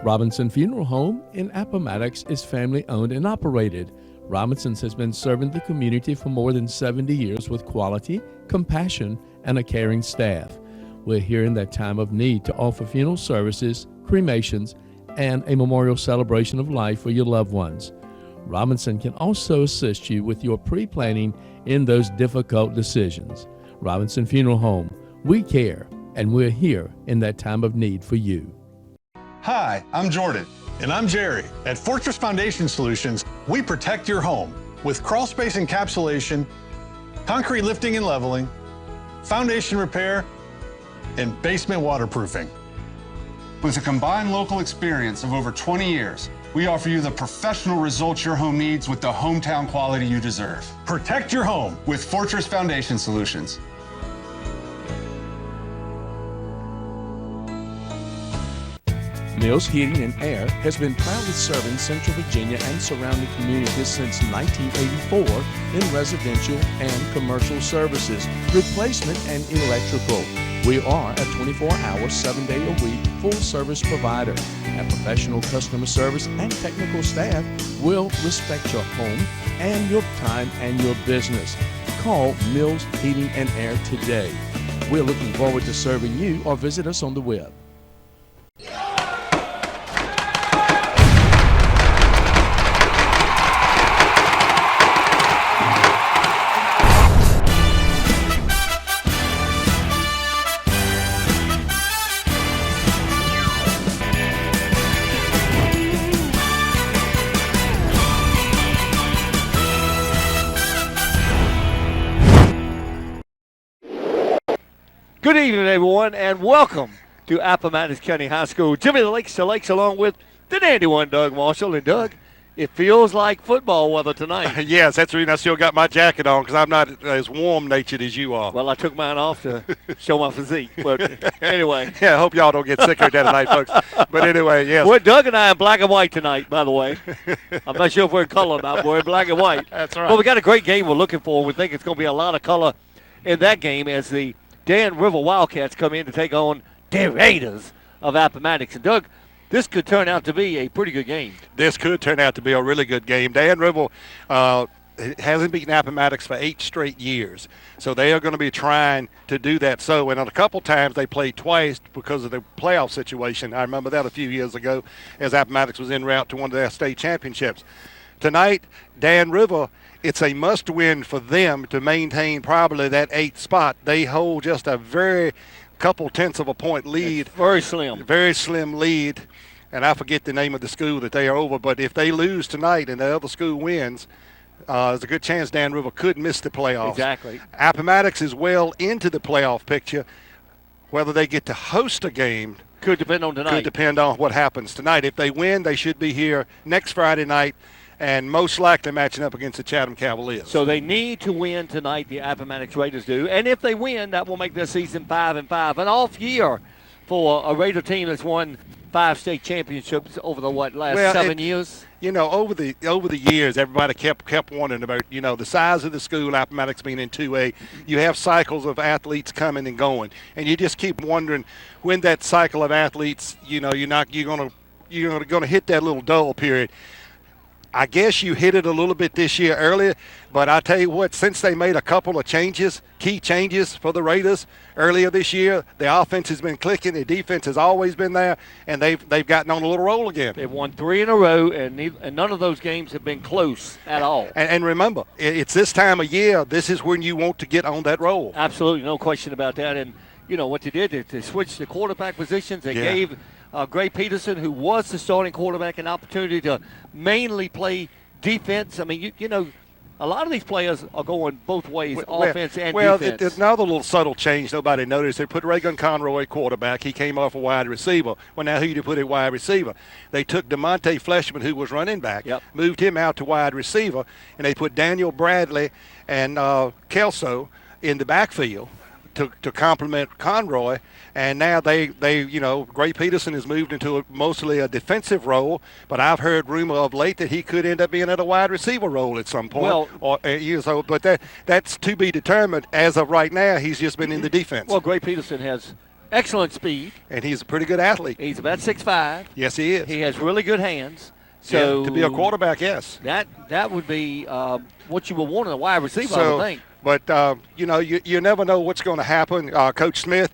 Robinson Funeral Home in Appomattox is family-owned and operated. Robinson's has been serving the community for more than 70 years with quality, compassion, and a caring staff. We're here in that time of need to offer funeral services, cremations, and a memorial celebration of life for your loved ones. Robinson can also assist you with your pre-planning in those difficult decisions. Robinson Funeral Home, we care, and we're here in that time of need for you. Hi, I'm Jordan. And I'm Jerry. At Fortress Foundation Solutions, we protect your home with crawl space encapsulation, concrete lifting and leveling, foundation repair, and basement waterproofing. With a combined local experience of over 20 years, we offer you the professional results your home needs with the hometown quality you deserve. Protect your home With Fortress Foundation Solutions. Mills Heating and Air has been proudly serving Central Virginia and surrounding communities since 1984 in residential and commercial services, replacement and electrical. We are a 24-hour, 7-day-a-week full-service provider. Our professional customer service and technical staff will respect your home and your time and your business. Call Mills Heating and Air today. We're looking forward to serving you, or visit us on the web. Good evening, everyone, and welcome to Appomattox County High School. Jimmy the Lakes to Lakes, along with the dandy one, Doug Marshall. And, Doug, it feels like football weather tonight. Yes, that's the reason I still got my jacket on, because I'm not as warm-natured as you are. Well, I took mine off to show my physique. But anyway. Yeah, I hope y'all don't get sicker that tonight, folks. But anyway, yes. Well, Doug and I are black and white tonight, by the way. I'm not sure if we're in color or not, but we're in black and white. That's right. Well, we got a great game we're looking for. We think it's going to be a lot of color in that game as the Dan River Wildcats come in to take on the Raiders of Appomattox. And, Doug, this could turn out to be a pretty good game. This could turn out to be a really good game. Dan River hasn't beaten Appomattox for 8 straight years. So they are going to be trying to do that. So, and a couple times they played twice because of the playoff situation. I remember that a few years ago as Appomattox was en route to one of their state championships. Tonight, Dan River, it's a must-win for them to maintain probably that 8th spot. They hold just a very couple tenths of a point lead. It's very slim. Very slim lead. And I forget the name of the school that they are over. But if they lose tonight and the other school wins, there's a good chance Dan River could miss the playoffs. Exactly. Appomattox is well into the playoff picture. Whether they get to host a game could depend on tonight. Could depend on what happens tonight. If they win, they should be here next Friday night, and most likely matching up against the Chatham Cavaliers. So they need to win tonight, the Appomattox Raiders do. And if they win, that will make their season 5-5. An off year for a Raider team that's won 5 state championships over the, last 7 years? You know, over the years, everybody kept wondering about, the size of the school, Appomattox being in 2A. You have cycles of athletes coming and going. And you just keep wondering when that cycle of athletes, you're going to hit that little dull period. I guess you hit it a little bit this year earlier, but I tell you what, since they made a couple of key changes for the Raiders earlier this year, the offense has been clicking, the defense has always been there, and they've gotten on a little roll again. They've won 3 in a row, and none of those games have been close at all. And remember, it's this time of year, this is when you want to get on that roll. Absolutely, no question about that. And, what they did is they switched the quarterback positions. They gave Gray Peterson, who was the starting quarterback, an opportunity to mainly play defense. I mean, a lot of these players are going both ways, offense and defense. Well, there's another little subtle change nobody noticed. They put Reagan Conroy quarterback. He came off a wide receiver. Well, now who do you put at wide receiver? They took DeMonte Fleshman, who was running back, moved him out to wide receiver, and they put Daniel Bradley and Kelso in the backfield to complement Conroy. And now they Gray Peterson has moved into mostly a defensive role, but I've heard rumor of late that he could end up being at a wide receiver role at some point. But that's to be determined. As of right now, he's just been in the defense. Well, Gray Peterson has Excellent speed. And he's a pretty good athlete. He's about 6'5". Yes, he is. He has really good hands. So yeah, to be a quarterback, yes. That would be what you would want in a wide receiver, I would think. But, you never know what's going to happen. Coach Smith,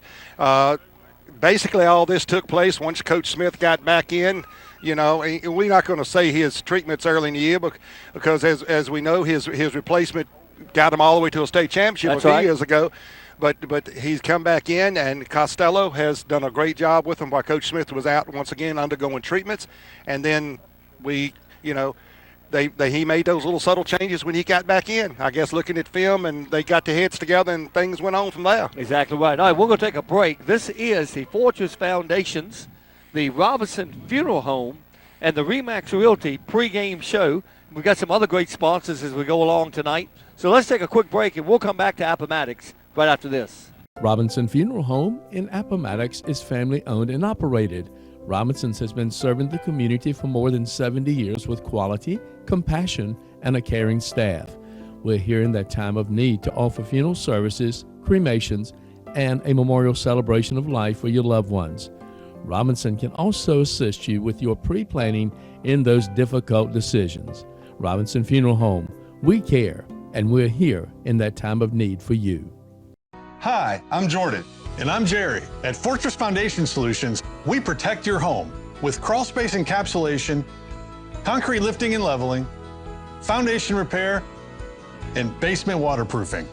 basically all this took place once Coach Smith got back in. And we're not going to say his treatments early in the year because as we know, his replacement got him all the way to a state championship a few years ago. But he's come back in, and Costello has done a great job with him while Coach Smith was out once again undergoing treatments. And then he made those little subtle changes when he got back in. I guess looking at film, and they got their heads together, and things went on from there. Exactly right. All right, we're going to take a break. This is the Fortress Foundations, the Robinson Funeral Home, and the Remax Realty pregame show. We've got some other great sponsors as we go along tonight. So let's take a quick break, and we'll come back to Appomattox right after this. Robinson Funeral Home in Appomattox is family owned and operated. Robinson's has been serving the community for more than 70 years with quality, compassion, and a caring staff. We're here in that time of need to offer funeral services, cremations, and a memorial celebration of life for your loved ones. Robinson can also assist you with your pre-planning in those difficult decisions. Robinson Funeral Home, we care, and we're here in that time of need for you. Hi, I'm Jordan. And I'm Jerry. At Fortress Foundation Solutions, we protect your home with crawl space encapsulation, concrete lifting and leveling, foundation repair, and basement waterproofing.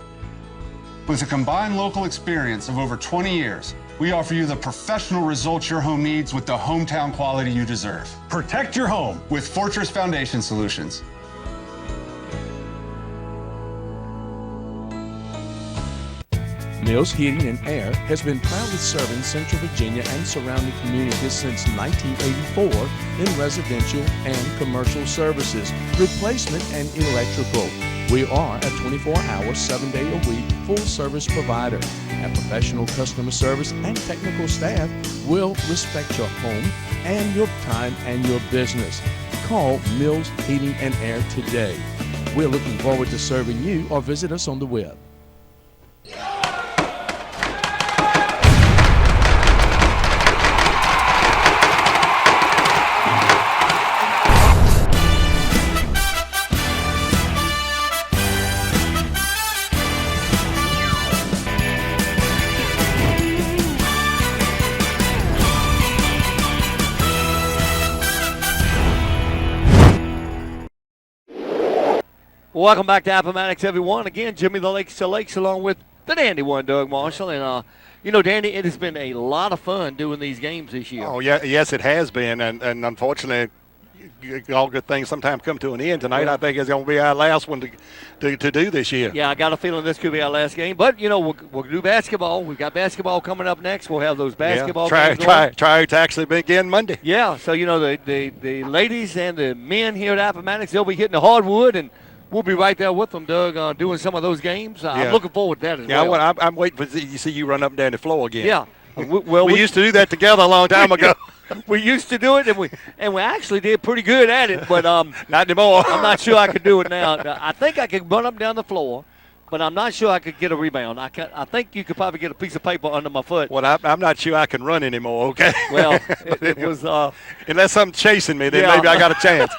With a combined local experience of over 20 years, we offer you the professional results your home needs with the hometown quality you deserve. Protect your home with Fortress Foundation Solutions. Mills Heating and Air has been proudly serving Central Virginia and surrounding communities since 1984 in residential and commercial services, replacement and electrical. We are a 24-hour, 7-day-a-week full-service provider. Our professional customer service and technical staff will respect your home and your time and your business. Call Mills Heating and Air today. We're looking forward to serving you, or visit us on the web. Welcome back to Appomattox, everyone. Again, Jimmy the Lakes to Lakes along with the Dandy one, Doug Marshall. And, Dandy, it has been a lot of fun doing these games this year. Oh, yeah, yes, it has been. And unfortunately, all good things sometimes come to an end. Tonight, I think, is going to be our last one to do this year. Yeah, I got a feeling this could be our last game. But, we'll do basketball. We've got basketball coming up next. We'll have those basketball games. Try to actually begin Monday. Yeah, so, the ladies and the men here at Appomattox, they'll be hitting the hardwood, and we'll be right there with them, Doug, doing some of those games. I'm looking forward to that as well. Yeah, I'm waiting for you see you run up and down the floor again. Yeah. We used to do that together a long time ago. We used to do it, and we actually did pretty good at it, but not anymore. I'm not sure I could do it now. I think I could run up and down the floor, but I'm not sure I could get a rebound. I think you could probably get a piece of paper under my foot. Well, I'm not sure I can run anymore, okay? Well, it was unless something's chasing me, then maybe I got a chance.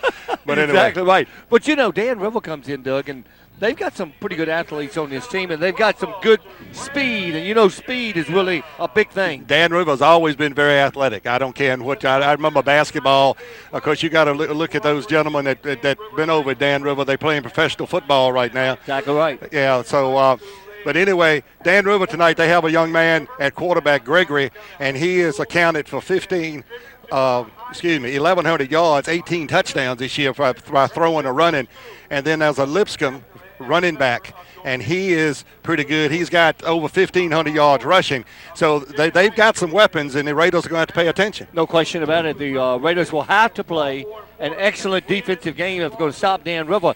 But anyway. Exactly right. But, Dan River comes in, Doug, and they've got some pretty good athletes on this team, and they've got some good speed, and speed is really a big thing. Dan River's always been very athletic. I don't care in what. I remember basketball. Of course, you got to look at those gentlemen that been over at Dan River. They're playing professional football right now. Exactly right. Yeah. So, but anyway, Dan River tonight, they have a young man at quarterback, Gregory, and he is accounted for 1,100 yards, 18 touchdowns this year by throwing or running. And then there's a Lipscomb running back, and he is pretty good. He's got over 1,500 yards rushing. So they've got some weapons, and the Raiders are going to have to pay attention. No question about it. The Raiders will have to play an excellent defensive game if they're going to stop Dan River.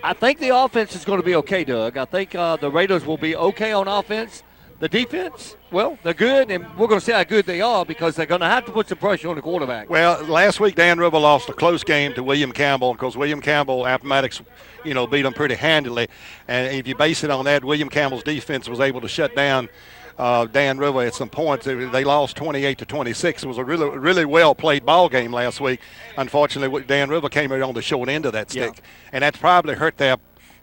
I think the offense is going to be okay, Doug. I think the Raiders will be okay on offense. The defense, well, they're good, and we're going to see how good they are because they're going to have to put some pressure on the quarterback. Well, last week Dan River lost a close game to William Campbell because William Campbell, Appomattox, beat them pretty handily. And if you base it on that, William Campbell's defense was able to shut down Dan River at some points. They lost 28-26. It was a really, really well played ball game last week. Unfortunately, Dan River came out on the short end of that stick, and that's probably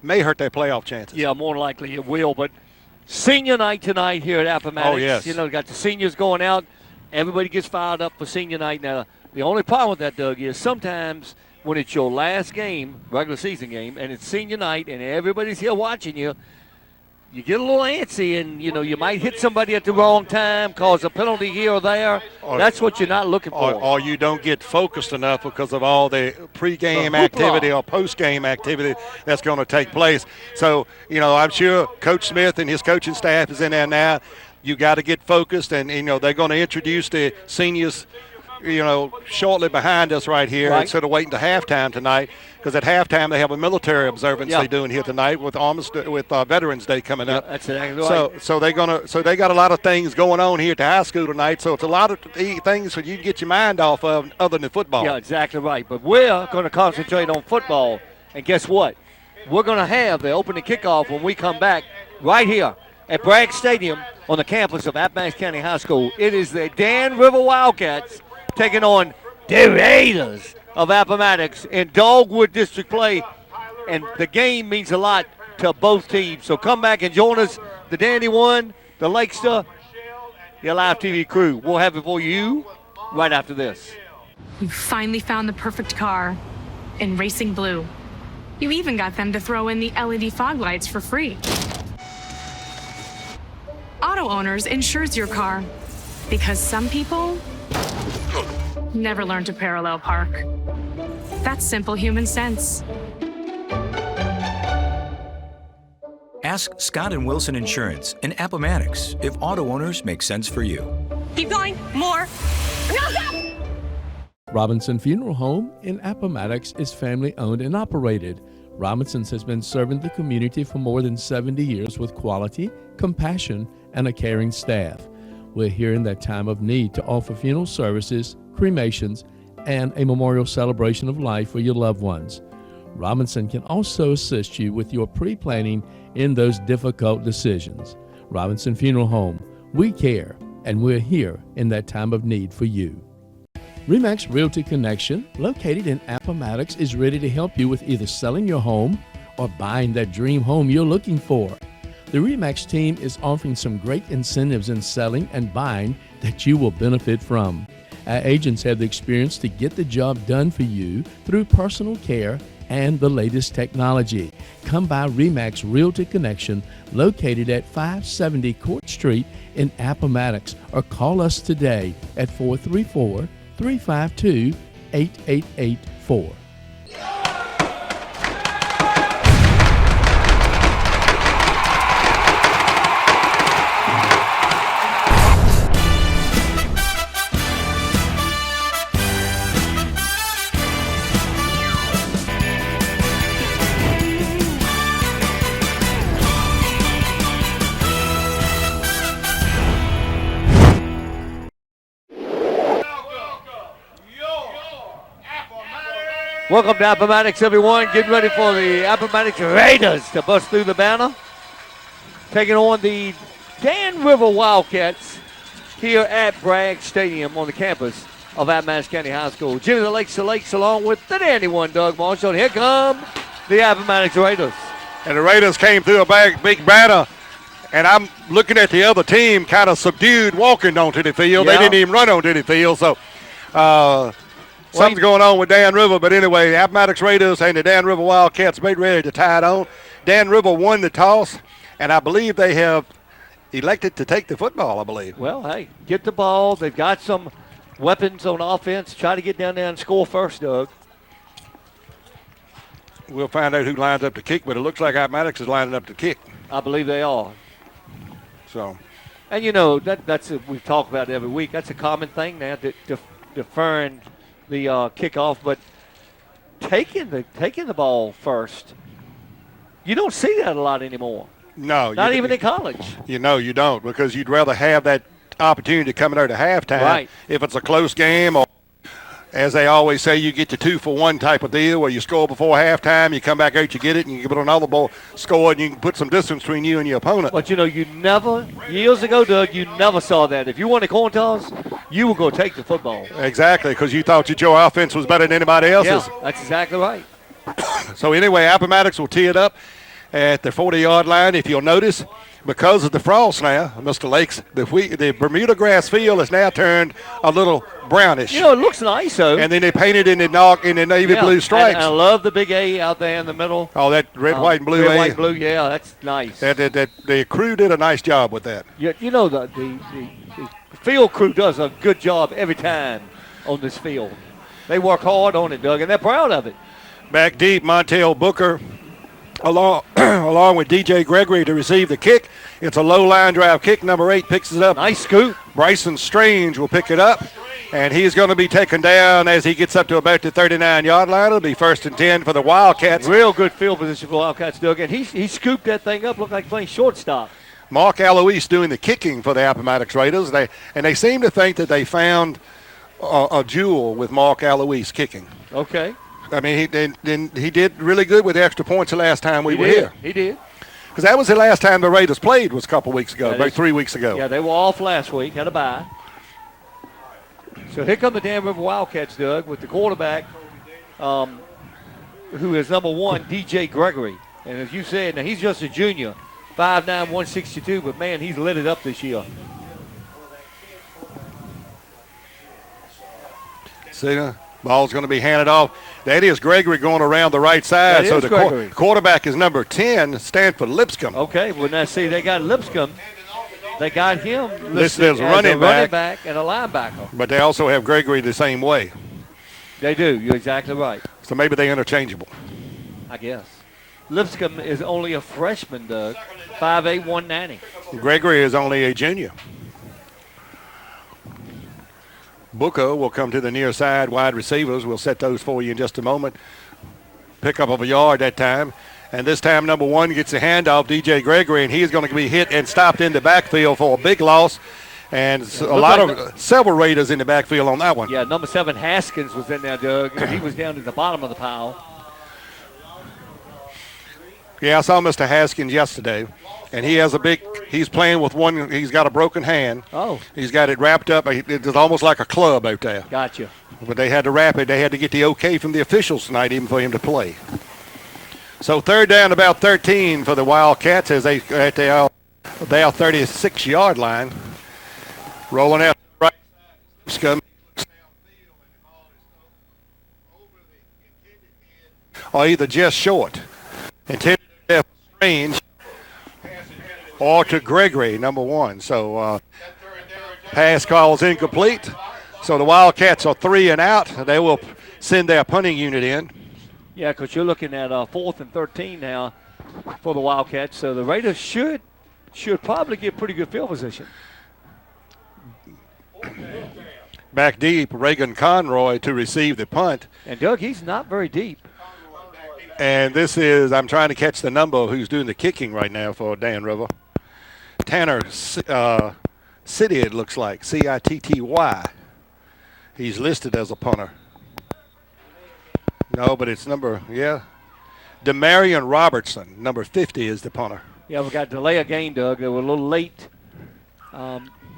may hurt their playoff chances. Yeah, more likely it will. But senior night tonight here at Appomattox. Oh, yes. You know, got the seniors going out. Everybody gets fired up for senior night. Now, the only problem with that, Doug, is sometimes when it's your last game, regular season game, and it's senior night and everybody's here watching you, you get a little antsy and, you know, you might hit somebody at the wrong time, cause a penalty here or there. That's what you're not looking for. Or you don't get focused enough because of all the pregame activity or postgame activity that's going to take place. So, you know, I'm sure Coach Smith and his coaching staff is in there now. You got to get focused, and, you know, they're going to introduce the seniors, you know, shortly behind us right here instead of waiting to halftime tonight, because at halftime they have a military observance they're doing here tonight with Veterans Day coming up. That's exactly right. So they got a lot of things going on here at the high school tonight. So it's a lot of things for you to get your mind off of other than football. Yeah, exactly right. But we're going to concentrate on football, and guess what? We're going to have the opening kickoff when we come back right here at Bragg Stadium on the campus of Appomattox County High School. It is the Dan River Wildcats taking on the Raiders of Appomattox in Dogwood District play, and the game means a lot to both teams. So come back and join us, the Dandy One, the Lakester, the Alive TV crew. We'll have it for you right after this. You finally found the perfect car in racing blue. You even got them to throw in the LED fog lights for free. Auto Owners insures your car because some people never learn to parallel park. That's simple human sense. Ask Scott and Wilson Insurance in Appomattox if Auto Owners make sense for you. Keep going, more. Robinson Funeral Home in Appomattox is family owned and operated. Robinson's has been serving the community for more than 70 years with quality, compassion, and a caring staff. We're here in that time of need to offer funeral services, cremations, and a memorial celebration of life for your loved ones. Robinson can also assist you with your pre-planning in those difficult decisions. Robinson Funeral Home, we care, and we're here in that time of need for you. RE/MAX Realty Connection, located in Appomattox, is ready to help you with either selling your home or buying that dream home you're looking for. The RE/MAX team is offering some great incentives in selling and buying that you will benefit from. Our agents have the experience to get the job done for you through personal care and the latest technology. Come by RE/MAX Realty Connection, located at 570 Court Street in Appomattox, or call us today at 434-352-8884. Welcome to Appomattox, everyone. Getting ready for the Appomattox Raiders to bust through the banner. Taking on the Dan River Wildcats here at Bragg Stadium on the campus of Appomattox County High School. Jimmy the Lakes along with the Dandy One, Doug Marshall. Here come the Appomattox Raiders. And the Raiders came through a big banner, and I'm looking at the other team kind of subdued walking onto the field. Yeah. They didn't even run onto the field, so something's going on with Dan River. But anyway, the Appomattox Raiders and the Dan River Wildcats made ready to tie it on. Dan River won the toss, and I believe they have elected to take the football, I believe. Well, hey, get the ball. They've got some weapons on offense. Try to get down there and score first, Doug. We'll find out who lines up to kick, but it looks like Appomattox is lining up to kick. I believe they are. So, and you know that's we talk about it every week. That's a common thing now, deferring the kickoff, but taking the ball first. You don't see that a lot anymore. No, not even in college. You know, you don't, because you'd rather have that opportunity coming out at halftime, right, if it's a close game, as they always say, you get your 2-for-1 type of deal where you score before halftime, you come back out, you get it, and you put another ball score, and you can put some distance between you and your opponent. But, you never, years ago, Doug, you never saw that. If you won a coin toss, you were going to take the football. Exactly, because you thought your offense was better than anybody else's. Yeah, that's exactly right. So anyway, Appomattox will tee it up at the 40-yard line. If you'll notice, because of the frost now, Mr. Lakes, the Bermuda grass field has now turned a little brownish. It looks nice, though. And then they painted in the navy blue stripes. And I love the big A out there in the middle. Oh, that red, white, and blue red, A. white, blue, yeah, that's nice. The crew did a nice job with that. Yeah, the field crew does a good job every time on this field. They work hard on it, Doug, and they're proud of it. Back deep, Montel Booker along with DJ Gregory to receive the kick. It's a low line drive kick. Number 8 picks it up. Nice scoop. Bryson Strange will pick it up, and he's going to be taken down as he gets up to about the 39-yard line. It'll be 1st and 10 for the Wildcats. Real good field position for the Wildcats, Doug, and he scooped that thing up, looked like playing shortstop. Mark Alois doing the kicking for the Appomattox Raiders. They seem to think that they found a jewel with Mark Alois kicking. Okay. I mean, he did really good with the extra points the last time we were here. He did. Because that was the last time the Raiders played was a couple weeks ago, about 3 weeks ago. Yeah, they were off last week, had a bye. So here come the Dan River Wildcats, Doug, with the quarterback, who is number 1, DJ Gregory. And as you said, now he's just a junior, 5'9", 162, but, man, he's lit it up this year. See, ball's going to be handed off. That is Gregory going around the right side. That so is the quarterback is number 10, Stanford Lipscomb. Okay, well, now see, they got Lipscomb. They got him listed as a running back and a linebacker. But they also have Gregory the same way. They do. You're exactly right. So maybe they're interchangeable. I guess. Lipscomb is only a freshman, Doug. 5'8", 190. Gregory is only a junior. Booker will come to the near side. Wide receivers, we'll set those for you in just a moment. Pickup of a yard that time. And this time, number 1 gets a handoff, DJ Gregory, and he's going to be hit and stopped in the backfield for a big loss. And several Raiders in the backfield on that one. Yeah, number 7, Haskins, was in there, Doug. And he was down at the bottom of the pile. Yeah, I saw Mr. Haskins yesterday, and he's playing with one, he's got a broken hand. Oh. He's got it wrapped up. It's almost like a club out there. Gotcha. But they had to wrap it. They had to get the okay from the officials tonight even for him to play. So 3rd down, about 13 for the Wildcats as they at their 36-yard line. Rolling out right side. Or either just short. Intended to Strange or to Gregory, number 1. So pass call is incomplete. So the Wildcats are 3 and out. They will send their punting unit in. Yeah, because you're looking at 4th and 13 now for the Wildcats. So the Raiders should probably get pretty good field position. Back deep, Reagan Conroy to receive the punt. And, Doug, he's not very deep. And this is, I'm trying to catch the number of who's doing the kicking right now for Dan River. Tanner City, it looks like, Citty. He's listed as a punter. No, but it's Demarion Robertson, number 50 is the punter. Yeah, we got to delay a game, Doug. They were a little late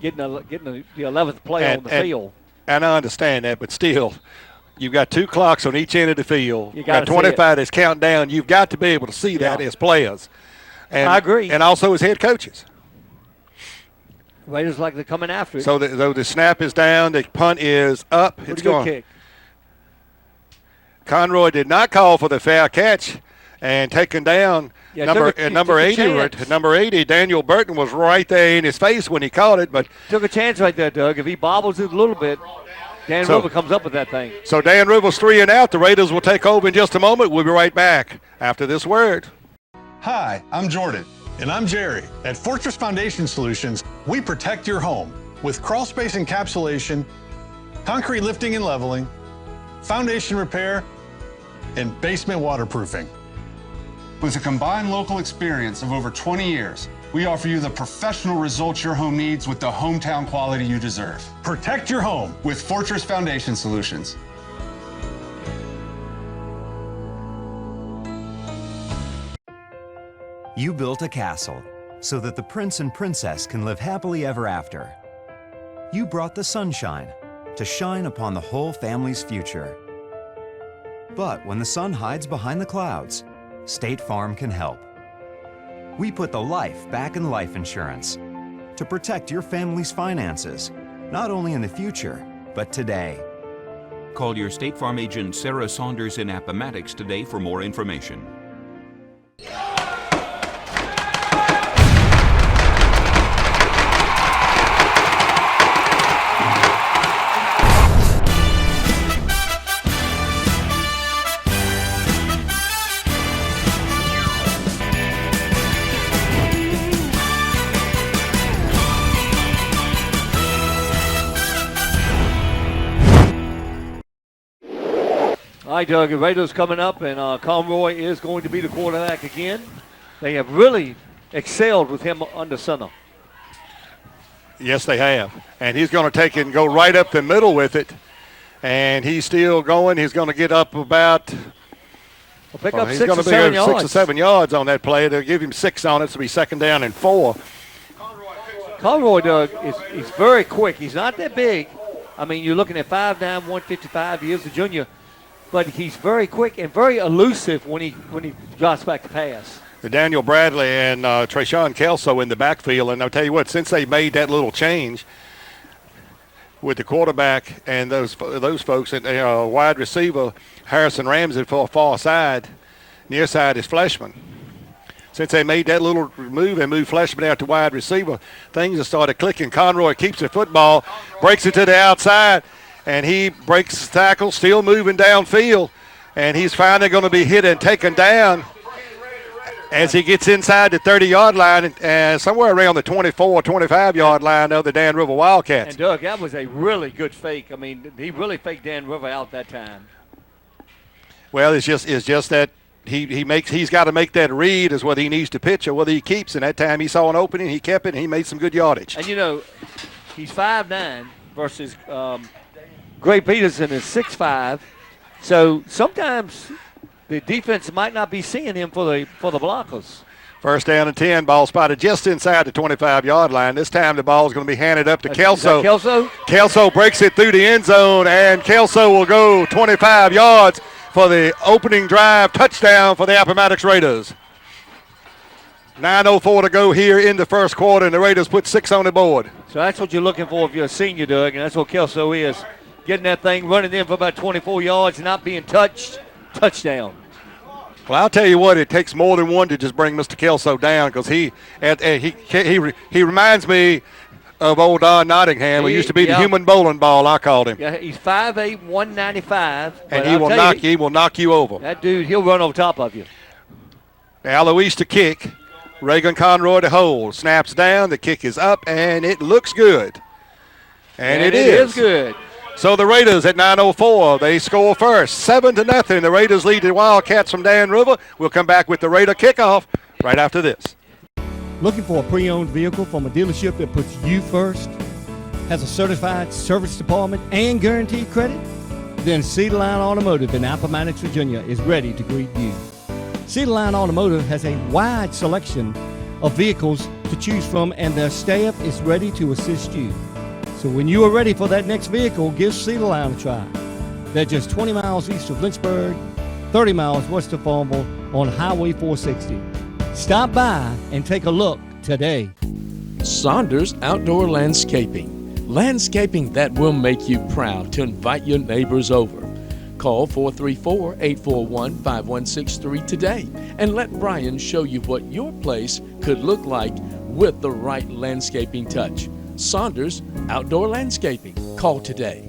getting the 11th play on the field. And I understand that, but still, you've got 2 clocks on each end of the field. You got 25 that's counting down. You've got to be able to see that as players. And, I agree. And also as head coaches. Raiders like they're coming after it. So the snap is down, the punt is up. Pretty good kick. Conroy did not call for the fair catch and taken down. Number 80, Daniel Burton was right there in his face when he caught it, but took a chance right there, Doug. If he bobbles it a little bit, Dan River comes up with that thing. So Dan River's 3 and out. The Raiders will take over in just a moment. We'll be right back after this word. Hi, I'm Jordan. And I'm Jerry. At Fortress Foundation Solutions, we protect your home with crawl space encapsulation, concrete lifting and leveling, foundation repair, and basement waterproofing. With a combined local experience of over 20 years, we offer you the professional results your home needs with the hometown quality you deserve. Protect your home with Fortress Foundation Solutions. You built a castle so that the prince and princess can live happily ever after. You brought the sunshine to shine upon the whole family's future. But when the sun hides behind the clouds, State Farm can help. We put the life back in life insurance to protect your family's finances, not only in the future, but today. Call your State Farm agent Sarah Saunders in Appomattox today for more information. All right, Doug, the Raiders coming up, and Conroy is going to be the quarterback again. They have really excelled with him under center. Yes, they have. And he's going to take it and go right up the middle with it. And he's still going. He's going to get up about pick up he's 6 going or to 7 be yards. 6 or 7 yards on that play. They'll give him 6 on it, so it'll be 2nd down and 4. Conroy, Doug, is very quick. He's not that big. I mean, you're looking at 5'9", 155. He is a junior. But he's very quick and very elusive when he drops back to pass. Daniel Bradley and Trayshawn Kelso in the backfield. And I'll tell you what, since they made that little change with the quarterback and those folks, and wide receiver Harrison Ramsey for far side, near side is Fleshman. Since they made that little move and moved Fleshman out to wide receiver, things have started clicking. Conroy keeps the football, breaks it to the outside, and he breaks the tackle, still moving downfield, and he's finally going to be hit and taken down as he gets inside the 30-yard line and somewhere around the 24, 25-yard line of the Dan River Wildcats. And, Doug, that was a really good fake. I mean, he really faked Dan River out that time. Well, it's just that he's got to make that read as whether he needs to pitch or whether he keeps. And that time he saw an opening, he kept it, and he made some good yardage. And, he's 5'9" versus Gray Peterson is 6'5", so sometimes the defense might not be seeing him for the blockers. 1st down and 10, ball spotted just inside the 25-yard line. This time the ball is going to be handed up to Kelso. Kelso? Kelso breaks it through the end zone, and Kelso will go 25 yards for the opening drive touchdown for the Appomattox Raiders. 9:04 to go here in the first quarter, and the Raiders put 6 on the board. So that's what you're looking for if you're a senior, Doug, and that's what Kelso is. Getting that thing, running in for about 24 yards, not being touched, touchdown. Well, I'll tell you what, it takes more than one to just bring Mr. Kelso down because he reminds me of old Don Nottingham, who used to be the human bowling ball, I called him. Yeah, he's 5'8", 195. And he will knock you over. That dude, he'll run over top of you. Now Louise to kick. Reagan Conroy to hold. Snaps down, the kick is up, and it looks good. And it is good. So the Raiders at 9:04, they score first, 7-0. The Raiders lead the Wildcats from Dan River. We'll come back with the Raider kickoff right after this. Looking for a pre-owned vehicle from a dealership that puts you first, has a certified service department and guaranteed credit? Then Cedar Line Automotive in Appomattox, Virginia is ready to greet you. Cedar Line Automotive has a wide selection of vehicles to choose from, and their staff is ready to assist you. So when you are ready for that next vehicle, give Cedar Line a try. They're just 20 miles east of Lynchburg, 30 miles west of Farmville on Highway 460. Stop by and take a look today. Saunders Outdoor Landscaping. Landscaping that will make you proud to invite your neighbors over. Call 434-841-5163 today and let Brian show you what your place could look like with the right landscaping touch. Saunders Outdoor Landscaping. Call today.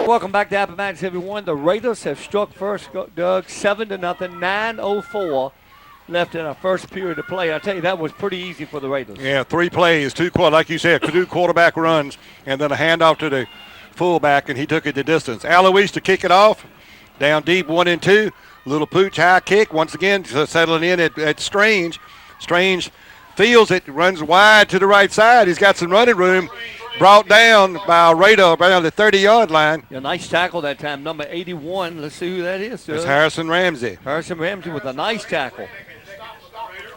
Welcome back to Appomattox, everyone. The Raiders have struck first, Doug, 7-0, 9:04 left in our first period of play. I tell you, that was pretty easy for the Raiders. Yeah, 3 plays, like you said, 2 quarterback runs, and then a handoff to the fullback, and he took it the distance. Alois to kick it off, down deep, 1 and 2. Little pooch, high kick, once again settling in at Strange. Strange feels it, runs wide to the right side. He's got some running room. Brought down by a Raider around the 30-yard line. Yeah, nice tackle that time, number 81. Let's see who that is. It's Harrison Ramsey. Harrison Ramsey with a nice tackle.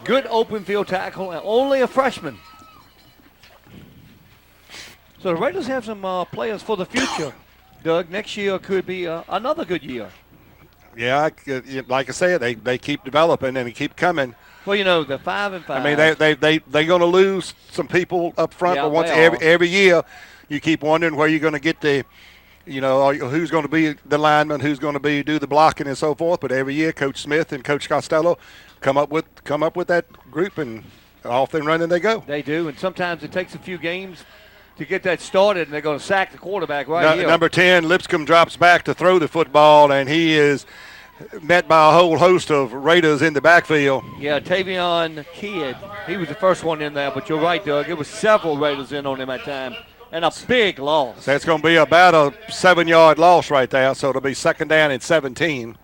Good open field tackle, and only a freshman. So the Raiders have some players for the future. Doug, next year could be another good year. Yeah, like I said, they keep developing and they keep coming. Well, you know, they're 5-5. I mean, they're going to lose some people up front, but once every year, you keep wondering where you're going to get who's going to be the lineman, who's going to do the blocking and so forth. But every year, Coach Smith and Coach Costello come up with that group, and off and running they go. They do, and sometimes it takes a few games to get that started, and they're going to sack the quarterback right here. Number 10, Lipscomb drops back to throw the football, and he is met by a whole host of Raiders in the backfield. Yeah, Tavion Kidd, he was the first one in there, but you're right, Doug. It was several Raiders in on him at time, and a big loss. That's going to be about a 7-yard loss right there, so it'll be 2nd down and 17.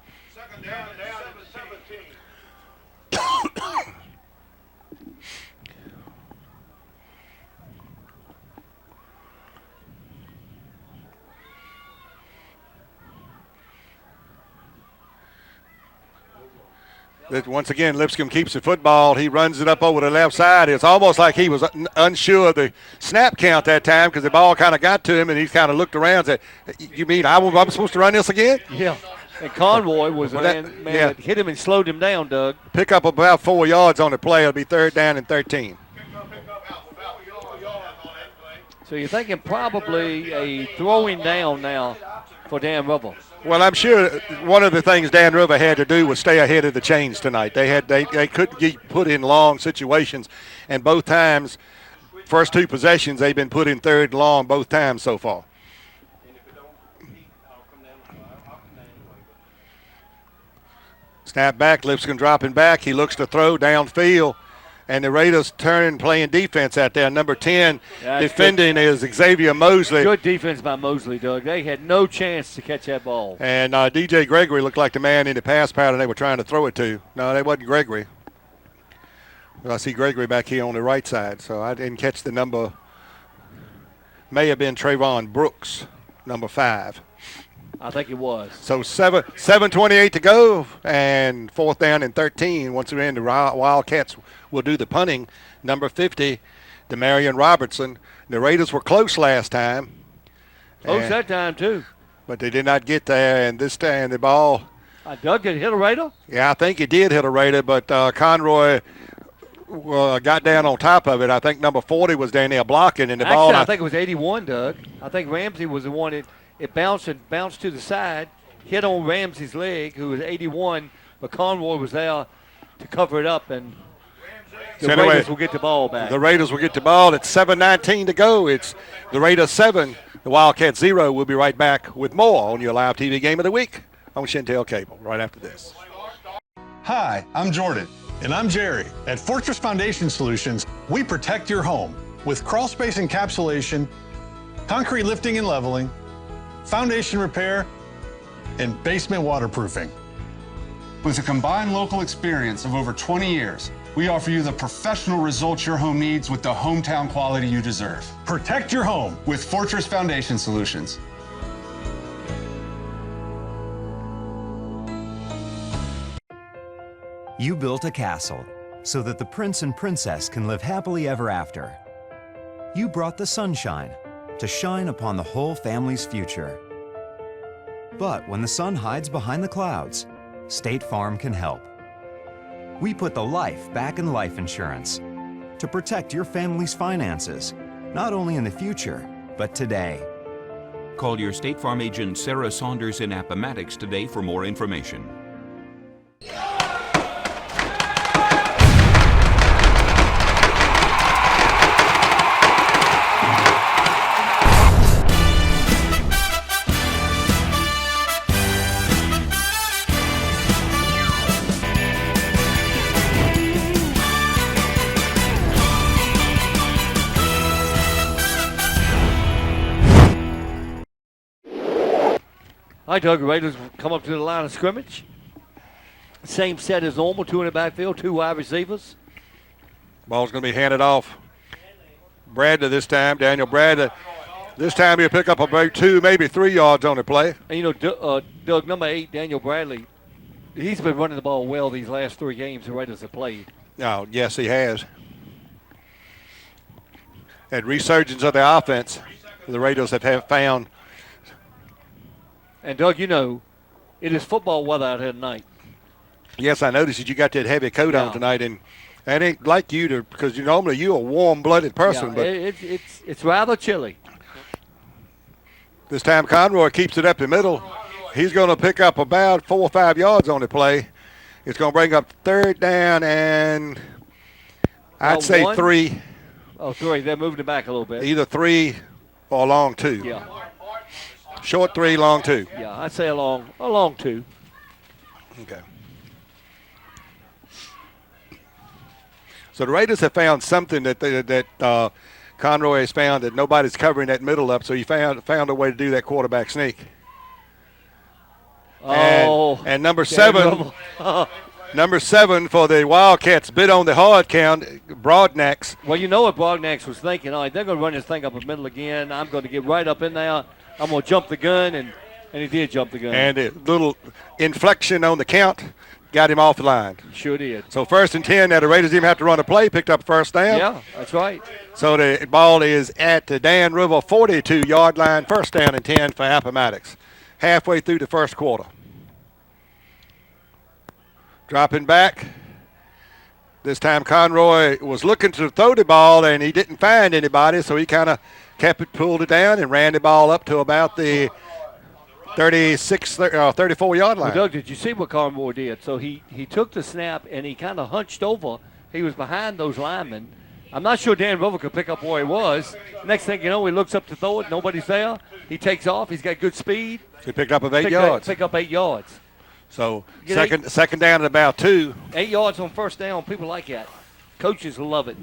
Once again, Lipscomb keeps the football. He runs it up over the left side. It's almost like he was unsure of the snap count that time because the ball kind of got to him, and he kind of looked around and said, "You mean I'm supposed to run this again?" Yeah. And Conroy was the man that hit him and slowed him down, Doug. Pick up about 4 yards on the play. It'll be 3rd down and 13. So you're thinking probably a throwing down now for Dan Rubble. Well, I'm sure one of the things Dan River had to do was stay ahead of the chains tonight. They couldn't get put in long situations, and both times, first 2 possessions, they've been put in 3rd and long both times so far. Snap back, Lipscomb dropping back. He looks to throw downfield, and the Raiders turn playing defense out there. Number 10 defending is Xavier Mosley. Good defense by Mosley, Doug. They had no chance to catch that ball. And DJ Gregory looked like the man in the pass pattern they were trying to throw it to. No, that wasn't Gregory. I see Gregory back here on the right side, so I didn't catch the number. May have been Trayvon Brooks, number 5. I think it was. So 7:28 to go, and 4th down and 13. Once again, the Wildcats will do the punting. Number 50, Demarion Robertson. The Raiders were close last time. Close that time, too. But they did not get there, and this time the ball. Doug, did it hit a Raider? Yeah, I think it did hit a Raider, but Conroy got down on top of it. I think number 40 was down there blocking, and the ball. I think it was 81, Doug. I think Ramsey was the one it bounced to the side, hit on Ramsey's leg, who was 81, but Conroy was there to cover it up, and the Raiders will get the ball back. The Raiders will get the ball. It's 7:19 to go. It's the Raiders 7, the Wildcats 0. We'll be right back with more on your live TV game of the week on Shentel Cable right after this. Hi, I'm Jordan. And I'm Jerry. At Fortress Foundation Solutions, we protect your home with crawl space encapsulation, concrete lifting and leveling, foundation repair, and basement waterproofing. With a combined local experience of over 20 years, we offer you the professional results your home needs with the hometown quality you deserve. Protect your home with Fortress Foundation Solutions. You built a castle so that the prince and princess can live happily ever after. You brought the sunshine to shine upon the whole family's future. But when the sun hides behind the clouds, State Farm can help. We put the life back in life insurance to protect your family's finances, not only in the future, but today. Call your State Farm agent Sarah Saunders in Appomattox today for more information. All right, Doug, Raiders come up to the line of scrimmage. Same set as normal, 2 in the backfield, 2 wide receivers. Ball's going to be handed off. Bradley this time, Daniel Bradley. This time he'll pick up about 2, maybe 3 yards on the play. And, you know, Doug, number 8, Daniel Bradley, he's been running the ball well these last 3 games the Raiders have played. Oh, yes, he has. And resurgence of the offense, the Raiders have found. And, Doug, you know, it is football weather out here tonight. Yes, I noticed that you got that heavy coat on tonight, and that ain't like you because normally you're a warm-blooded person. But it's rather chilly. This time Conroy keeps it up the middle. He's going to pick up about 4 or 5 yards on the play. It's going to bring up 3rd down, and I'd say 3. Oh, 3. They're moving it back a little bit. Either 3 or long 2. Yeah. Short 3, long 2. Yeah, I'd say a long 2. Okay. So the Raiders have found something that Conroy has found, that nobody's covering that middle up, so he found a way to do that quarterback sneak. Oh. And number 7, number 7 for the Wildcats bid on the hard count, Broadnax. Well, you know what Broadnax was thinking. All right, they're going to run this thing up the middle again. I'm going to get right up in there. I'm going to jump the gun, and he did jump the gun. And a little inflection on the count got him off the line. Sure did. So 1st and 10. Now the Raiders didn't have to run a play, picked up 1st down. Yeah, that's right. So the ball is at the Dan River 42-yard line, 1st down and 10 for Appomattox. Halfway through the 1st quarter. Dropping back. This time Conroy was looking to throw the ball, and he didn't find anybody, so he kind of kept it, pulled it down, and ran the ball up to about the 34-yard line. Well, Doug, did you see what Conroy did? So he took the snap, and he kind of hunched over. He was behind those linemen. I'm not sure Dan River could pick up where he was. Next thing you know, he looks up to throw it. Nobody's there. He takes off. He's got good speed. He picked up 8 yards. Pick up 8 yards. So second down at about 2. 8 yards on 1st down. People like that. Coaches love it.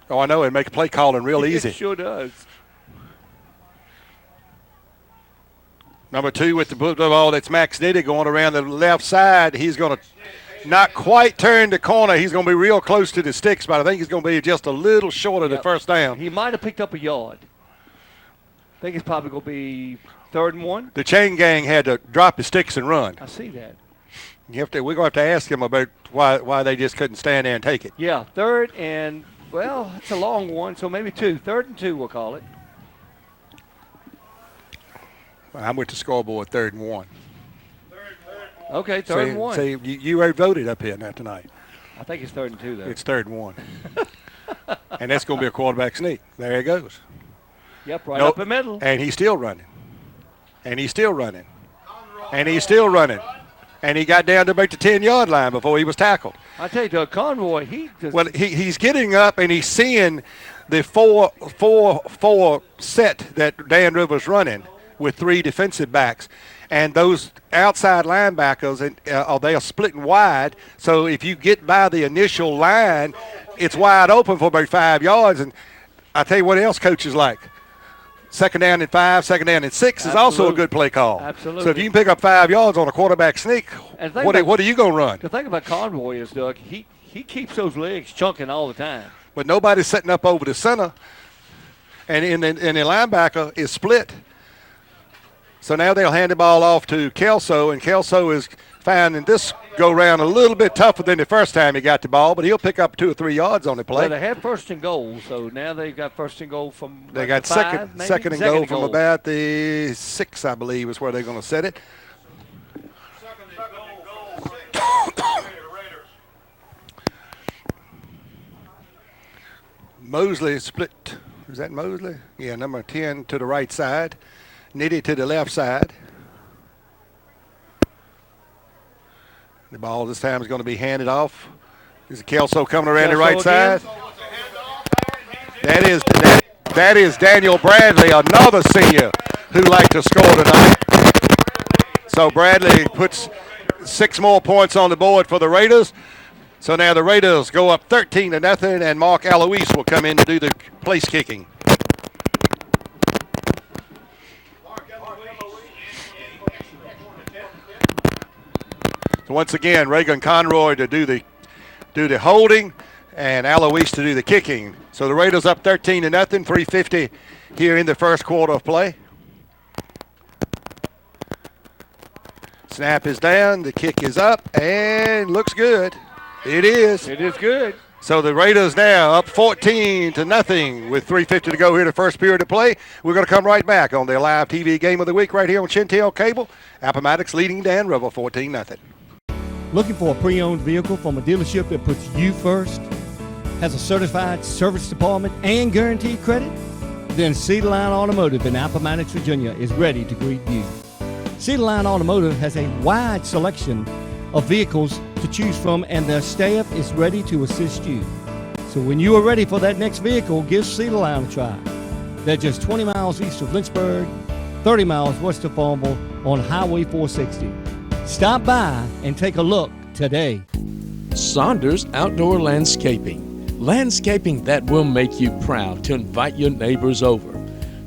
Oh, I know. It makes play calling real easy. It sure does. Number 2 with the ball, that's Max Nitty going around the left side. He's going to not quite turn the corner. He's going to be real close to the sticks, but I think he's going to be just a little short of the 1st down. He might have picked up a yard. I think it's probably going to be 3rd and 1. The chain gang had to drop the sticks and run. I see that. We're going to have to ask him about why they just couldn't stand there and take it. Yeah, 3rd and, well, it's a long one, so maybe 2. 3rd and 2, we'll call it. I'm with the scoreboard, 3rd and 1. Okay, 3rd and 1. See, you voted up here now tonight. I think it's 3rd and 2, though. It's 3rd and 1. And that's going to be a quarterback sneak. There he goes. Yep, right up the middle. And he's still running. And he's still running. And he's still running. And he got down to about the 10-yard line before he was tackled. I tell you, Doug, Conroy, he's getting up and he's seeing the 4-4 set that Dan River's running with 3 defensive backs. And those outside linebackers, they are splitting wide. So if you get by the initial line, it's wide open for about 5 yards. And I tell you what else coaches like. 2nd down and 5, 2nd down and 6 is also a good play call. Absolutely. So if you can pick up 5 yards on a quarterback sneak, what are you going to run? The thing about Conroy is, Doug, he keeps those legs chunking all the time. But nobody's setting up over the center, and the linebacker is split. So now they'll hand the ball off to Kelso, and Kelso is finding this go-round a little bit tougher than the first time he got the ball, but he'll pick up 2 or 3 yards on the play. Well, they had 1st and goal, so now they've got 1st and goal from they got second and goal from about the 6, I believe, is where they're going to set it. Mosley split. Is that Mosley? Yeah, number 10 to the right side. Nitty to the left side. The ball this time is going to be handed off. Is Kelso coming around the right side? That is Daniel Bradley, another senior who liked to score tonight. So Bradley puts 6 more points on the board for the Raiders. So now the Raiders go up 13-0, and Mark Alois will come in to do the place kicking. So once again, Reagan Conroy to do the holding, and Alois to do the kicking. So the Raiders up 13-0, 3:50 here in the first quarter of play. Snap is down, the kick is up, and looks good. It is. It is good. So the Raiders now up 14-0 with 3:50 to go here in the first period of play. We're going to come right back on the live TV game of the week right here on Shentel Cable. Appomattox leading Dan River 14-0. Looking for a pre-owned vehicle from a dealership that puts you first? Has a certified service department and guaranteed credit? Then Cedar Line Automotive in Appomattox, Virginia is ready to greet you. Cedar Line Automotive has a wide selection of vehicles to choose from, and their staff is ready to assist you. So when you are ready for that next vehicle, give Cedar Line a try. They're just 20 miles east of Lynchburg, 30 miles west of Farmville on Highway 460. Stop by and take a look today. Saunders Outdoor Landscaping. Landscaping that will make you proud to invite your neighbors over.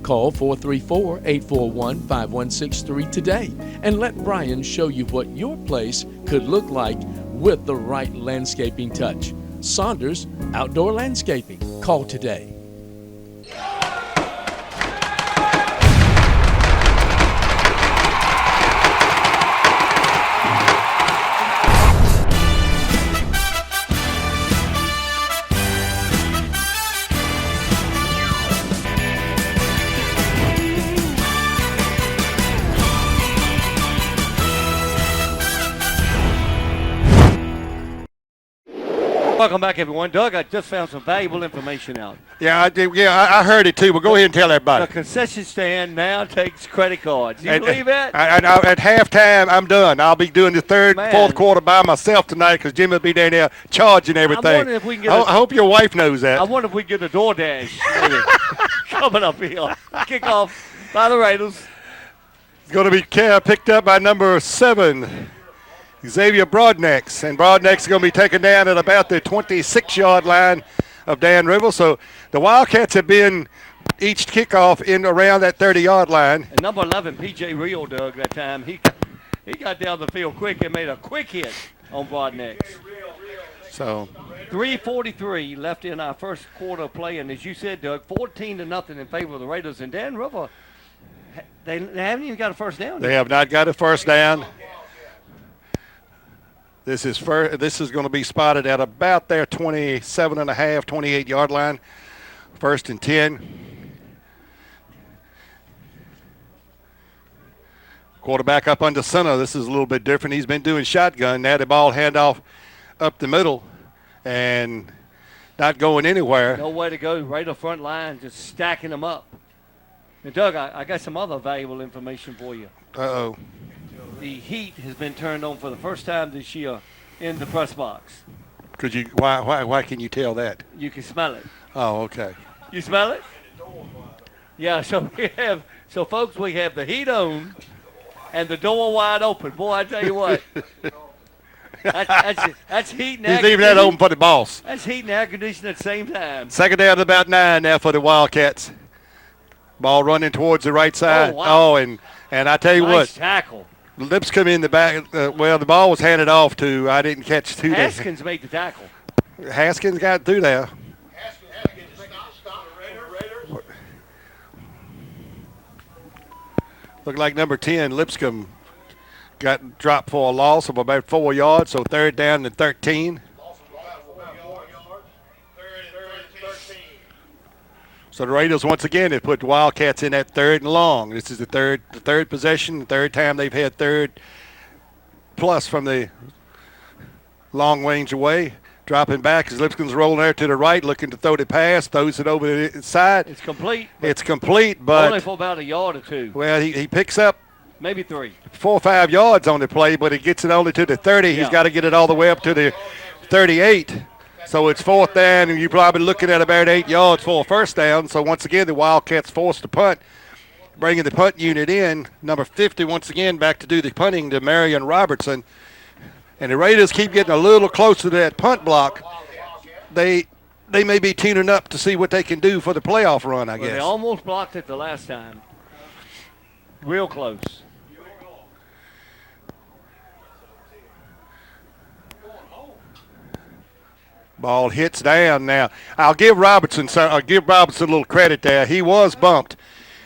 Call 434-841-5163 today and let Brian show you what your place could look like with the right landscaping touch. Saunders Outdoor Landscaping. Call today. Welcome back, everyone. Doug, I just found some valuable information out. Yeah, I did. Yeah, I heard it too. But go ahead and tell everybody. The concession stand now takes credit cards. You believe that? At halftime, I'm done. I'll be doing the fourth quarter by myself tonight because Jim will be down there charging everything. I'm wondering if we can get I hope your wife knows that. I wonder if we can get a DoorDash maybe, coming up here. Kickoff by the Raiders. It's going to be picked up by number 7. Xavier Broadnex, and Broadnex is going to be taken down at about the 26-yard line of Dan River. So the Wildcats have been each kickoff in around that 30-yard line. And number 11, P.J. Real, Doug, that time, he got down the field quick and made a quick hit on Broadnex. So 3:43 left in our first quarter of play, and as you said, Doug, 14-0 in favor of the Raiders. And Dan River, they haven't even got a first down. They have not got a first down. This is going to be spotted at about their 27.5, 28-yard line. 1st and 10. Quarterback up under center. This is a little bit different. He's been doing shotgun. Now the ball handoff up the middle and not going anywhere. No way to go. Right up front line, just stacking them up. And Doug, I got some other valuable information for you. Uh-oh. The heat has been turned on for the first time this year in the press box. Could you? Why can you tell that? You can smell it. Oh, okay. You smell it? Yeah. So folks, we have the heat on, and the door wide open. Boy, I tell you what. That's heat and air He's leaving that open for the boss. That's heat and air conditioning at the same time. Second down to about 9 now for the Wildcats. Ball running towards the right side. Oh, wow. And I tell you nice what. Tackle. Lipscomb in the back. Well, the ball was handed off to. I didn't catch two. Haskins made the tackle. Haskins got through there. Looked like number 10, Lipscomb, got dropped for a loss of about 4 yards, so 3rd down and 13. So the Raiders once again have put the Wildcats in that 3rd and long. This is the third possession, the 3rd time they've had 3rd plus from the long range away. Dropping back as Lipscomb's rolling there to the right, looking to throw the pass, throws it over the inside. It's complete. It's complete, but only for about a yard or two. Well, he picks up maybe 3, 4 or 5 yards on the play, but he gets it only to the 30. Yeah. He's got to get it all the way up to the 38. So it's 4th down, and you're probably looking at about 8 yards for a first down. So once again, the Wildcats forced to punt, bringing the punt unit in. Number 50 once again back to do the punting to Marion Robertson. And the Raiders keep getting a little closer to that punt block. They may be tuning up to see what they can do for the playoff run, I guess. They almost blocked it the last time. Real close. Ball hits down now. I'll give Robertson a little credit there. He was bumped,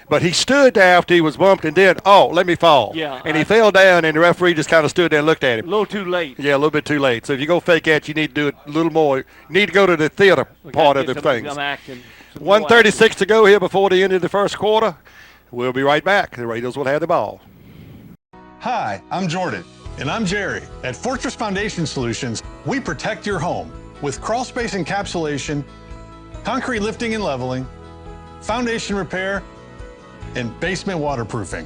but he stood there after he was bumped and then, let me fall. Yeah. And he fell down, and the referee just kind of stood there and looked at him. A little too late. Yeah, a little bit too late. So if you go fake that, you need to do it a little more. You need to go to the theater part of the things. 1:36 to go here before the end of the first quarter. We'll be right back. The Raiders will have the ball. Hi, I'm Jordan. And I'm Jerry. At Fortress Foundation Solutions, we protect your home with crawl space encapsulation, concrete lifting and leveling, foundation repair, and basement waterproofing.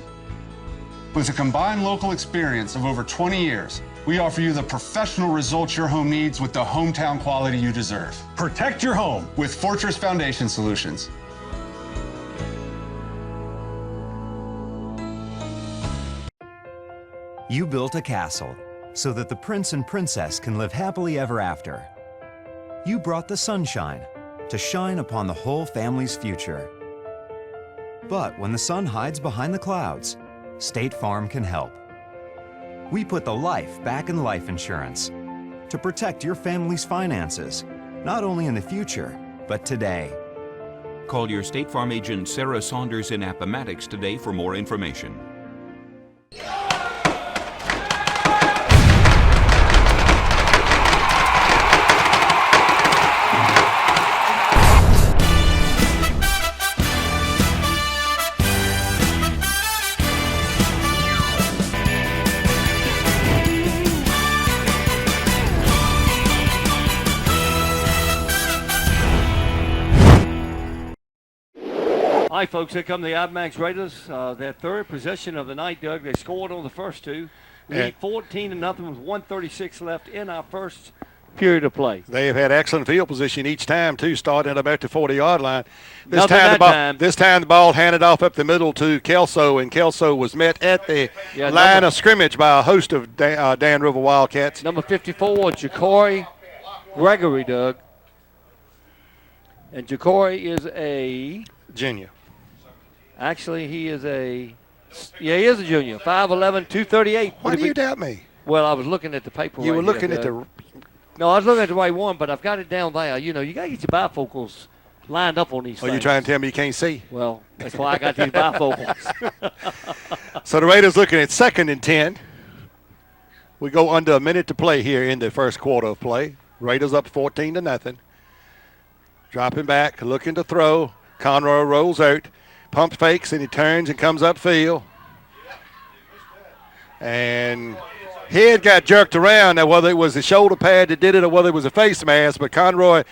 With a combined local experience of over 20 years, we offer you the professional results your home needs with the hometown quality you deserve. Protect your home With Fortress Foundation Solutions. You built a castle so that the prince and princess can live happily ever after. You brought the sunshine to shine upon the whole family's future. But when the sun hides behind the clouds, State Farm can help. We put the life back in life insurance to protect your family's finances, not only in the future, but today. Call your State Farm agent Sarah Saunders in Appomattox today for more information. Hi, folks. Here come the Appomattox Raiders. Their third possession of the night, Doug. They scored on the first two. We lead 14-0 with 1:36 left in our first period of play. They have had excellent field position each time, too, starting at about the 40-yard line. This time the ball handed off up the middle to Kelso, and Kelso was met at the line of scrimmage by a host of Dan River Wildcats. Number 54, Ja'Cory Gregory, Doug. And Ja'Cory is a junior. Actually, he is a junior. 5'11", 238. Why do you doubt me? Well, I was looking at the paper. You were looking at the. No, I was looking at the right one, but I've got it down there. You know, you got to get your bifocals lined up on these things. You trying to tell me you can't see? Well, that's why I got these bifocals. So the Raiders looking at 2nd and 10. We go under a minute to play here in the first quarter of play. Raiders up 14-0. Dropping back, looking to throw. Conroy rolls out, pump fakes, and he turns and comes upfield. And head got jerked around. Now, whether it was the shoulder pad that did it or whether it was a face mask, but Conroy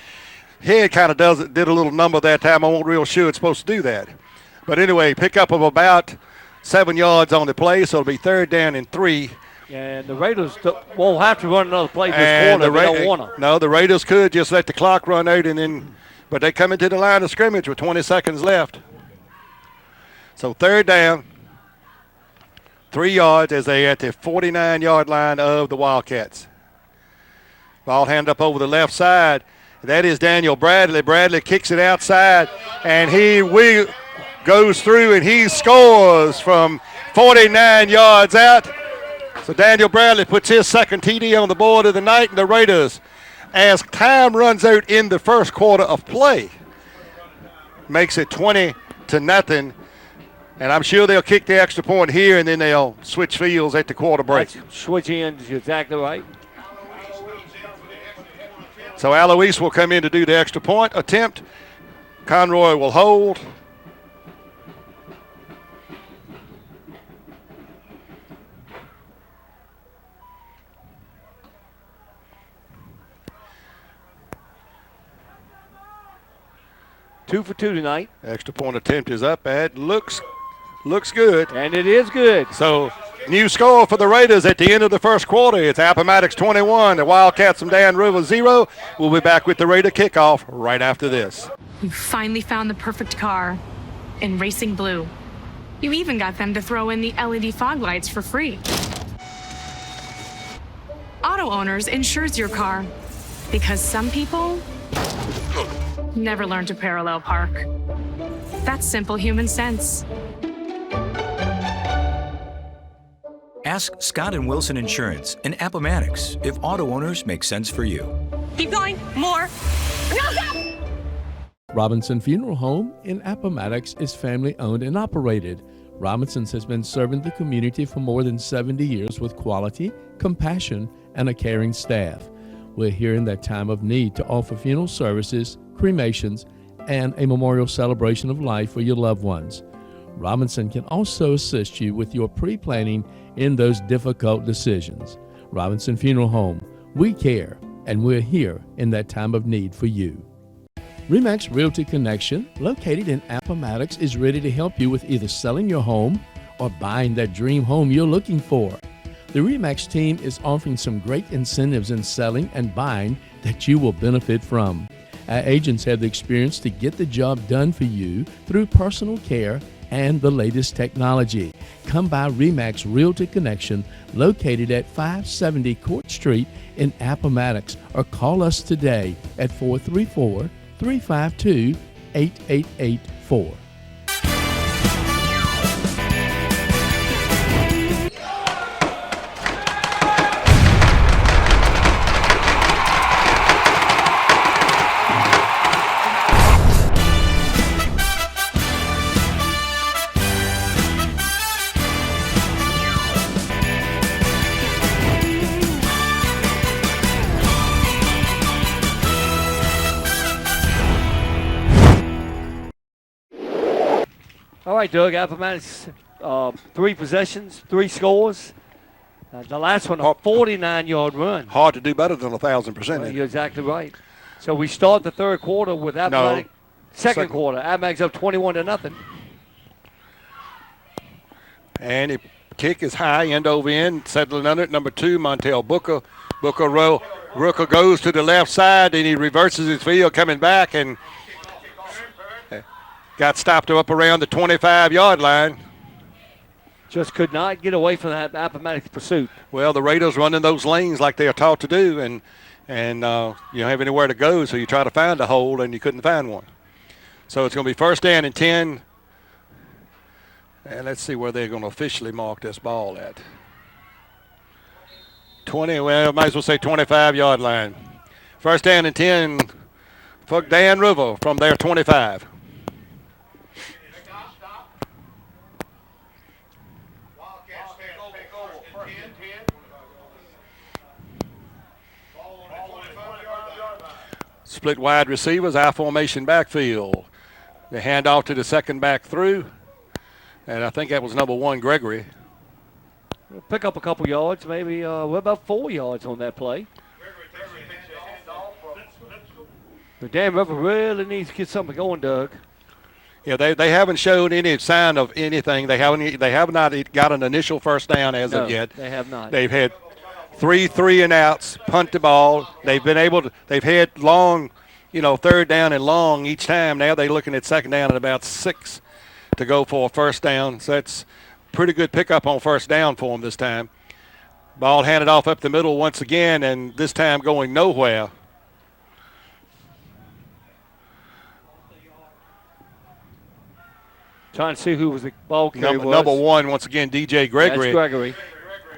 head kind of did a little number that time. I wasn't real sure it's supposed to do that. But anyway, pickup of about 7 yards on the play, so it'll be 3rd down and 3. And the Raiders won't have to run another play this quarter. They don't want to. No, the Raiders could just let the clock run out and then. But they come into the line of scrimmage with 20 seconds left. So 3rd down, 3 yards as they at the 49-yard line of the Wildcats. Ball handed up over the left side. That is Daniel Bradley. Bradley kicks it outside, and he goes through, and he scores from 49 yards out. So Daniel Bradley puts his second TD on the board of the night, and the Raiders, as time runs out in the first quarter of play, makes it 20-0, and I'm sure they'll kick the extra point here, and then they'll switch fields at the quarter break. Switch ends, you're exactly right. So Alois will come in to do the extra point attempt. Conroy will hold. Two for two tonight. Extra point attempt is up. That looks good. And it is good. So new score for the Raiders at the end of the first quarter. It's Appomattox 21, the Wildcats from Dan River 0. We'll be back with the Raider kickoff right after this. You finally found the perfect car in racing blue. You even got them to throw in the LED fog lights for free. Auto Owners insures your car because some people never learn to parallel park. That's simple human sense. Ask Scott and Wilson Insurance in Appomattox if auto owners make sense for you. Keep going. More. No, stop! Robinson Funeral Home in Appomattox is family owned and operated. Robinson's has been serving the community for more than 70 years with quality, compassion, and a caring staff. We're here in that time of need to offer funeral services, cremations, and a memorial celebration of life for your loved ones. Robinson can also assist you with your pre-planning in those difficult decisions. Robinson Funeral Home, we care, and we're here in that time of need for you. RE/MAX Realty Connection, located in Appomattox, is ready to help you with either selling your home or buying that dream home you're looking for. The RE/MAX team is offering some great incentives in selling and buying that you will benefit from. Our agents have the experience to get the job done for you through personal care and the latest technology. Come by RE/MAX Realty Connection, located at 570 Court Street in Appomattox, or call us today at 434-352-8884. All right, Doug, Appomattox, 3 possessions, 3 scores. The last one, a 49-yard run. Hard to do better than 1,000%. You're exactly right. So we start the third quarter with Appomattox. No. Second quarter, Appomattox up 21-0. And the kick is high, end over end, settling under it. Number 2, Montel Booker. Booker goes to the left side, and he reverses his field, coming back, and got stopped up around the 25-yard line. Just could not get away from that Appomattox pursuit. Well, the Raiders running those lanes like they are taught to do, and you don't have anywhere to go, so you try to find a hole, and you couldn't find one. So it's going to be first down and 10. And let's see where they're going to officially mark this ball at. 20, well, might as well say 25-yard line. First down and 10 for Dan River from their 25. Split wide receivers, I formation backfield. The handoff to the second back through. And I think that was number 1, Gregory. We'll pick up a couple yards, maybe what about 4 yards on that play. The Dan River really needs to get something going, Doug. Yeah, they haven't showed any sign of anything. They have not got an initial first down as of yet. They have not. They've had 3 and outs, punt the ball. They've had long, third down and long each time. Now they're looking at second down at about 6 to go for a first down. So that's pretty good pickup on first down for them this time. Ball handed off up the middle once again, and this time going nowhere. Trying to see who was the ball carrier. Number 1, once again, DJ Gregory. That's Gregory.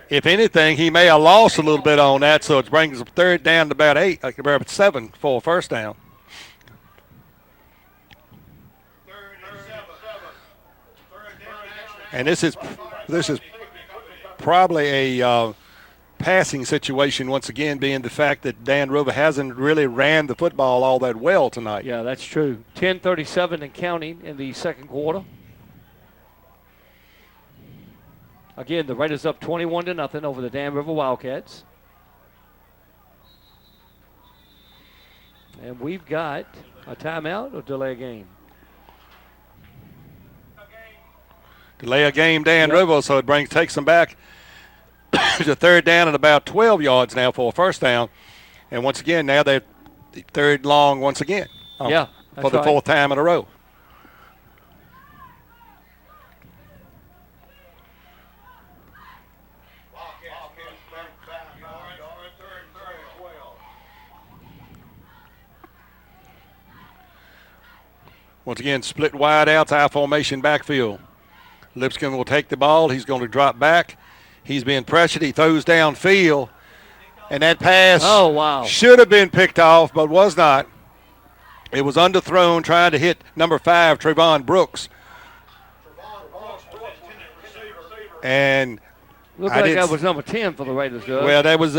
If anything, he may have lost a little bit on that, so it brings third down to about 8, about 7 for a first down. And this is probably a passing situation once again, being the fact that Dan River hasn't really ran the football all that well tonight. Yeah, that's true. 10:37 and counting in the second quarter. Again, the Raiders up 21-0 over the Dan River Wildcats. And we've got a timeout or delay a game. Delay a game, Dan River, so it takes them back to third down and about 12 yards now for a first down. And once again, now they're third long once again. For the 4th time in a row. Once again, split wide outs, high formation backfield. Lipscomb will take the ball. He's going to drop back. He's being pressured. He throws downfield. And that pass should have been picked off, but was not. It was underthrown, trying to hit number 5, Trayvon Brooks. And looked like that was number 10 for the Raiders, Doug. Well, that was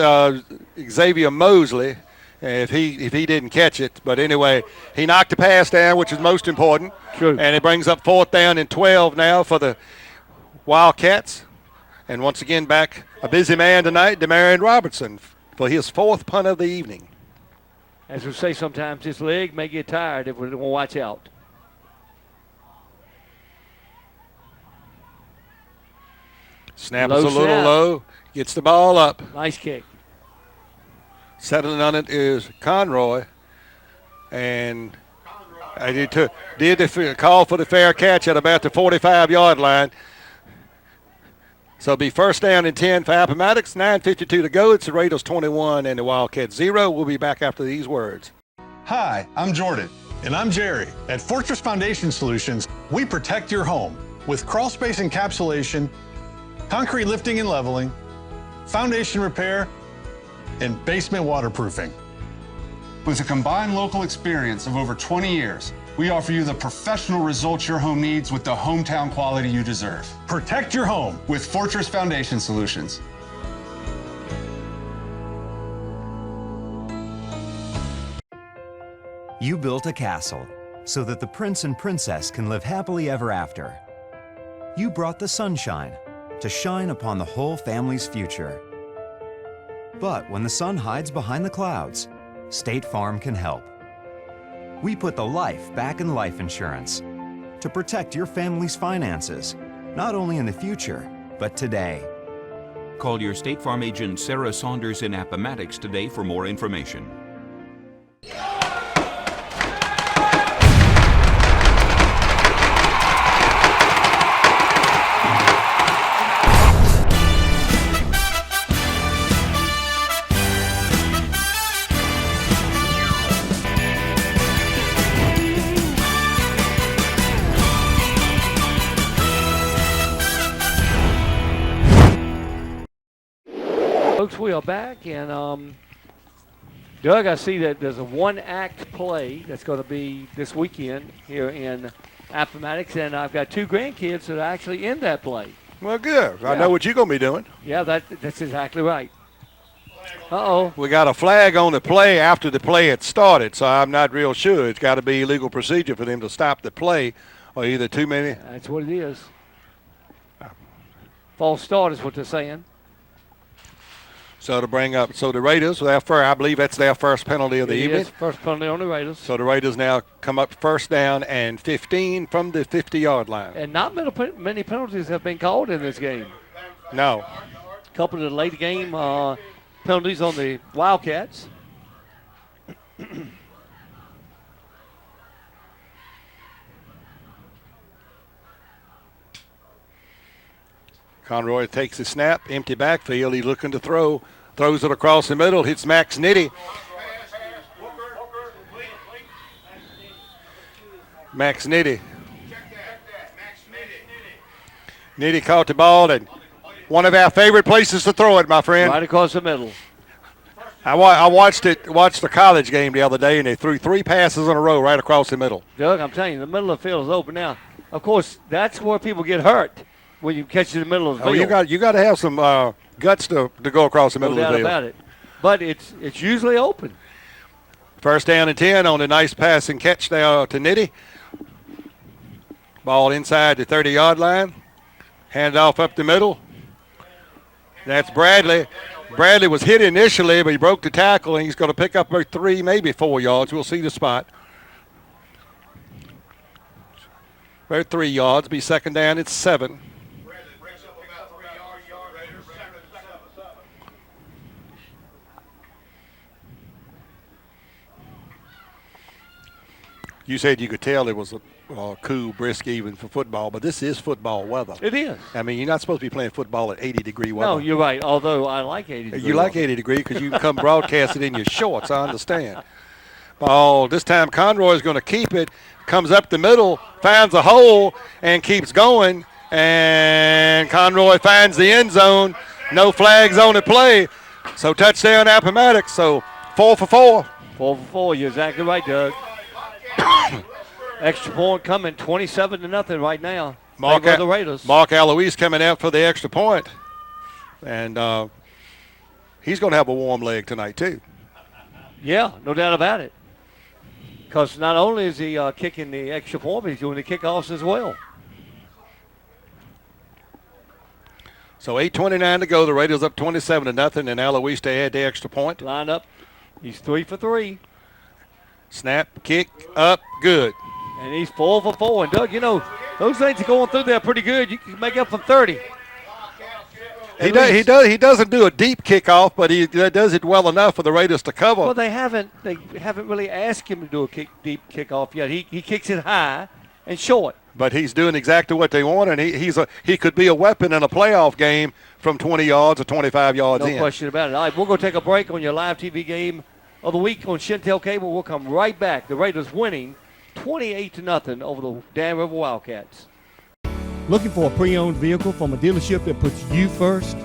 Xavier Mosley, if he didn't catch it. But anyway, he knocked the pass down, which is most important. True. And it brings up 4th down and 12 now for the Wildcats. And once again, back a busy man tonight, Demarion Robertson, for his 4th punt of the evening. As we say sometimes, his leg may get tired if we don't watch out. Snap is a little low. Gets the ball up. Nice kick. Settling on it is Conroy. And I did the call for the fair catch at about the 45-yard line. So it'll be 1st down and 10 for Appomattox. 9:52 to go. It's the Raiders 21 and the Wildcats 0. We'll be back after these words. Hi, I'm Jordan. And I'm Jerry. At Fortress Foundation Solutions, we protect your home with crawl space encapsulation, concrete lifting and leveling, foundation repair, and basement waterproofing. With a combined local experience of over 20 years, we offer you the professional results your home needs with the hometown quality you deserve. Protect your home with Fortress Foundation Solutions. You built a castle so that the prince and princess can live happily ever after. You brought the sunshine to shine upon the whole family's future. But when the sun hides behind the clouds, State Farm can help. We put the life back in life insurance to protect your family's finances, not only in the future, but today. Call your State Farm agent Sarah Saunders in Appomattox today for more information. Folks, we are back, and Doug, I see that there's a 1-act play that's going to be this weekend here in Appomattox, and I've got 2 grandkids that are actually in that play. Well, good. I know what you're going to be doing. Yeah, that's exactly right. Uh-oh. We got a flag on the play after the play had started, so I'm not real sure. It's got to be legal procedure for them to stop the play, or either too many. That's what it is. False start is what they're saying. So to bring up, so the Raiders, I believe that's their first penalty of the evening. First penalty on the Raiders. So the Raiders now come up 1st down and 15 from the 50-yard line. And not many penalties have been called in this game. No. A couple of the late game penalties on the Wildcats. Conroy takes the snap, empty backfield. He's looking to throw. Throws it across the middle, hits Max Nitty. Max Nitty. Nitty caught the ball, and one of our favorite places to throw it, my friend. Right across the middle. I watched the college game the other day, and they threw 3 passes in a row right across the middle. Doug, I'm telling you, the middle of the field is open now. Of course, that's where people get hurt. When you catch in the middle of the field. You got to have some guts to go across the middle of the field. No doubt about it. But it's usually open. 1st down and 10 on a nice pass and catch there to Nitty. Ball inside the 30-yard line. Hand off up the middle. That's Bradley. Bradley was hit initially, but he broke the tackle, and he's going to pick up about 3, maybe 4 yards. We'll see the spot. About 3 yards. Be 2nd down. It's 7. You said you could tell it was a cool, brisk even for football, but this is football weather. It is. I mean, you're not supposed to be playing football at 80-degree weather. No, you're right, although I like 80 degrees. You like 80 degree because you can come broadcast it in your shorts, I understand. Ball, this time Conroy is going to keep it, comes up the middle, finds a hole, and keeps going, and Conroy finds the end zone. No flags on the play. So touchdown Appomattox. So 4 for 4. 4 for 4. You're exactly right, Doug. Extra point coming, 27-0 right now. Mark the Raiders. Mark Alois coming out for the extra point. And he's going to have a warm leg tonight, too. Yeah, no doubt about it. Because not only is he kicking the extra point, but he's doing the kickoffs as well. So 8:29 to go. The Raiders up 27-0, and Alois to add the extra point. Line up. He's 3 for 3. Snap, kick, up, good. And he's 4 for 4. And, Doug, you know, those things are going through there pretty good. You can make up from 30. He doesn't do a deep kickoff, but he does it well enough for the Raiders to cover. Well, they haven't really asked him to do a deep kickoff yet. He kicks it high and short. But he's doing exactly what they want, and he could be a weapon in a playoff game from 20 yards or 25 yards in. No question about it. All right, we're going to take a break on your live TV game of the week on Shentel Cable. We'll come right back. The Raiders winning 28-0 over the Dan River Wildcats. Looking for a pre-owned vehicle from a dealership that puts you first?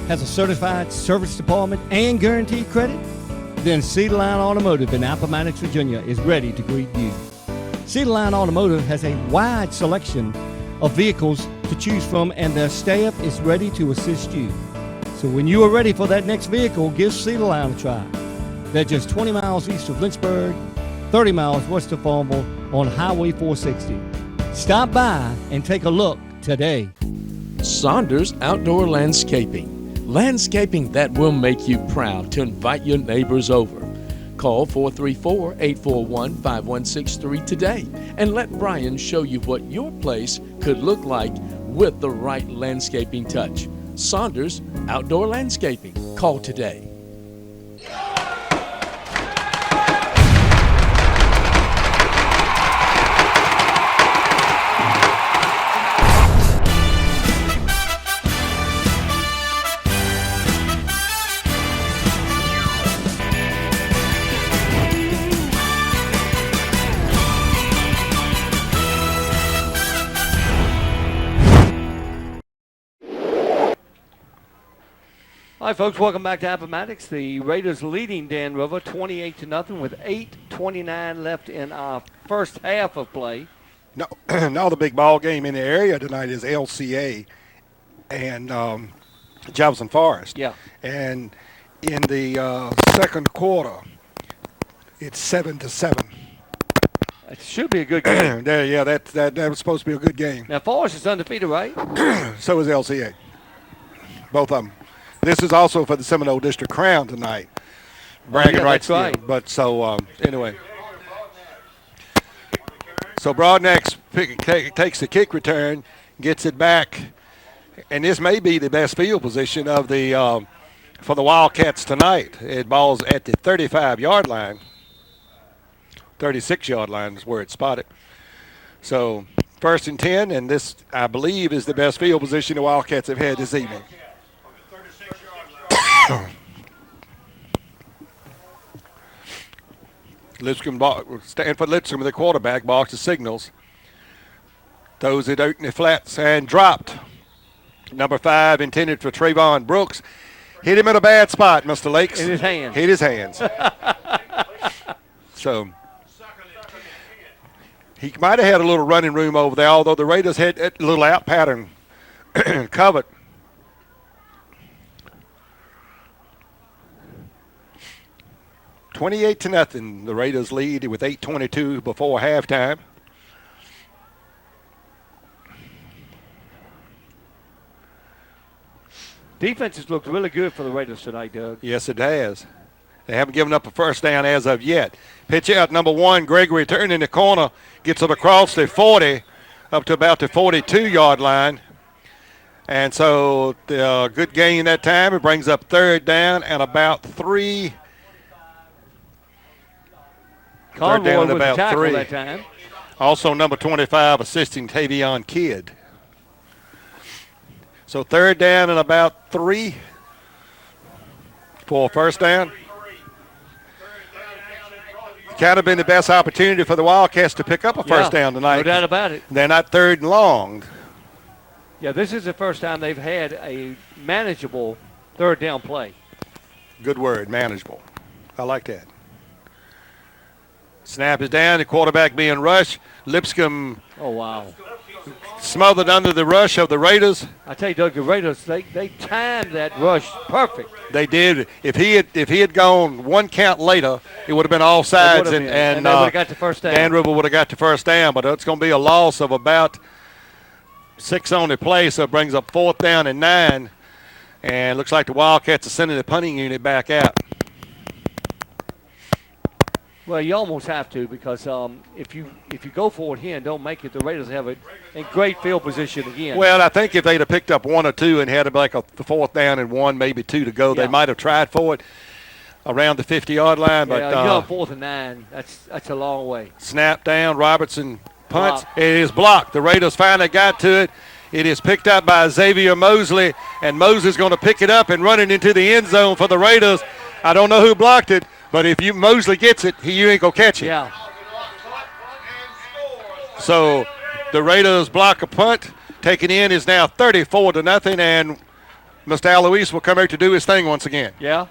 Has a certified service department and guaranteed credit? Then Cedar Line Automotive in Appomattox, Virginia is ready to greet you. Cedar Line Automotive has a wide selection of vehicles to choose from, and their staff is ready to assist you. So when you are ready for that next vehicle, give Cedar Line a try. They're just 20 miles east of Lynchburg, 30 miles west of Farmville on Highway 460. Stop by and take a look today. Saunders Outdoor Landscaping. Landscaping that will make you proud to invite your neighbors over. Call 434-841-5163 today and let Brian show you what your place could look like with the right landscaping touch. Saunders Outdoor Landscaping. Call today. All right, folks, welcome back to Appomattox. The Raiders leading Dan River 28-0 with 8:29 left in our first half of play. No, now the big ball game in the area tonight is LCA and Jefferson Forest. Yeah. And in the second quarter, it's 7-7. It should be a good game. Yeah, that was supposed to be a good game. Now, Forest is undefeated, right? So is LCA. Both of them. This is also for the Seminole District Crown tonight. Bragging rights. That's right. But so, anyway. So Broadnax takes the kick return, gets it back, and this may be the best field position of the for the Wildcats tonight. It ball's at the 35-yard line. 36-yard line is where it's spotted. So 1st and 10, and this, I believe, is the best field position the Wildcats have had this evening. Stanford Lipscomb, the quarterback, box the signals. Throws it out in the flats and dropped. Number 5 intended for Trayvon Brooks. Hit him in a bad spot, Mr. Lakes. In his hands. Hit his hands. So he might have had a little running room over there, although the Raiders had a little out pattern covered. $28-0. The Raiders lead with 8:22 before halftime. Defense has looked really good for the Raiders tonight, Doug. Yes, it has. They haven't given up a first down as of yet. Pitch out, number 1, Gregory turning the corner, gets it across the 40 up to about the 42-yard line. And so the good gain that time. It brings up 3rd down and about 3. Conroy with the tackle that time. Also number 25 assisting Tavion Kidd. So 3rd down and about 3 for first down. Kind of been the best opportunity for the Wildcats to pick up a first down tonight. No doubt about it. They're not 3rd and long. Yeah, this is the first time they've had a manageable 3rd down play. Good word, manageable. I like that. Snap is down. The quarterback being rushed. Lipscomb. Oh, wow. Smothered under the rush of the Raiders. I tell you, Doug, the Raiders, they timed that rush perfect. They did. If he had gone one count later, it would have been all sides, and they would have got the first down. Dan River would have got the first down, but it's going to be a loss of about 6 on the play, so it brings up 4th down and 9, and looks like the Wildcats are sending the punting unit back out. Well, you almost have to, because if you go for it here and don't make it, the Raiders have it in great field position again. Well, I think if they'd have picked up 1 or 2 and had like a 4th down and 1, maybe 2 to go, they might have tried for it around the 50-yard line. Yeah, but you're on 4th and 9. That's a long way. Snap down. Robertson punts. It is blocked. The Raiders finally got to it. It is picked up by Xavier Mosley, and Mosley's going to pick it up and run it into the end zone for the Raiders. I don't know who blocked it, but if Mosley gets it, you ain't going to catch it. Yeah. So the Raiders block a punt. Taken in is now 34-0, and Mr. Alois will come out to do his thing once again. Yeah.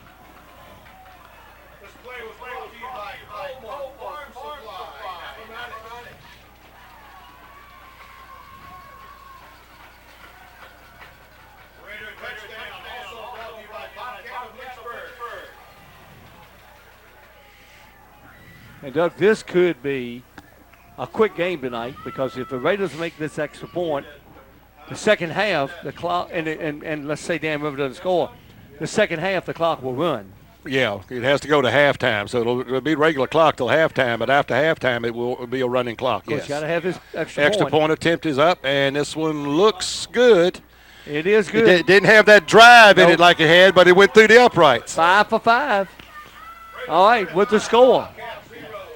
And Doug, this could be a quick game tonight, because if the Raiders make this extra point, the second half, the clock, and let's say Dan River doesn't score, the second half the clock will run. Yeah, it has to go to halftime, so it'll be regular clock till halftime, but after halftime it will be a running clock, yes. Got to have this extra point. Extra point attempt is up, and this one looks good. It is good. It didn't have that drive in it like it had, but it went through the uprights. 5 for 5. All right, with the score.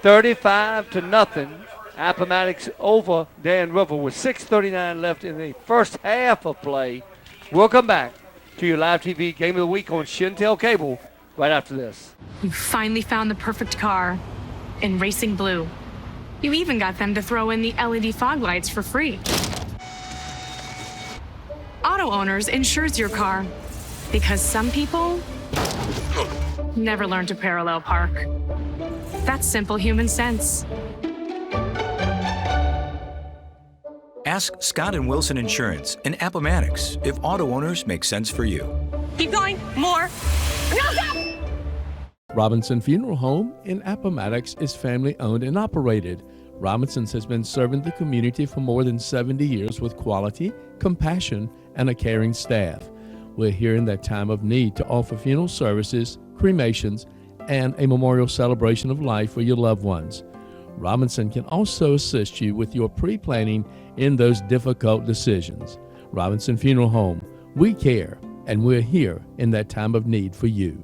35-0. Appomattox over Dan River with 6:39 left in the first half of play. We'll come back to your live TV game of the week on Shentel Cable right after this. You finally found the perfect car in racing blue. You even got them to throw in the LED fog lights for free. Auto Owners insures your car, because some people never learn to parallel park. That's simple human sense. Ask Scott and Wilson Insurance and Appomattox if auto owners make sense for you. Keep going. More. No, stop! Robinson Funeral Home in Appomattox is family owned and operated. Robinson's has been serving the community for more than 70 years with quality, compassion, and a caring staff. We're here in that time of need to offer funeral services, cremations, and a memorial celebration of life for your loved ones. Robinson can also assist you with your pre-planning in those difficult decisions. Robinson Funeral Home, we care, and we're here in that time of need for you.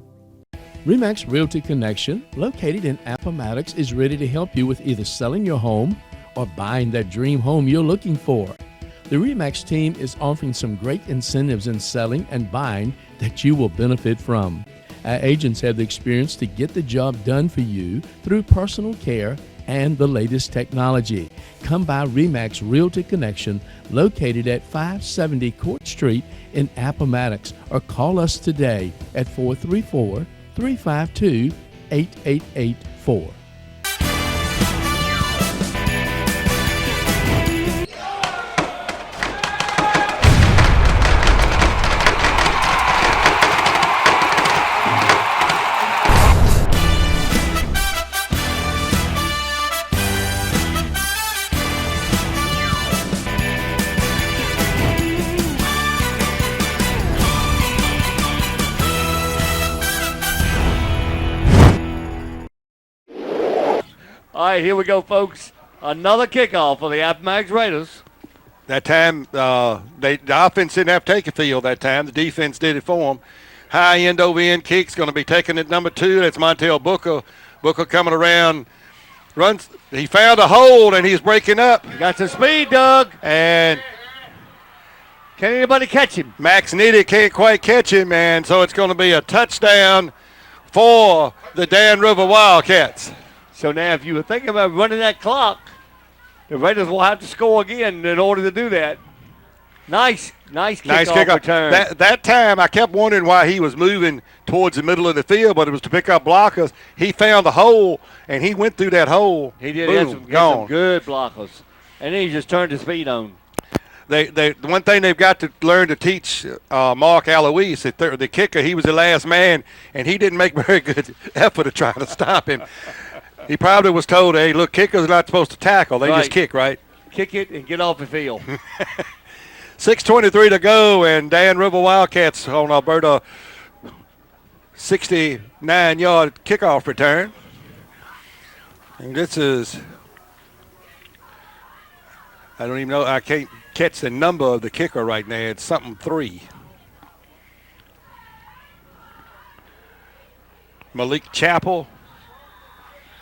RE/MAX Realty Connection, located in Appomattox, is ready to help you with either selling your home or buying that dream home you're looking for. The RE/MAX team is offering some great incentives in selling and buying that you will benefit from. Our agents have the experience to get the job done for you through personal care and the latest technology. Come by RE/MAX Realty Connection, located at 570 Court Street in Appomattox, or call us today at 434-352-8884. All right, here we go, folks. Another kickoff for the Appomattox Raiders. That time, the offense didn't have to take a field that time. The defense did it for them. High end over end kick's going to be taken at number 2. That's Montel Booker. Booker coming around. Runs. He found a hole, and he's breaking up. He got some speed, Doug. And can anybody catch him? Max Nitty can't quite catch him, and so it's going to be a touchdown for the Dan River Wildcats. So now if you were thinking about running that clock, the Raiders will have to score again in order to do that. Nice kickoff return. That time I kept wondering why he was moving towards the middle of the field, but it was to pick up blockers. He found the hole, and he went through that hole. He did. Boom, He had some good blockers. And then he just turned his feet on. The one thing they've got to learn to teach Mark Alois, the kicker, he was the last man, and he didn't make very good effort of trying to stop him. He probably was told, hey, look, kickers are not supposed to tackle. They just kick, right? Kick it and get off the field. 6:23 to go, and Dan River Wildcats on Alberta 69-yard kickoff return. And this is, I don't even know, I can't catch the number of the kicker right now. It's something 3. Malik Chappell.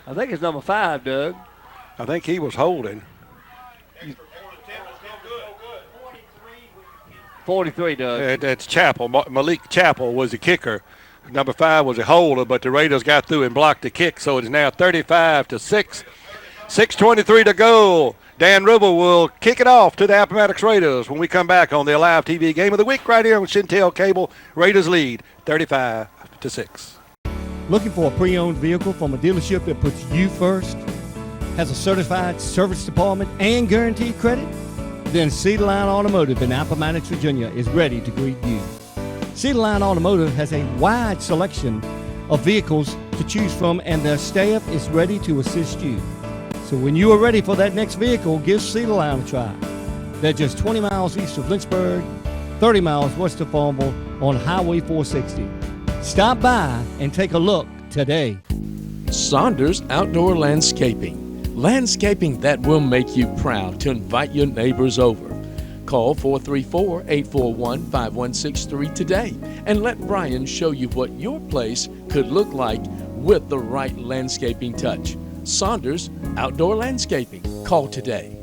I think it's number 5, Doug. I think he was holding. 43, Doug. That's Chappell. Malik Chappell was the kicker. Number 5 was a holder, but the Raiders got through and blocked the kick, so it's now 35-6. 6:23 to go. Dan River will kick it off to the Appomattox Raiders when we come back on their live TV game of the week right here on Shentel Cable. Raiders lead 35-6. Looking for a pre-owned vehicle from a dealership that puts you first? Has a certified service department and guaranteed credit? Then Cedar Line Automotive in Appomattox, Virginia is ready to greet you. Cedar Line Automotive has a wide selection of vehicles to choose from, and their staff is ready to assist you. So when you are ready for that next vehicle, give Cedar Line a try. They're just 20 miles east of Lynchburg, 30 miles west of Farmville on Highway 460. Stop by and take a look today. Saunders Outdoor Landscaping. Landscaping that will make you proud to invite your neighbors over. Call 434-841-5163 today and let Brian show you what your place could look like with the right landscaping touch. Saunders Outdoor Landscaping. Call today.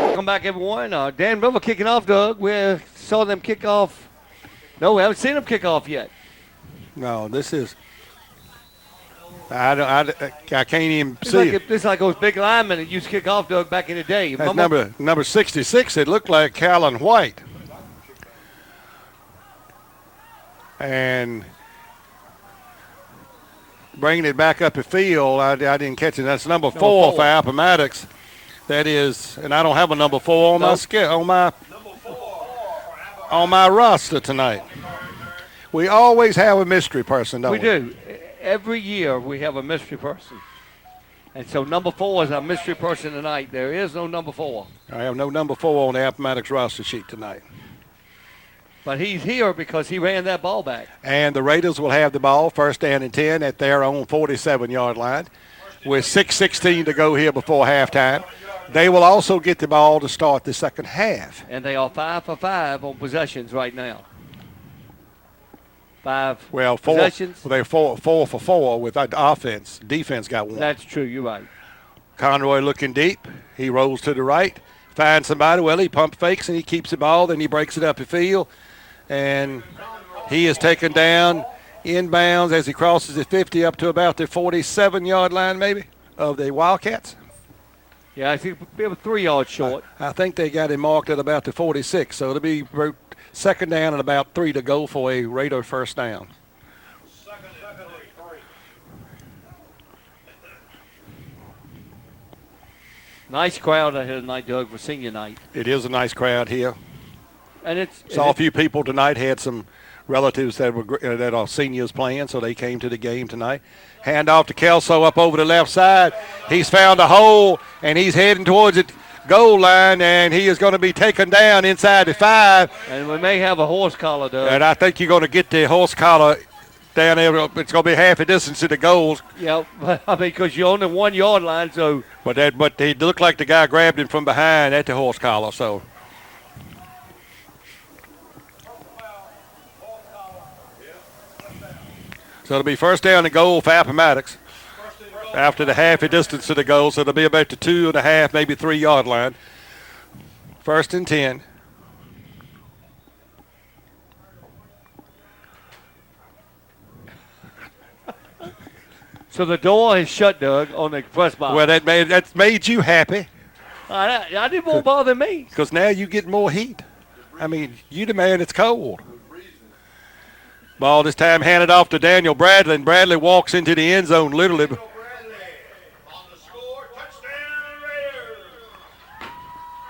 Welcome back, everyone. Dan River kicking off, Doug. We saw them kick off. No, we haven't seen them kick off yet. No, this is. I can't even It's see. it's like those big linemen that used to kick off, Doug, back in the day. That's number 66. It looked like Callan White. And bringing it back up the field, I didn't catch it. That's number 4 for Appomattox. That is, and I don't have a number 4 on my roster tonight. We always have a mystery person, don't we? We do. Every year we have a mystery person. And so number 4 is our mystery person tonight. There is no number 4. I have no number 4 on the Appomattox roster sheet tonight. But he's here because he ran that ball back. And the Raiders will have the ball, first down and 10 at their own 47-yard line with 6:16 to go here before halftime. They will also get the ball to start the second half. And they are 5 for 5 on possessions right now. 5 possessions. Well, they're 4 for 4 with offense. Defense got 1. That's true. You're right. Conroy looking deep. He rolls to the right, finds somebody. Well, he pump fakes and he keeps the ball. Then he breaks it up the field. And he is taken down inbounds as he crosses the 50 up to about the 47-yard line maybe of the Wildcats. Yeah, I think we have a 3-yard short. I think they got him marked at about the 46, so it'll be second down and about 3 to go for a Raider first down. Nice crowd out here tonight, Doug, for senior night. It is a nice crowd here. And saw a few people tonight. Had some relatives that are seniors playing, so they came to the game tonight. Hand off to Kelso up over the left side. He's found a hole, and he's heading towards the goal line, and he is going to be taken down inside the 5. And we may have a horse collar, Doug. And I think you're going to get the horse collar down there. It's going to be half a distance to the goals. Yeah, I mean, because you're on the 1-yard line, so. But he looked like the guy grabbed him from behind at the horse collar, so. So it'll be first down and goal for Appomattox after the half a distance to the goal. So it'll be about the 2.5, maybe 3 yard line. First and 10. So the door is shut, Doug, on the press box. Well, that's made you happy. I didn't want bother me. Because now you get more heat. I mean, you the man that's cold. Ball this time handed off to Daniel Bradley, and Bradley walks into the end zone literally.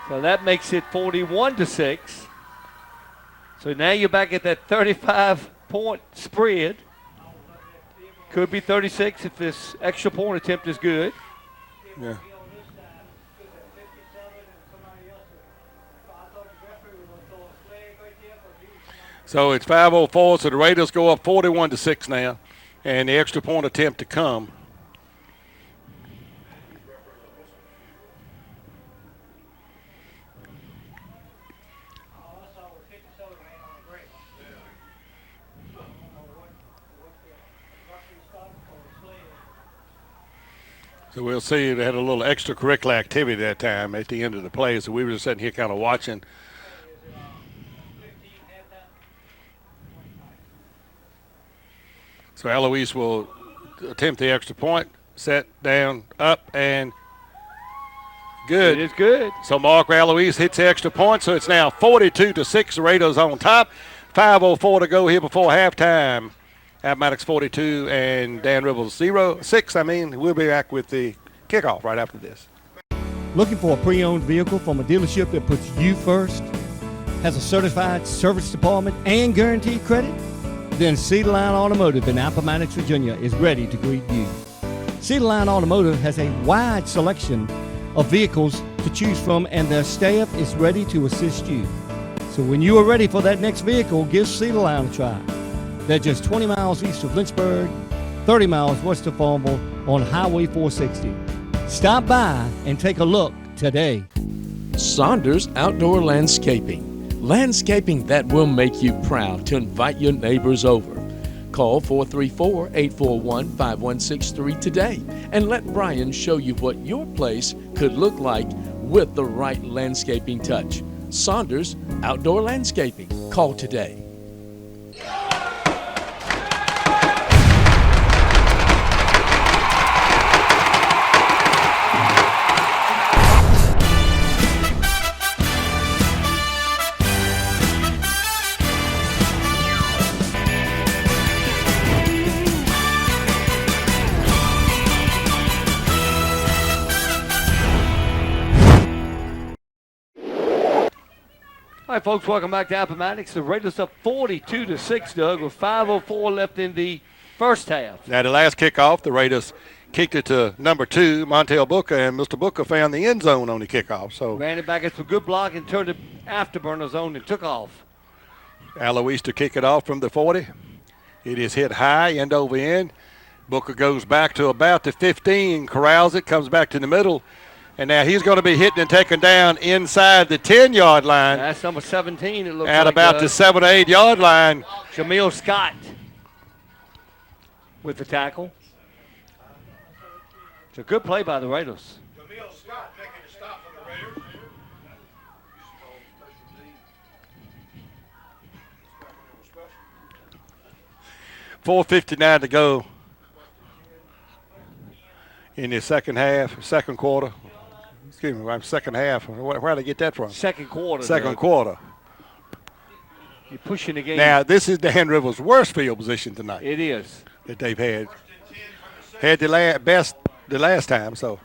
So that makes it 41-6. So now you're back at that 35-point spread. Could be 36 if this extra point attempt is good. Yeah. So it's 5:04, so the Raiders go up 41-6 now, and the extra point attempt to come. So we'll see. They had a little extracurricular activity that time at the end of the play, so we were just sitting here kind of watching. So Eloise will attempt the extra point, set, down, up, and good. It is good. So Mark Eloise hits the extra point, so it's now 42-6. The Raiders on top. 5:04 to go here before halftime. Appomattox 42 and Dan Ribbles 6. We'll be back with the kickoff right after this. Looking for a pre-owned vehicle from a dealership that puts you first? Has a certified service department and guaranteed credit? Then Cedar Line Automotive in Appomattox, Virginia is ready to greet you. Cedar Line Automotive has a wide selection of vehicles to choose from, and their staff is ready to assist you. So when you are ready for that next vehicle, give Cedar Line a try. They're just 20 miles east of Lynchburg, 30 miles west of Farmville on Highway 460. Stop by and take a look today. Saunders Outdoor Landscaping. Landscaping that will make you proud to invite your neighbors over. Call 434-841-5163 today and let Brian show you what your place could look like with the right landscaping touch. Saunders Outdoor Landscaping. Call today. All right, folks, welcome back to Appomattox. The Raiders up 42-6, Doug, with 5:04 left in the first half. Now, the last kickoff, the Raiders kicked it to number 2, Montel Booker, and Mr. Booker found the end zone on the kickoff. So ran it back at some good block and turned it afterburner zone and took off. Eloise to kick it off from the 40. It is hit high, end over end. Booker goes back to about the 15, corrals it, comes back to the middle. And now he's going to be hitting and taken down inside the 10-yard line. That's number 17, it looks at like. About the 7 or 8 yard line. Jamil Scott with the tackle. It's a good play by the Raiders. Jamil Scott making a stop for the Raiders. 4:59 to go in the second quarter. Excuse me, second half. Where did I get that from? Second quarter. Second quarter. You're pushing the game. Now, this is Dan Rivers' worst field position tonight. It is. That they've had. Had the best the last time, so.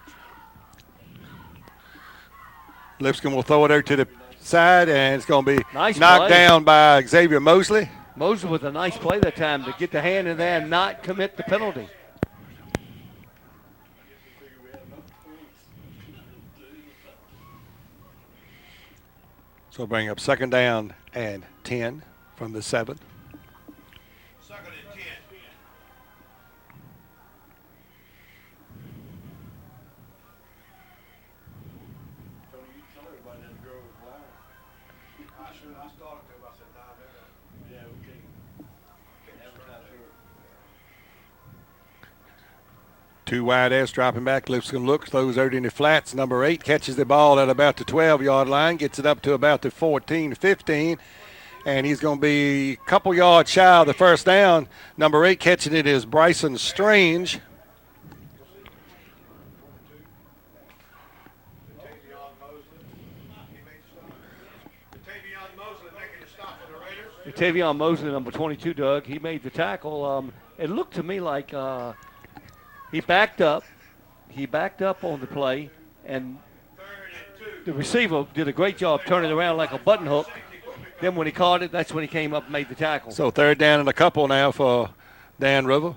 Lipscomb will throw it out to the side, and it's going to be knocked down by Xavier Mosley. Mosley with a nice play that time to get the hand in there and not commit the penalty. So bring up second down and 10 from the 7. Second and 10. Tony, you tell everybody that the girl was blind. I started to. I said, nah, man. Yeah, we can't advertise her. Two wide S dropping back, Lipscomb looks, throws out in the flats. Number 8 catches the ball at about the 12-yard line, gets it up to about the 14, 15, and he's going to be a couple yards shy of the first down. Number 8 catching it is Bryson Strange. Tavion Mosley, number 22, Doug, he made the tackle. It looked to me like he backed up. He backed up on the play, and the receiver did a great job turning around like a button hook. Then when he caught it, that's when he came up and made the tackle. So third down and a couple now for Dan River.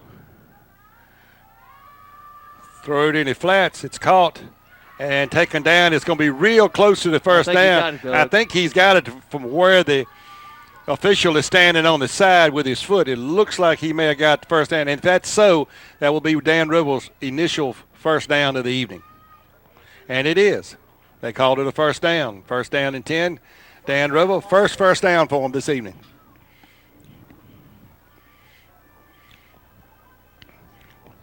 Throw it in the flats. It's caught and taken down. It's going to be real close to the first down. I think he's got it from where the official is standing on the side with his foot. It looks like he may have got the first down. And if that's so, that will be Dan River's initial first down of the evening. And it is. They called it a first down. First down and 10. Dan River, first down for him this evening.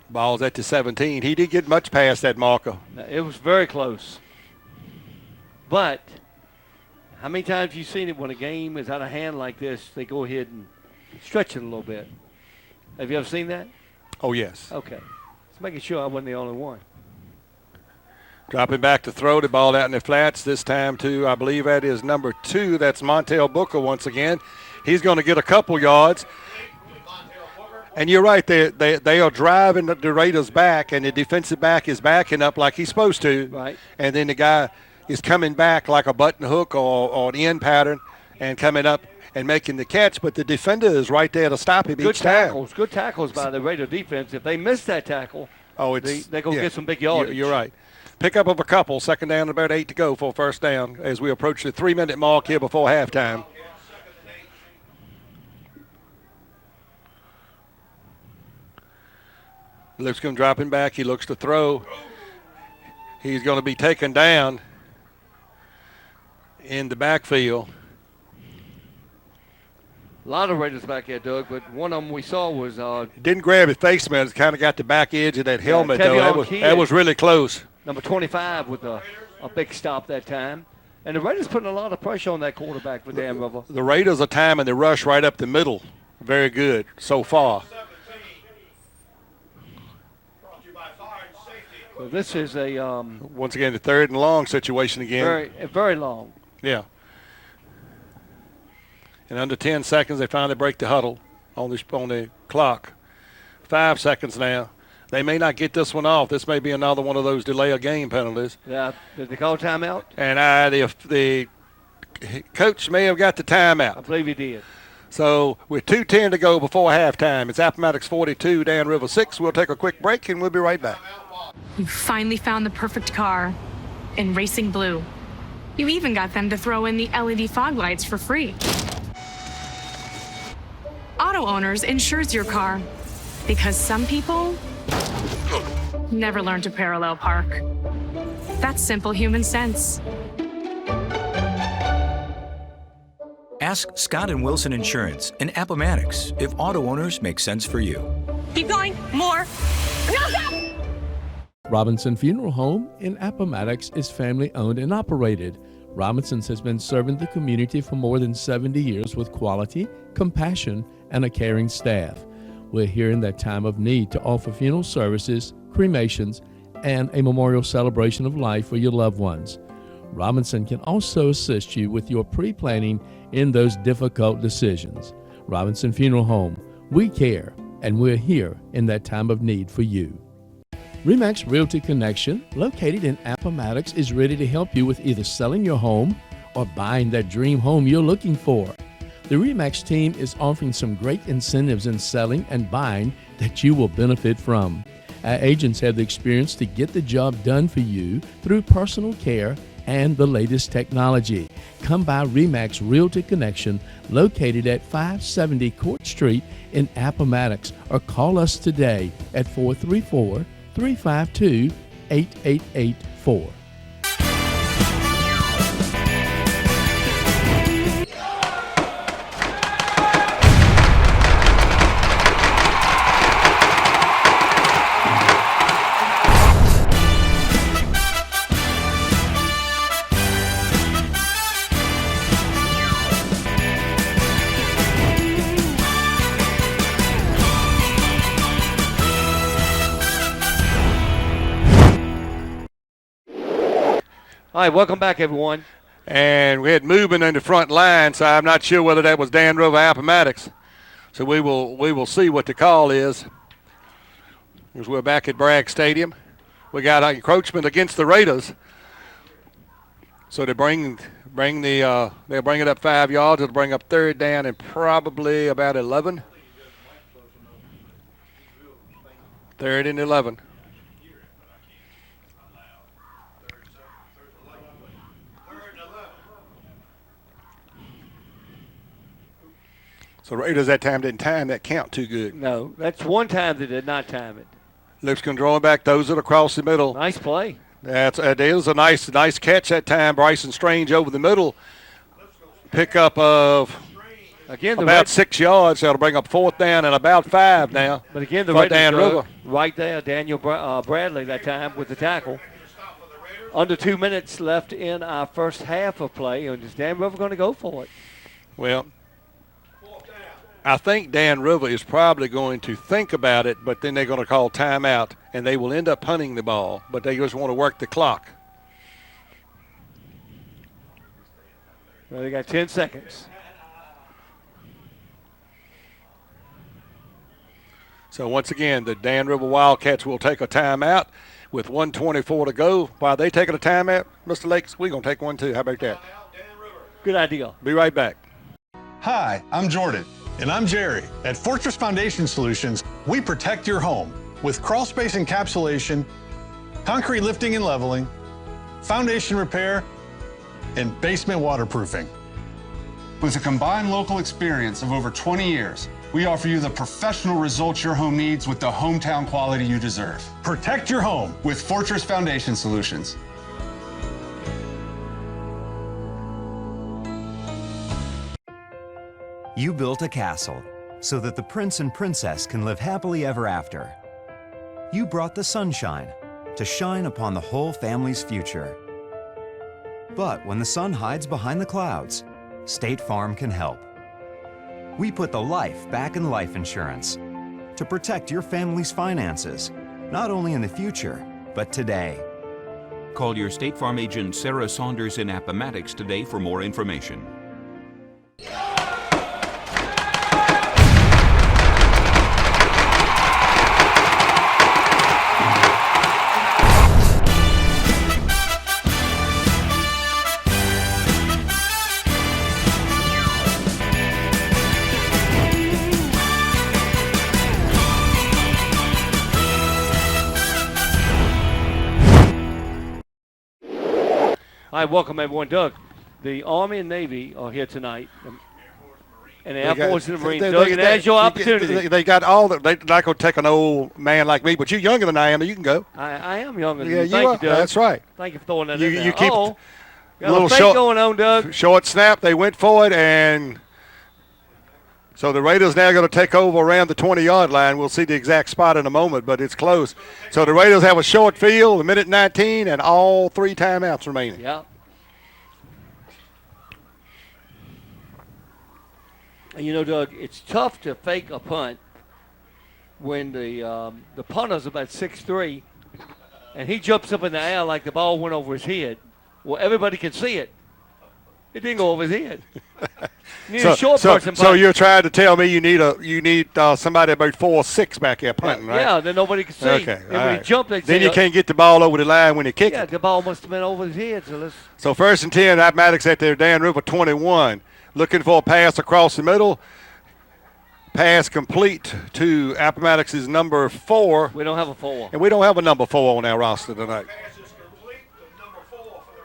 Ball's at the 17. He didn't get much past that marker. It was very close. But how many times have you seen it when a game is out of hand like this, they go ahead and stretch it a little bit? Have you ever seen that? Oh, yes. Okay. Just making sure I wasn't the only one. Dropping back to throw the ball out in the flats this time to, I believe that is number 2. That's Montel Booker once again. He's going to get a couple yards. And you're right, they are driving the Raiders back, and the defensive back is backing up like he's supposed to. Right. And then the guy is coming back like a button hook or an end pattern and coming up and making the catch, but the defender is right there to stop him each time. Good tackles by the Raider defense. If they miss that tackle, they're going to get some big yardage. You're right. Pickup of a couple, second down, about 8 to go for first down as we approach the 3-minute mark here before halftime. Lipscomb dropping back. He looks to throw. He's going to be taken down in the backfield. A lot of Raiders back here, Doug, but one of them we saw was didn't grab his face mask. Kind of got the back edge of that helmet, though. That was really close. Number 25 with a big stop that time. And the Raiders putting a lot of pressure on that quarterback for Dan River. The Raiders are timing the rush right up the middle. Very good so far. So this is a once again the third and long situation again. Very long. Yeah. In under 10 seconds, they finally break the huddle on the clock. 5 seconds now. They may not get this one off. This may be another one of those delay of game penalties. Yeah. Did they call timeout? And the coach may have got the timeout. I believe he did. So with 2:10 to go before halftime, it's Appomattox 42, Dan River 6. We'll take a quick break and we'll be right back. You finally found the perfect car in racing blue. You even got them to throw in the LED fog lights for free. Auto Owners insures your car because some people never learn to parallel park. That's simple human sense. Ask Scott and Wilson Insurance and Appomattox if auto owners make sense for you. Keep going. More. No, stop! Robinson Funeral Home in Appomattox is family owned and operated. Robinson's has been serving the community for more than 70 years with quality, compassion, and a caring staff. We're here in that time of need to offer funeral services, cremations, and a memorial celebration of life for your loved ones. Robinson can also assist you with your pre-planning in those difficult decisions. Robinson Funeral Home, we care, and we're here in that time of need for you. RE/MAX Realty Connection, located in Appomattox, is ready to help you with either selling your home or buying that dream home you're looking for. The RE/MAX team is offering some great incentives in selling and buying that you will benefit from. Our agents have the experience to get the job done for you through personal care and the latest technology. Come by RE/MAX Realty Connection, located at 570 Court Street in Appomattox, or call us today at 434-352-8884. All right, welcome back, everyone. And we had movement in the front line, so I'm not sure whether that was Dan River Appomattox. So we will see what the call is. As we're back at Bragg Stadium, we got encroachment against the Raiders. So they they'll bring it up 5 yards. It'll bring up third down and probably about 11. Third and 11. So Raiders that time didn't time that count too good. No, that's one time they did not time it. Lipscomb drawing back, those it across the middle. Nice play. It is a nice catch that time. Bryson Strange over the middle. Pickup of about 6 yards. That'll bring up fourth down and about 5 now. But again, the Raiders Dan River. Right there, Daniel Bradley that time with the tackle. Under 2 minutes left in our first half of play, and is Dan River going to go for it? Well, I think Dan River is probably going to think about it, but then they're going to call timeout, and they will end up punting the ball, but they just want to work the clock. Well, they got 10 seconds. So once again, the Dan River Wildcats will take a timeout with 1:24 to go. While they taking a timeout, Mr. Lakes, we're going to take one too. How about that? Good idea. Be right back. Hi, I'm Jordan. And I'm Jerry. At Fortress Foundation Solutions, we protect your home with crawl space encapsulation, concrete lifting and leveling, foundation repair, and basement waterproofing. With a combined local experience of over 20 years, we offer you the professional results your home needs with the hometown quality you deserve. Protect your home with Fortress Foundation Solutions. You built a castle so that the prince and princess can live happily ever after. You brought the sunshine to shine upon the whole family's future. But when the sun hides behind the clouds, State Farm can help. We put the life back in life insurance to protect your family's finances, not only in the future, but today. Call your State Farm agent Sarah Saunders in Appomattox today for more information. All right, welcome everyone. Doug, the Army and Navy are here tonight, and the Air Force and the Marines. Doug, and that's your opportunity. They got all the. They're not going to take an old man like me, but you're younger than I am. You can go. I am younger than you. Thank you, Doug. That's right. Thank you for throwing that in there. You keep got a little fake short going on, Doug. Short snap. They went for it, and so the Raiders now going to take over around the 20-yard line. We'll see the exact spot in a moment, but it's close. So the Raiders have a short field, a minute 19, and all 3 timeouts remaining. Yeah. And you know, Doug, it's tough to fake a punt when the punter's about 6'3", and he jumps up in the air like the ball went over his head. Well, everybody can see it. It didn't go over his head. You need a short person. So you're trying to tell me you need somebody about 4'6" back there punting, right? Yeah, then nobody can see. Okay, and when he jumped, then you can't get the ball over the line when you kick it. Yeah, the ball must have been over his head. So first and 10, Appomattox at their Dan River 21. Looking for a pass across the middle. Pass complete to Appomattox's number 4. We don't have a 4. And we don't have a number 4 on our roster tonight. Pass is complete to number 4 for the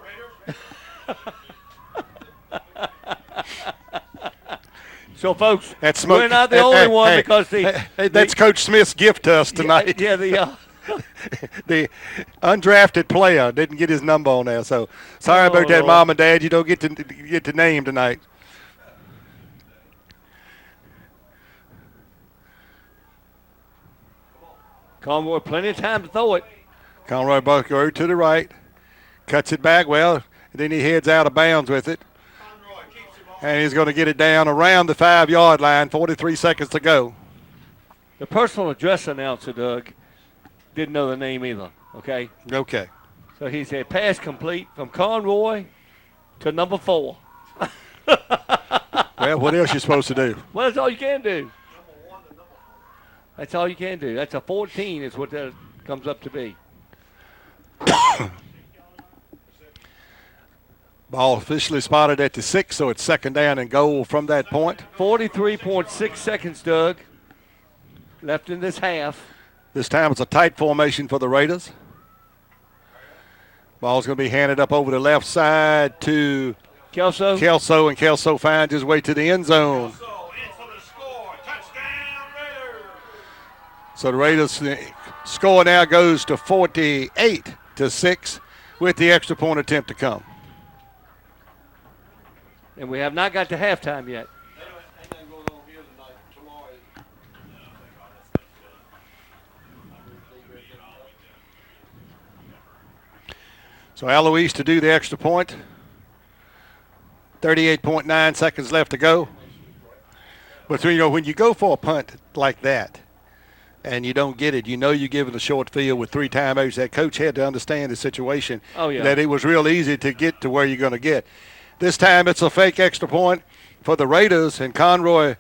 Raiders. So, folks, that's smoke. We're not the only one because that's Coach Smith's gift to us tonight. Yeah, the undrafted player didn't get his number on there. So sorry about that, Mom and Dad. You don't get to name tonight. Conroy, plenty of time to throw it. Conroy Bucko to the right. Cuts it back well. Then he heads out of bounds with it. And he's going to get it down around the 5-yard line. 43 seconds to go. The personal address announcer, Doug, didn't know the name either, okay? Okay. So he said, pass complete from Conroy to number 4. Well, what else you supposed to do? Well, that's all you can do. That's all you can do. That's a 14 is what that comes up to be. Ball officially spotted at the 6, so it's second down and goal from that point. 43.6 seconds, Doug, left in this half. This time it's a tight formation for the Raiders. Ball's going to be handed up over the left side to Kelso, and Kelso finds his way to the end zone. So the Raiders score now goes to 48-6 with the extra point attempt to come. And we have not got to halftime yet. So Eloise to do the extra point. 38.9 seconds left to go. But when you go for a punt like that and you don't get it, you're giving a short field with 3 timeouts. That coach had to understand the situation. Oh, yeah. That it was real easy to get to where you're going to get. This time it's a fake extra point for the Raiders, and Conroy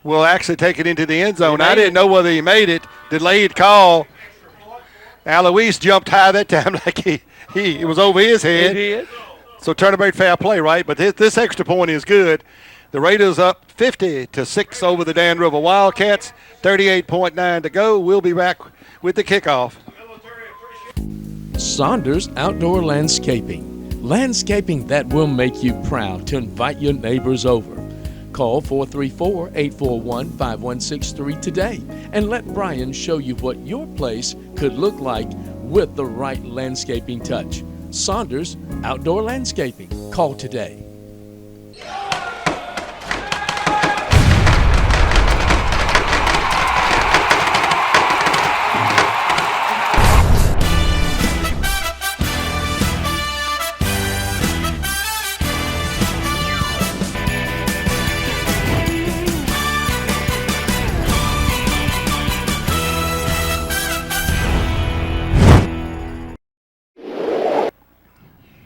will actually take it into the end zone. I didn't know whether he made it. Delayed call. Eloise jumped high that time like it was over his head. It did. So turnabout fair play, right? But this extra point is good. The Raiders up 50-6 over the Dan River Wildcats. 38.9 to go. We'll be back with the kickoff. Saunders Outdoor Landscaping. Landscaping that will make you proud to invite your neighbors over. Call 434-841-5163 today and let Brian show you what your place could look like with the right landscaping touch. Saunders Outdoor Landscaping. Call today.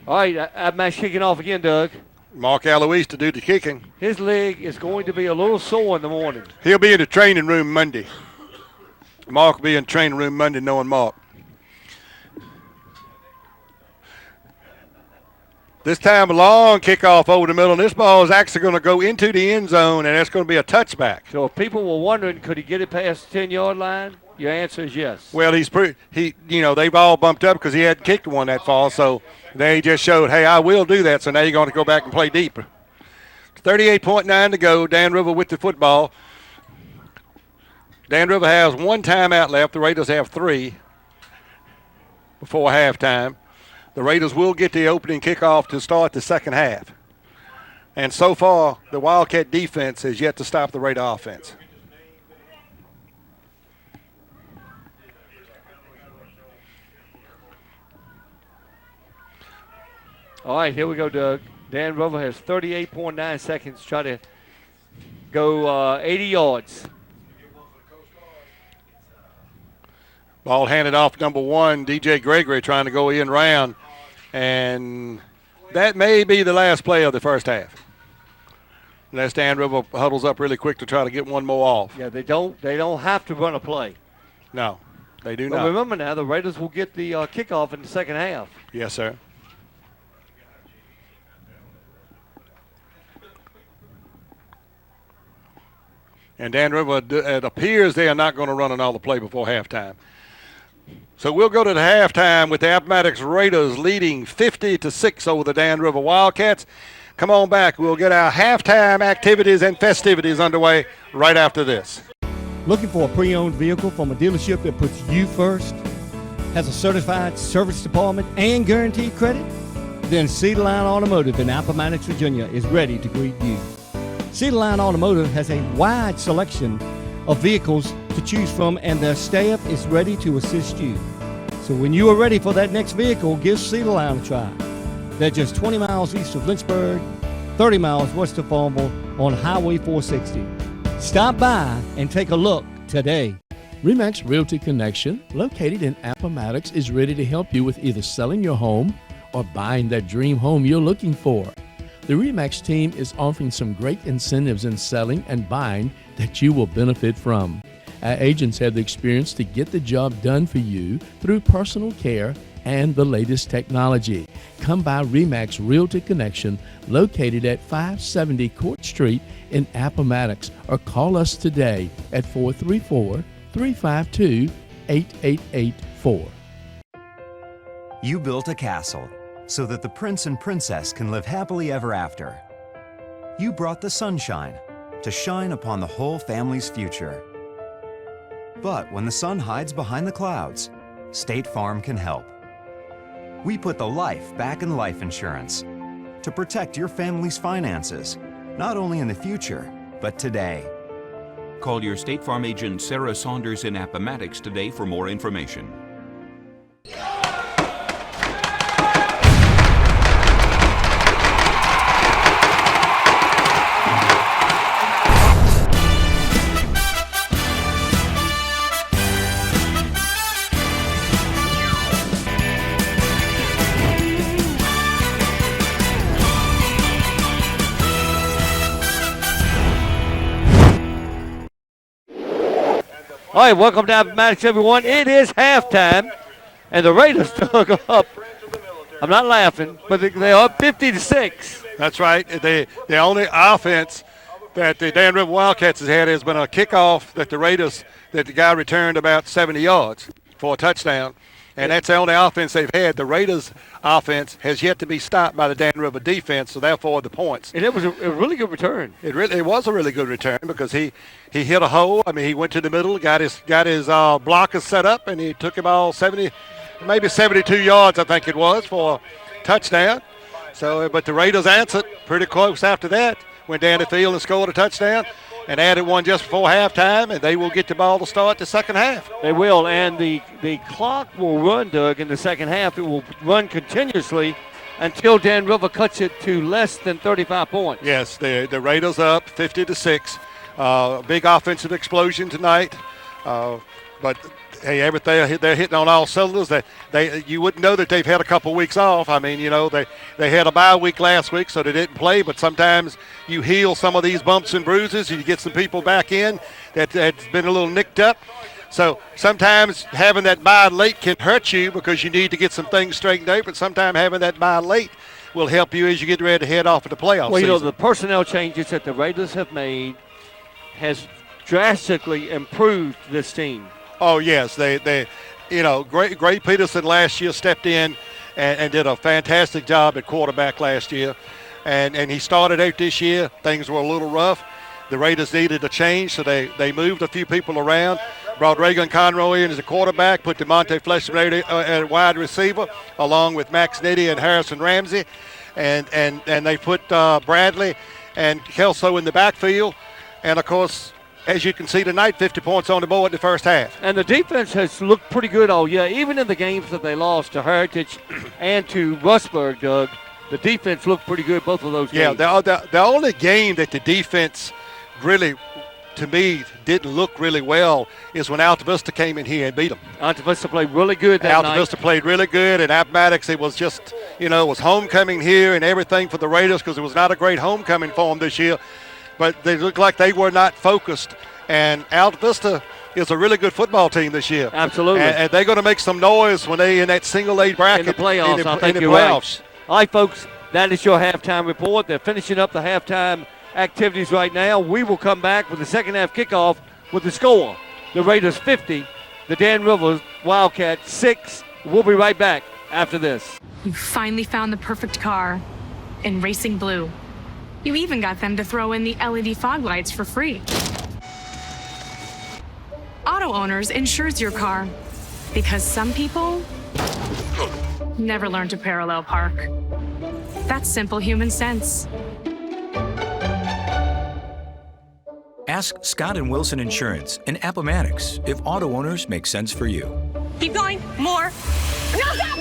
All right, that match kicking off again, Doug. Mark Eloise to do the kicking. His leg is going to be a little sore in the morning. He'll be in the training room Monday. Mark will be in the training room Monday knowing Mark. This time a long kickoff over the middle, and this ball is actually going to go into the end zone, and that's going to be a touchback. So if people were wondering, could he get it past the 10-yard line? Your answer is yes. Well, they've all bumped up because he hadn't kicked one that far, so they just showed, hey, I will do that, so now you're going to go back and play deeper. 38.9 to go. Dan River with the football. Dan River has 1 timeout left. The Raiders have 3 before halftime. The Raiders will get the opening kickoff to start the second half. And so far, the Wildcat defense has yet to stop the Raider offense. All right, here we go, Doug. Dan River has 38.9 seconds to try to go 80 yards. Ball handed off number 1, DJ Gregory, trying to go in round. And that may be the last play of the first half. Unless Dan River huddles up really quick to try to get one more off. Yeah, they don't have to run a play. No, they do but not. Remember now, the Raiders will get the kickoff in the second half. Yes, sir. And Dan River, it appears they are not going to run another play before halftime. So we'll go to the halftime with the Appomattox Raiders leading 50-6 over the Dan River Wildcats. Come on back. We'll get our halftime activities and festivities underway right after this. Looking for a pre-owned vehicle from a dealership that puts you first? Has a certified service department and guaranteed credit? Then Cedar Line Automotive in Appomattox, Virginia is ready to greet you. Cedar Line Automotive has a wide selection of vehicles to choose from, and their staff is ready to assist you. So when you are ready for that next vehicle, give Cedar Line a try. They're just 20 miles east of Lynchburg, 30 miles west of Farmville on Highway 460. Stop by and take a look today. RE/MAX Realty Connection, located in Appomattox, is ready to help you with either selling your home or buying that dream home you're looking for. The RE/MAX team is offering some great incentives in selling and buying that you will benefit from. Our agents have the experience to get the job done for you through personal care and the latest technology. Come by RE/MAX Realty Connection, located at 570 Court Street in Appomattox, or call us today at 434-352-8884. You built a castle so that the prince and princess can live happily ever after. You brought the sunshine to shine upon the whole family's future. But when the sun hides behind the clouds, State Farm can help. We put the life back in life insurance to protect your family's finances, not only in the future, but today. Call your State Farm agent Sarah Saunders in Appomattox today for more information. All right, welcome to Appomattox, everyone. It is halftime, and the Raiders took up. I'm not laughing, but they're up 50-6. That's right. The only offense that the Dan River Wildcats has had has been a kickoff that the guy returned about 70 yards for a touchdown. And that's the only offense they've had. The Raiders' offense has yet to be stopped by the Dan River defense, so therefore the points. And it was a really good return. It was a really good return because he hit a hole. I mean, he went to the middle, got his blockers set up, and he took him all maybe 72 yards, I think it was, for a touchdown. So, but the Raiders answered pretty close after that. Went down the field and scored a touchdown, and added one just before halftime, and they will get the ball to start the second half. They will, and the clock will run, Doug, in the second half. It will run continuously until Dan River cuts it to less than 35 points. Yes, the Raiders up 50-6. Big offensive explosion tonight, but hey, everything they're hitting on all cylinders. You wouldn't know that they've had a couple weeks off. I mean, they had a bye week last week, so they didn't play. But sometimes you heal some of these bumps and bruises, and you get some people back in that's been a little nicked up. So sometimes having that bye late can hurt you because you need to get some things straightened out. But sometimes having that bye late will help you as you get ready to head off to the playoff season. Well, the personnel changes that the Raiders have made has drastically improved this team. Oh, yes. Greg Peterson last year stepped in and did a fantastic job at quarterback last year. And he started out this year. Things were a little rough. The Raiders needed a change, so they moved a few people around, brought Reagan Conroy in as a quarterback, put DeMonte Fleshman at wide receiver, along with Max Nitty and Harrison Ramsey. And they put Bradley and Kelso in the backfield. And, of course, as you can see tonight, 50 points on the board in the first half. And the defense has looked pretty good all year. Even in the games that they lost to Heritage and to Rustburg, Doug, the defense looked pretty good both of those games. Yeah, the only game that the defense really, to me, didn't look really well is when Alta Vista came in here and beat them. Alta Vista played really good that night. Alta Vista played really good, and Appomattox, it was just, it was homecoming here and everything for the Raiders because it was not a great homecoming for them this year. But they looked like they were not focused. And Alta Vista is a really good football team this year. Absolutely. And they're going to make some noise when they in that single-A bracket. In the playoffs, I think in the you're playoffs. right. All right, folks, that is your halftime report. They're finishing up the halftime activities right now. We will come back with the second half kickoff with the score. The Raiders 50, the Dan River Wildcats 6. We'll be right back after this. You finally found the perfect car in racing blue. You even got them to throw in the LED fog lights for free. Auto Owners insures your car because some people never learn to parallel park. That's simple human sense. Ask Scott and Wilson Insurance in Appomattox if auto owners make sense for you. Keep going. More. No, stop!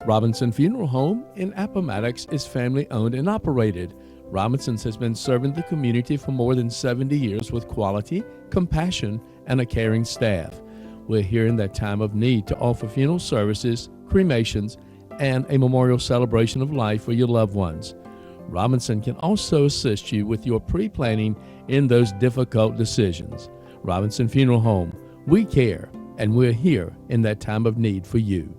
Robinson Funeral Home in Appomattox is family owned and operated. Robinsons has been serving the community for more than 70 years with quality, compassion, and a caring staff. We're here in that time of need to offer funeral services, cremations, and a memorial celebration of life for your loved ones. Robinson can also assist you with your pre-planning in those difficult decisions. Robinson Funeral Home, we care, and we're here in that time of need for you.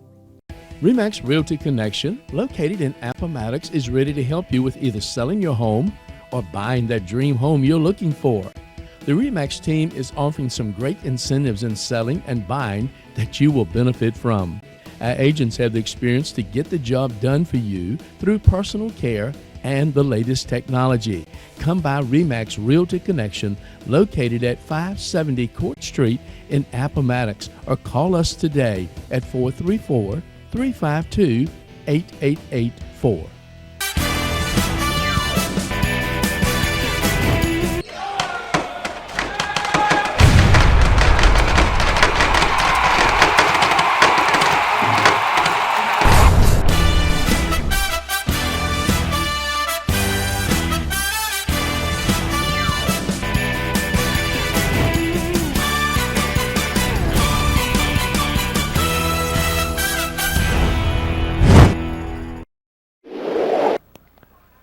RE/MAX Realty Connection, located in Appomattox, is ready to help you with either selling your home or buying that dream home you're looking for. The RE/MAX team is offering some great incentives in selling and buying that you will benefit from. Our agents have the experience to get the job done for you through personal care and the latest technology. Come by RE/MAX Realty Connection, located at 570 Court Street in Appomattox, or call us today at 434-352-8884.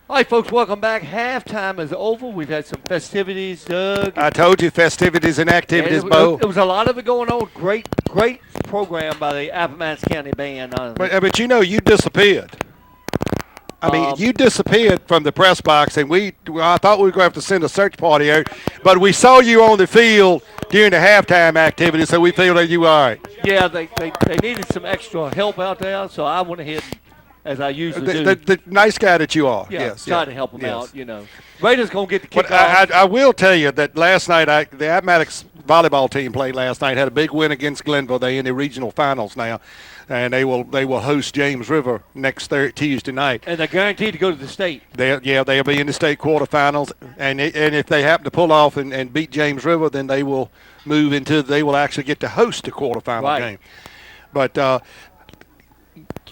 All right, folks, welcome back. Halftime is over. We've had some festivities, Doug. I told you, festivities and activities, Bo. There was a lot of it going on. Great program by the Appomattox County Band. But you know, you disappeared. I mean, you disappeared from the press box, and I thought we were going to have to send a search party out, but we saw you on the field during the halftime activity, so we feel that you were all right. Yeah, they needed some extra help out there, so I went ahead, as I usually do. The nice guy that you are. Yeah, yes, try to help them out, you know. Raiders going to get the kickoff. But I will tell you that last night, the Appomattox volleyball team played last night, had a big win against Glenville. They're in the regional finals now, and they will host James River next Tuesday night. And they're guaranteed to go to the state. They'll be in the state quarterfinals, and if they happen to pull off and beat James River, then they will they will actually get to host the quarterfinal game. But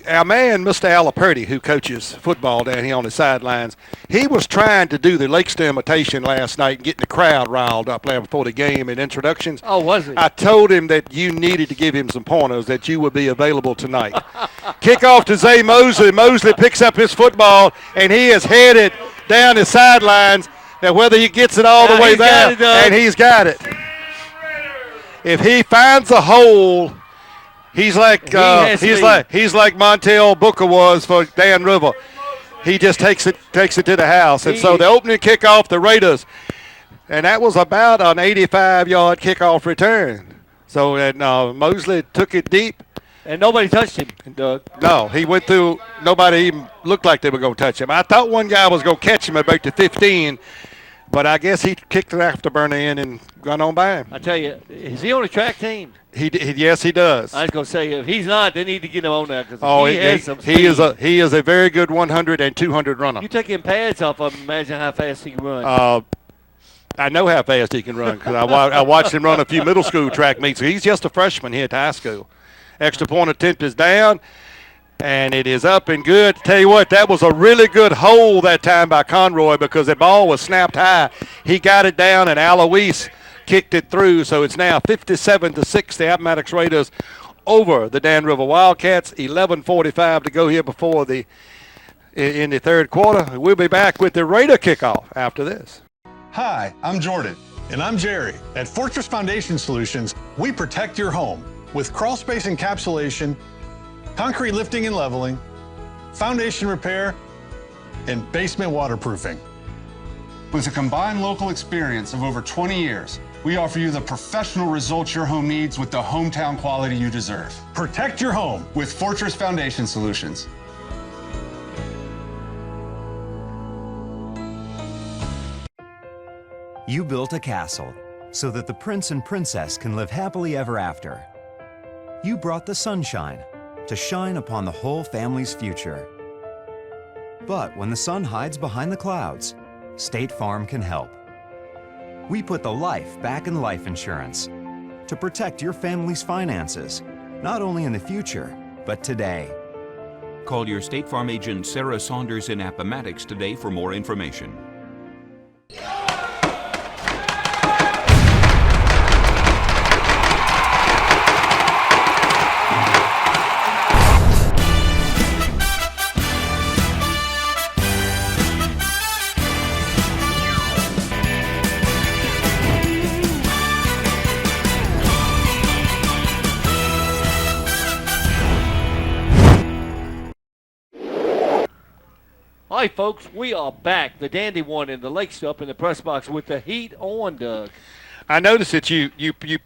our man, Mr. Alaperti, who coaches football down here on the sidelines, he was trying to do the Lakester imitation last night and getting the crowd riled up there before the game and introductions. Oh, was he? I told him that you needed to give him some pointers, that you would be available tonight. Kickoff to Zay Mosley. Mosley picks up his football, and he is headed down the sidelines. Now, whether he gets it all the way there, and he's got it. If he finds a hole, he's like Montel Booker was for Dan River. He just takes it to the house. And so the opening kickoff, the Raiders, and that was about an 85-yard kickoff return. So Mosley took it deep. And nobody touched him, Doug. No, he went through. Nobody even looked like they were going to touch him. I thought one guy was going to catch him about the 15, but I guess he kicked the afterburner in and gone on by him. I tell you, is he on the track team? Yes, he does. I was going to say, if he's not, they need to get him on there because he has some speed. He is a very good 100 and 200 runner. You take him pads off of him, imagine how fast he can run. I know how fast he can run because I watched him run a few middle school track meets. He's just a freshman here at high school. Extra point attempt is down, and it is up and good. Tell you what, that was a really good hole that time by Conroy because the ball was snapped high. He got it down, and Alois kicked it through. So it's now 57-6. The Appomattox Raiders over the Dan River Wildcats. 11:45 to go here before in the third quarter. We'll be back with the Raider kickoff after this. Hi, I'm Jordan. And I'm Jerry. At Fortress Foundation Solutions, we protect your home with crawl space encapsulation, concrete lifting and leveling, foundation repair, and basement waterproofing. With a combined local experience of over 20 years, we offer you the professional results your home needs with the hometown quality you deserve. Protect your home with Fortress Foundation Solutions. You built a castle so that the prince and princess can live happily ever after. You brought the sunshine to shine upon the whole family's future. But when the sun hides behind the clouds, State Farm can help. We put the life back in life insurance to protect your family's finances, not only in the future, but today. Call your State Farm agent Sarah Saunders in Appomattox today for more information. All right, folks, we are back. The Dandy one in the Lakes up in the press box with the heat on, Doug. I noticed that you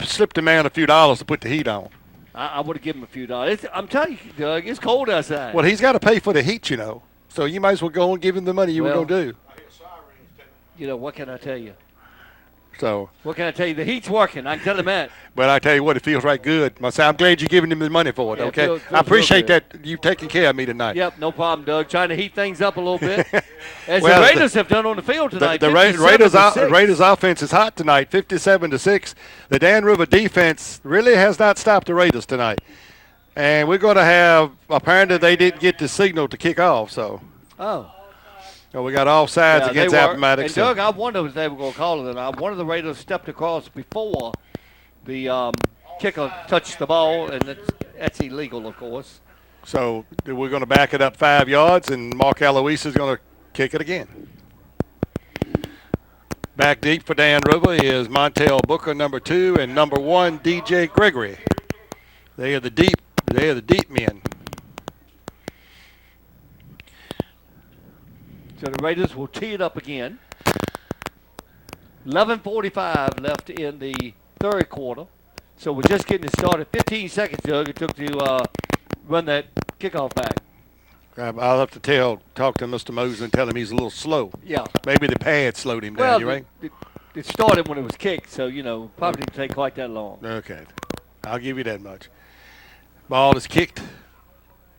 slipped a man a few dollars to put the heat on. I would have given him a few dollars. I'm telling you, Doug, it's cold outside. Well, he's got to pay for the heat, you know. So you might as well go and give him the money you were going to do. You know, what can I tell you? So. What can I tell you? The heat's working. I can tell him that. But I tell you what, it feels right good. I'm glad you're giving him the money for it, Yeah, okay? feels I appreciate real that you taking care of me tonight. Yep, no problem, Doug. Trying to heat things up a little bit. As Well, the Raiders have done on the field tonight. The 57-6. Raiders offense is hot tonight, 57-6. The Dan River defense really has not stopped the Raiders tonight. And we're going to have, apparently they didn't get the signal to kick off, so. Oh. So we got all sides against Appomattox. And Doug, I wonder if they were going to call it. One of the Raiders stepped across before the kicker touched the ball, and that's illegal, of course. So we're going to back it up 5 yards, and Mark Alois is going to kick it again. Back deep for Dan River is Montel Booker, number 2, and number 1, DJ Gregory. They are the deep men. So the Raiders will tee it up again. 11:45 left in the third quarter. So we're just getting it started. 15 seconds, Doug, it took to run that kickoff back. I'll have to talk to Mr. Moser and tell him he's a little slow. Yeah. Maybe the pad slowed him down, you right? It started when it was kicked, so, probably didn't take quite that long. Okay. I'll give you that much. Ball is kicked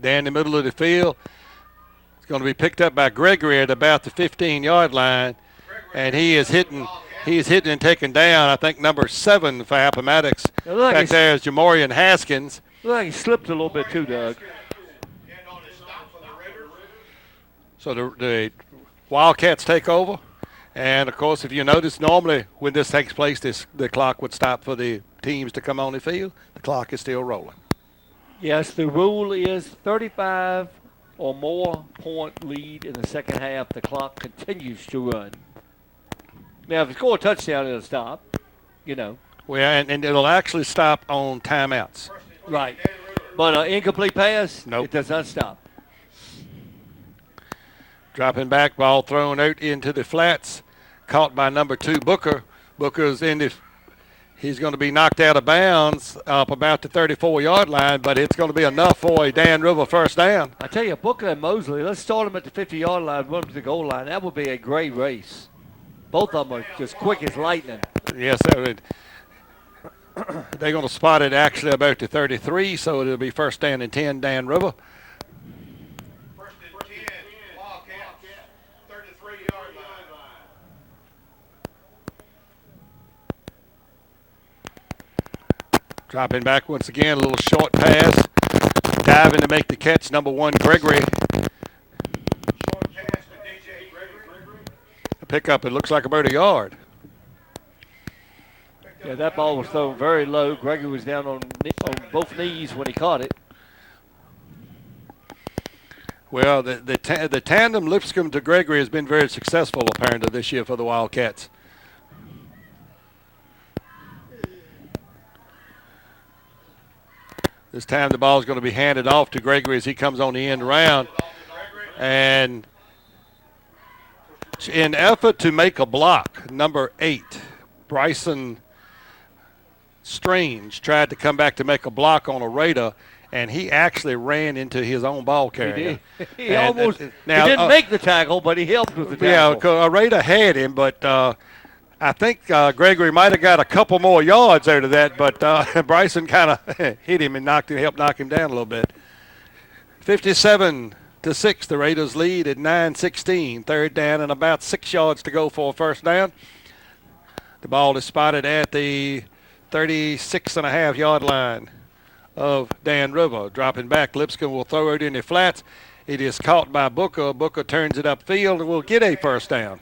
down the middle of the field. It's going to be picked up by Gregory at about the 15-yard line, and he is hitting and taken down, I think, number 7 for Appomattox. Back there is Jamorian Haskins. Looks like he slipped a little bit too, Doug. So the Wildcats take over. And, of course, if you notice, normally when this takes place, the clock would stop for the teams to come on the field. The clock is still rolling. Yes, the rule is 35 or more point lead in the second half. The clock continues to run. Now, if you score a touchdown, it'll stop, Well, and it'll actually stop on timeouts. Right. But incomplete pass, nope. It does not stop. Dropping back, ball thrown out into the flats. Caught by number 2, Booker. Booker's he's going to be knocked out of bounds up about the 34-yard line, but it's going to be enough for a Dan River first down. I tell you, Booker and Mosley, let's start them at the 50-yard line, run to the goal line. That would be a great race. Both of them are just quick as lightning. Yes, sir. They're going to spot it actually about the 33, so it'll be first down and 10, Dan River. First and 10, Wildcats, 33-yard line. Dropping back once again, a little short pass. Diving to make the catch, number 1, Gregory. Short pass to DJ Gregory. A pickup, it looks like about a yard. Yeah, that ball was thrown very low. Gregory was down on both knees when he caught it. Well, the tandem Lipscomb to Gregory has been very successful apparently this year for the Wildcats. This time the ball is going to be handed off to Gregory as he comes on the end round. And in effort to make a block, number 8, Bryson Strange tried to come back to make a block on a Raider, and he actually ran into his own ball carrier. He did. He didn't make the tackle, but he helped with the tackle. Yeah, a Raider had him, but I think Gregory might have got a couple more yards out of that, but Bryson kind of hit him and helped knock him down a little bit. 57-6, the Raiders lead at 9:16. Third down and about 6 yards to go for a first down. The ball is spotted at the 36.5-yard line of Dan River. Dropping back, Lipscomb will throw it in the flats. It is caught by Booker. Booker turns it upfield and will get a first down.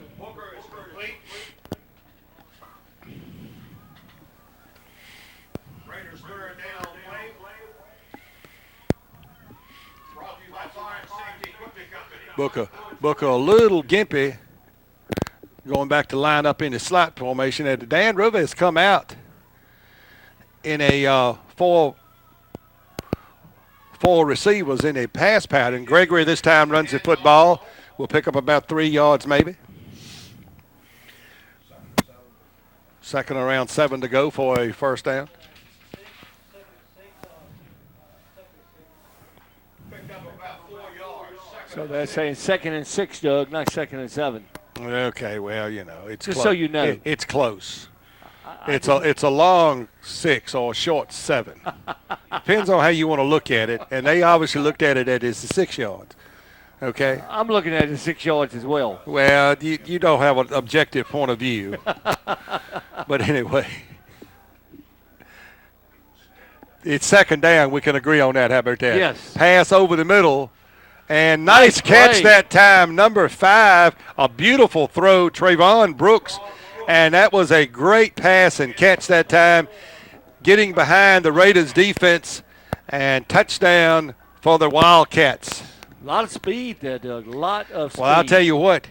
Booker a little gimpy, going back to line up in the slot formation. And Dan River has come out in a four receivers in a pass pattern. Gregory this time runs the football We'll pick up about 3 yards maybe. Second around 7 to go for a first down. So they're saying 2nd and 6, Doug, not 2nd and 7. Okay, well, you know, it's just close. so you know. It's close. It's a long 6 or a short 7. Depends on how you want to look at it, and they obviously looked at it as 6 yards. Okay. I'm looking at it 6 yards as well. Well, you don't have an objective point of view, but anyway, it's second down. We can agree on that. How about that? Yes. Pass over the middle. And nice catch that time, number 5, a beautiful throw, Trayvon Brooks. And that was a great pass and catch that time, getting behind the Raiders defense, and touchdown for the Wildcats. A lot of speed there, Doug, a lot of speed. Well, I'll tell you what,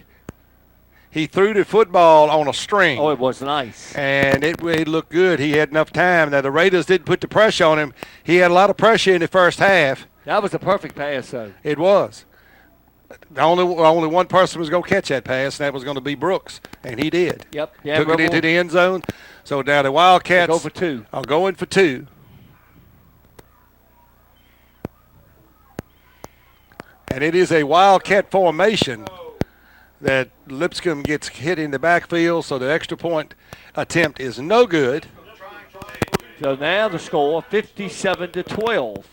he threw the football on a string. Oh, it was nice. And it looked good. He had enough time. Now, the Raiders didn't put the pressure on him. He had a lot of pressure in the first half. That was a perfect pass, though. It was. Only one person was going to catch that pass, and that was going to be Brooks, and he did. Yep. Yeah, took it into the end zone. So now the Wildcats go for 2. are going for 2. And it is a Wildcat formation that Lipscomb gets hit in the backfield, so the extra point attempt is no good. So now the score, 57-12.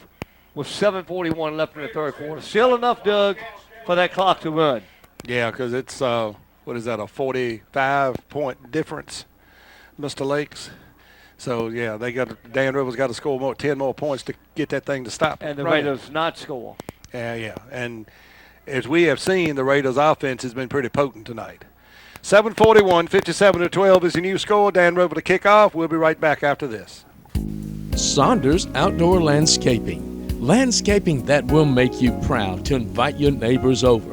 With 7:41 left in the third quarter. Still enough, Doug, for that clock to run. Yeah, because it's, what is that, a 45-point difference, Mr. Lakes? So, yeah, Dan Rivers got to score 10 more points to get that thing to stop. And the Raiders not score. Yeah. And as we have seen, the Raiders' offense has been pretty potent tonight. 7:41, 57-12 is the new score. Dan River to kick off. We'll be right back after this. Saunders Outdoor Landscaping. Landscaping that will make you proud to invite your neighbors over.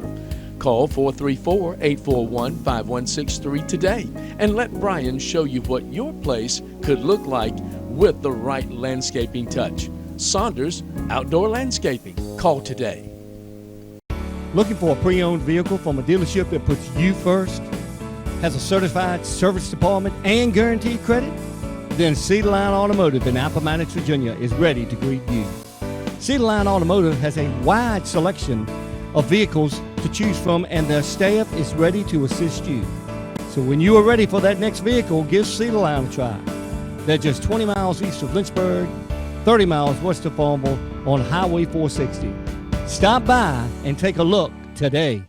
Call 434-841-5163 today and let Brian show you what your place could look like with the right landscaping touch. Saunders Outdoor Landscaping. Call today. Looking for a pre-owned vehicle from a dealership that puts you first? Has a certified service department and guaranteed credit? Then Cedar Line Automotive in Appomattox, Virginia is ready to greet you. Cedar Line Automotive has a wide selection of vehicles to choose from, and their staff is ready to assist you. So when you are ready for that next vehicle, give Cedar Line a try. They're just 20 miles east of Lynchburg, 30 miles west of Farmville on Highway 460. Stop by and take a look today.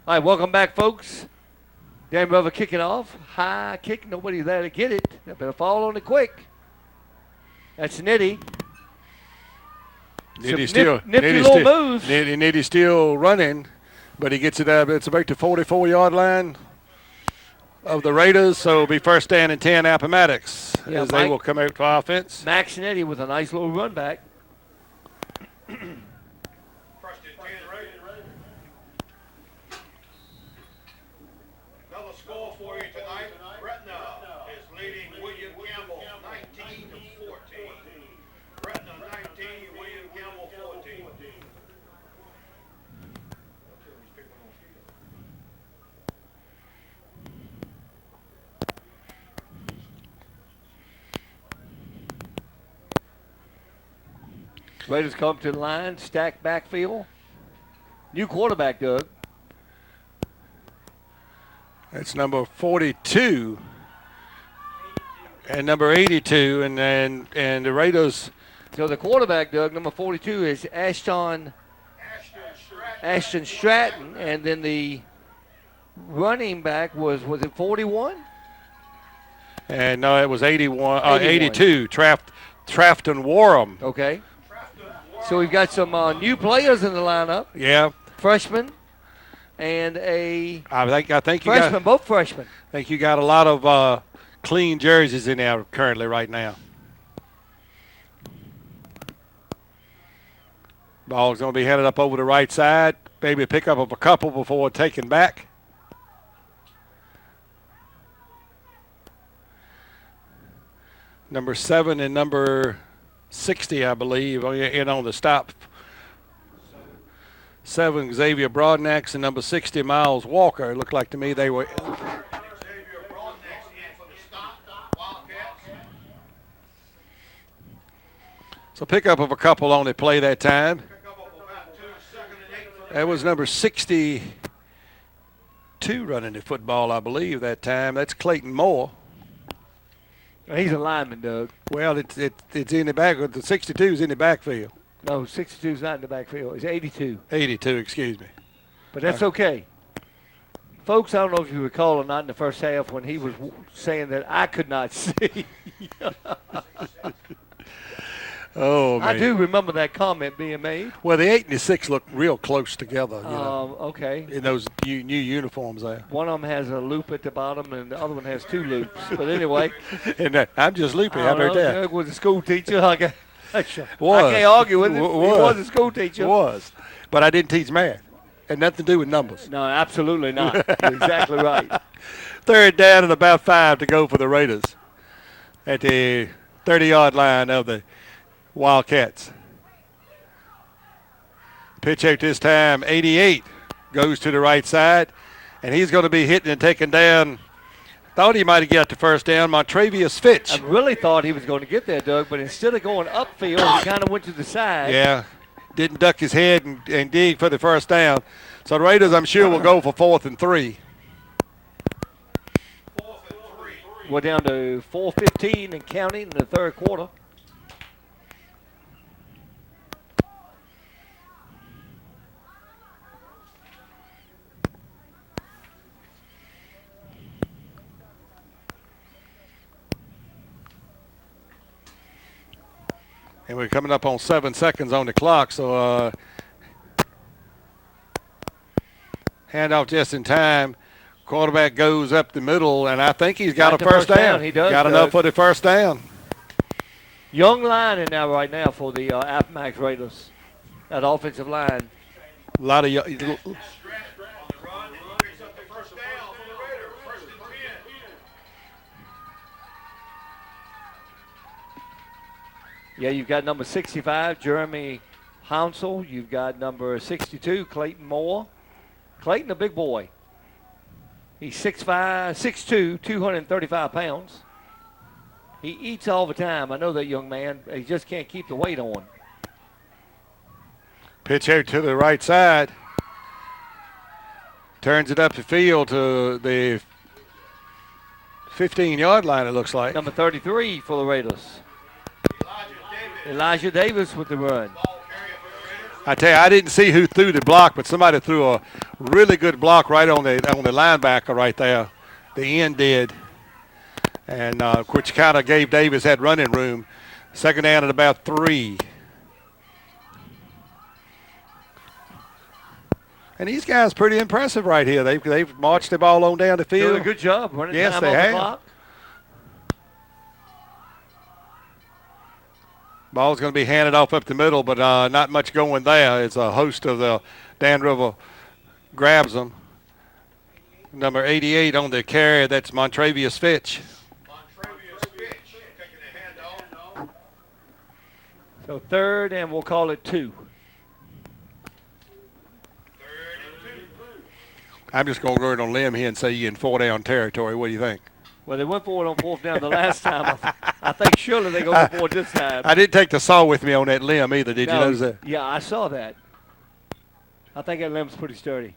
All right, welcome back, folks. Dan Brother kicking off. High kick. Nobody there to get it. They better fall on it quick. That's Nitty. Nitty still nifty little moves. Nitty still running, but he gets it up. It's about the 44-yard line of the Raiders, so it'll be first down and 10 Appomattox as they will come out to offense. Max Nitty with a nice little run back. Raiders come to the line, stack backfield. New quarterback, Doug. That's number 42 and number 82, and the Raiders. So the quarterback, Doug, number 42 is Ashton Stratton, and then the running back was it 41? And no, it was 82. Trafton Warham. Okay. So we've got some new players in the lineup. Yeah. Freshmen. and a I think you freshman, got both freshmen. I think you got a lot of clean jerseys in there currently right now. Ball's going to be headed up over the right side. Maybe a pickup of a couple before taken back. Number 7 and number 60, I believe, in on the stop. 7, Xavier Broadnax, and number 60, Miles Walker. It looked like to me they were. So pickup of a couple on the play that time. That was number 62 running the football, I believe, that time. That's Clayton Moore. He's a lineman, Doug. Well, it's in the back. The 62 is in the backfield. No, 62 is not in the backfield. It's 82. 82, excuse me. But that's okay. Folks, I don't know if you recall or not in the first half when he was saying that I could not see. Oh, man. I do remember that comment being made. Well, the 8 and the 6 look real close together, you know, okay. in those new uniforms there. One of them has a loop at the bottom, and the other one has 2 loops. But anyway. And I'm just loopy. How about that? Doug was a school teacher. I can't Was. argue with him. He Was. was a school teacher. Was. But I didn't teach math. Had nothing to do with numbers. No, absolutely not. You're exactly right. 3rd down and about 5 to go for the Raiders at the 30-yard line of the Wildcats. Pitch out this time, 88 goes to the right side, and he's going to be hitting and taking down. Thought he might have got the first down, Montravius Fitch. I really thought he was going to get there, Doug, but instead of going upfield, he kind of went to the side. Yeah, didn't duck his head and dig for the first down. So the Raiders, I'm sure, will go for 4th and 3. We're down to 4:15 and counting in the 3rd quarter. And we're coming up on 7 seconds on the clock, so handoff just in time. Quarterback goes up the middle, and I think he's got a first down. He does. Got enough for the first down. Young line in now right now for the Appomattox Raiders. That offensive line. A lot of Yeah, you've got number 65, Jeremy Hounsell. You've got number 62, Clayton Moore. Clayton, a big boy. He's 6'2", 235 pounds. He eats all the time. I know that young man. He just can't keep the weight on. Pitch out to the right side. Turns it up the field to the 15-yard line, it looks like. Number 33 for the Raiders. Elijah Davis with the run. I tell you, I didn't see who threw the block, but somebody threw a really good block right on the linebacker right there. The end did, and which kind of gave Davis that running room. 2nd down at about 3. And these guys pretty impressive right here. They've marched the ball on down the field. Doing a good job running yes, time they on have. the clock. Ball's going to be handed off up the middle, but not much going there. It's a host of the Dan River grabs them. Number 88 on the carry, that's Montravius Fitch. So 3rd, and we'll call it 2. I'm just going to go on a limb here and say you're in 4-down territory. What do you think? Well, they went for it on 4th down the last time. I think surely they go for it this time. I didn't take the saw with me on that limb either. Did you notice that? Yeah, I saw that. I think that limb's pretty sturdy.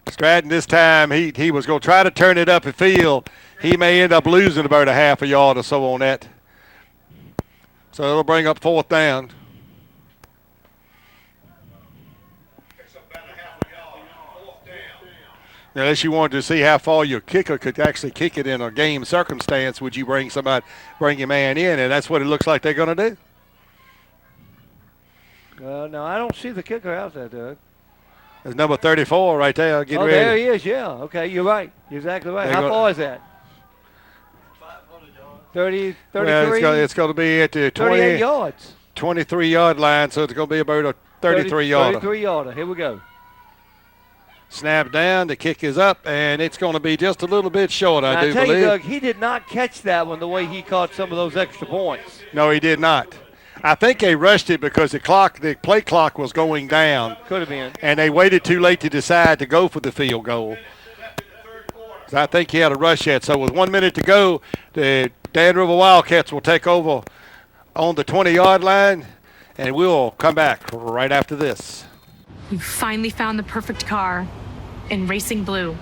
Stratton this time, he was going to try to turn it up the field. He may end up losing about a half a yard or so on that. So it'll bring up 4th down. Now, unless you wanted to see how far your kicker could actually kick it in a game circumstance, would you bring your man in? And that's what it looks like they're going to do. No, I don't see the kicker out there, Doug. There's number 34 right there. Get ready. There he is, yeah. Okay, you're right. You're exactly right. How far is that? 30, 33? Well, it's going to be at the 38 yards. 23-yard line, so it's going to be about a 33-yarder. 33-yarder. Here we go. Snap down, the kick is up, and it's going to be just a little bit short, I do believe. You, Doug, he did not catch that one the way he caught some of those extra points. No, he did not. I think they rushed it because the play clock was going down. Could have been. And they waited too late to decide to go for the field goal. So I think he had a rush yet. So with 1 minute to go, the Dan River Wildcats will take over on the 20-yard line, and we'll come back right after this. You finally found the perfect car in racing blue.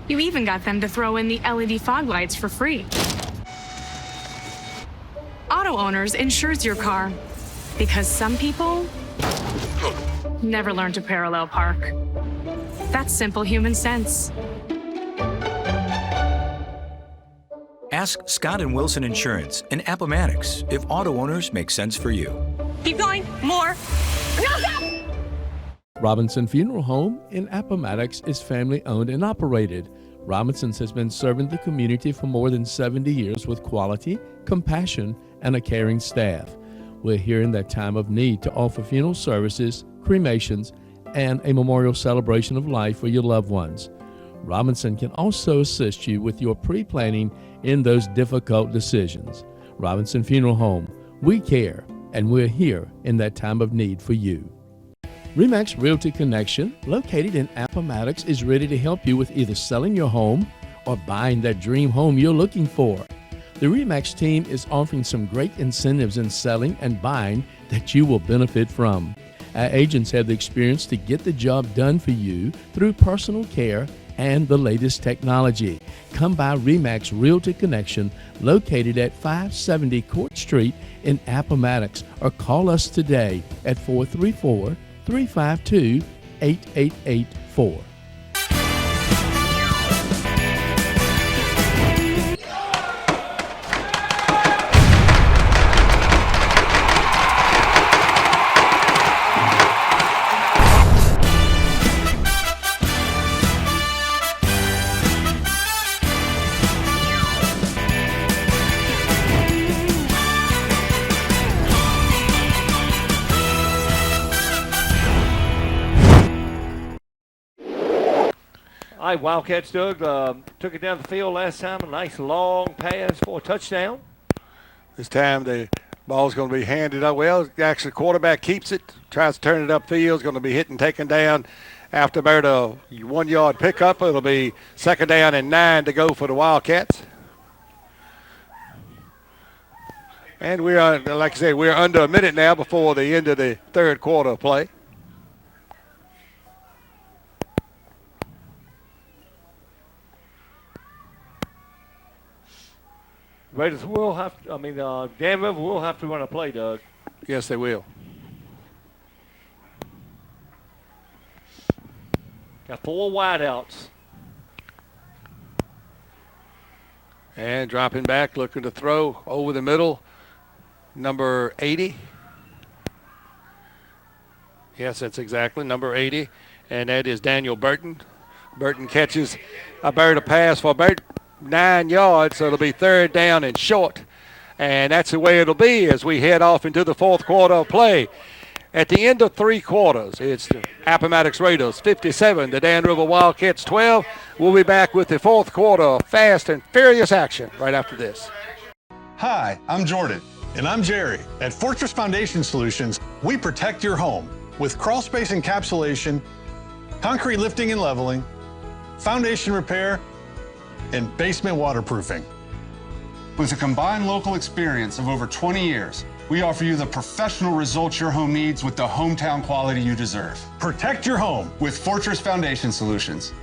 You even got them to throw in the LED fog lights for free. Auto Owners insures your car because some people never learn to parallel park. That's simple human sense. Ask Scott and Wilson Insurance and Appomattox if auto owners make sense for you. Keep going. More. No, stop! Robinson Funeral Home in Appomattox is family owned and operated. Robinson's has been serving the community for more than 70 years with quality, compassion, and a caring staff. We're here in that time of need to offer funeral services, cremations, and a memorial celebration of life for your loved ones. Robinson can also assist you with your pre-planning in those difficult decisions. Robinson Funeral Home, we care, and we're here in that time of need for you. RE/MAX Realty Connection, located in Appomattox, is ready to help you with either selling your home or buying that dream home you're looking for. The RE/MAX team is offering some great incentives in selling and buying that you will benefit from. Our agents have the experience to get the job done for you through personal care and the latest technology. Come by RE/MAX Realty Connection, located at 570 Court Street in Appomattox, or call us today at 434-352-8884. All right, Wildcats, Doug, took it down the field last time. A nice long pass for a touchdown. This time the ball's going to be handed up. Well, actually, the quarterback keeps it, tries to turn it upfield. It's going to be hit and taken down after about a 1 yard pickup. It'll be 2nd down and 9 to go for the Wildcats. And we are, like I said, we're under a minute now before the end of the third quarter of play. Raiders will have to, Dan River will have to run a play, Doug. Yes, they will. Got 4 wideouts. And dropping back, looking to throw over the middle, number 80. Yes, that's exactly number 80, and that is Daniel Burton. Burton catches about a pass for about 9 yards, so it'll be 3rd down and short. And that's the way it'll be as we head off into the 4th quarter of play. At the end of 3 quarters, it's the Appomattox Raiders 57, the Dan River Wildcats 12. We'll be back with the 4th quarter fast and furious action right after this. Hi, I'm Jordan. And I'm Jerry. At Fortress Foundation Solutions, we protect your home with crawl space encapsulation, concrete lifting and leveling, foundation repair, and basement waterproofing. With a combined local experience of over 20 years, we offer you the professional results your home needs with the hometown quality you deserve. Protect your home with Fortress Foundation Solutions.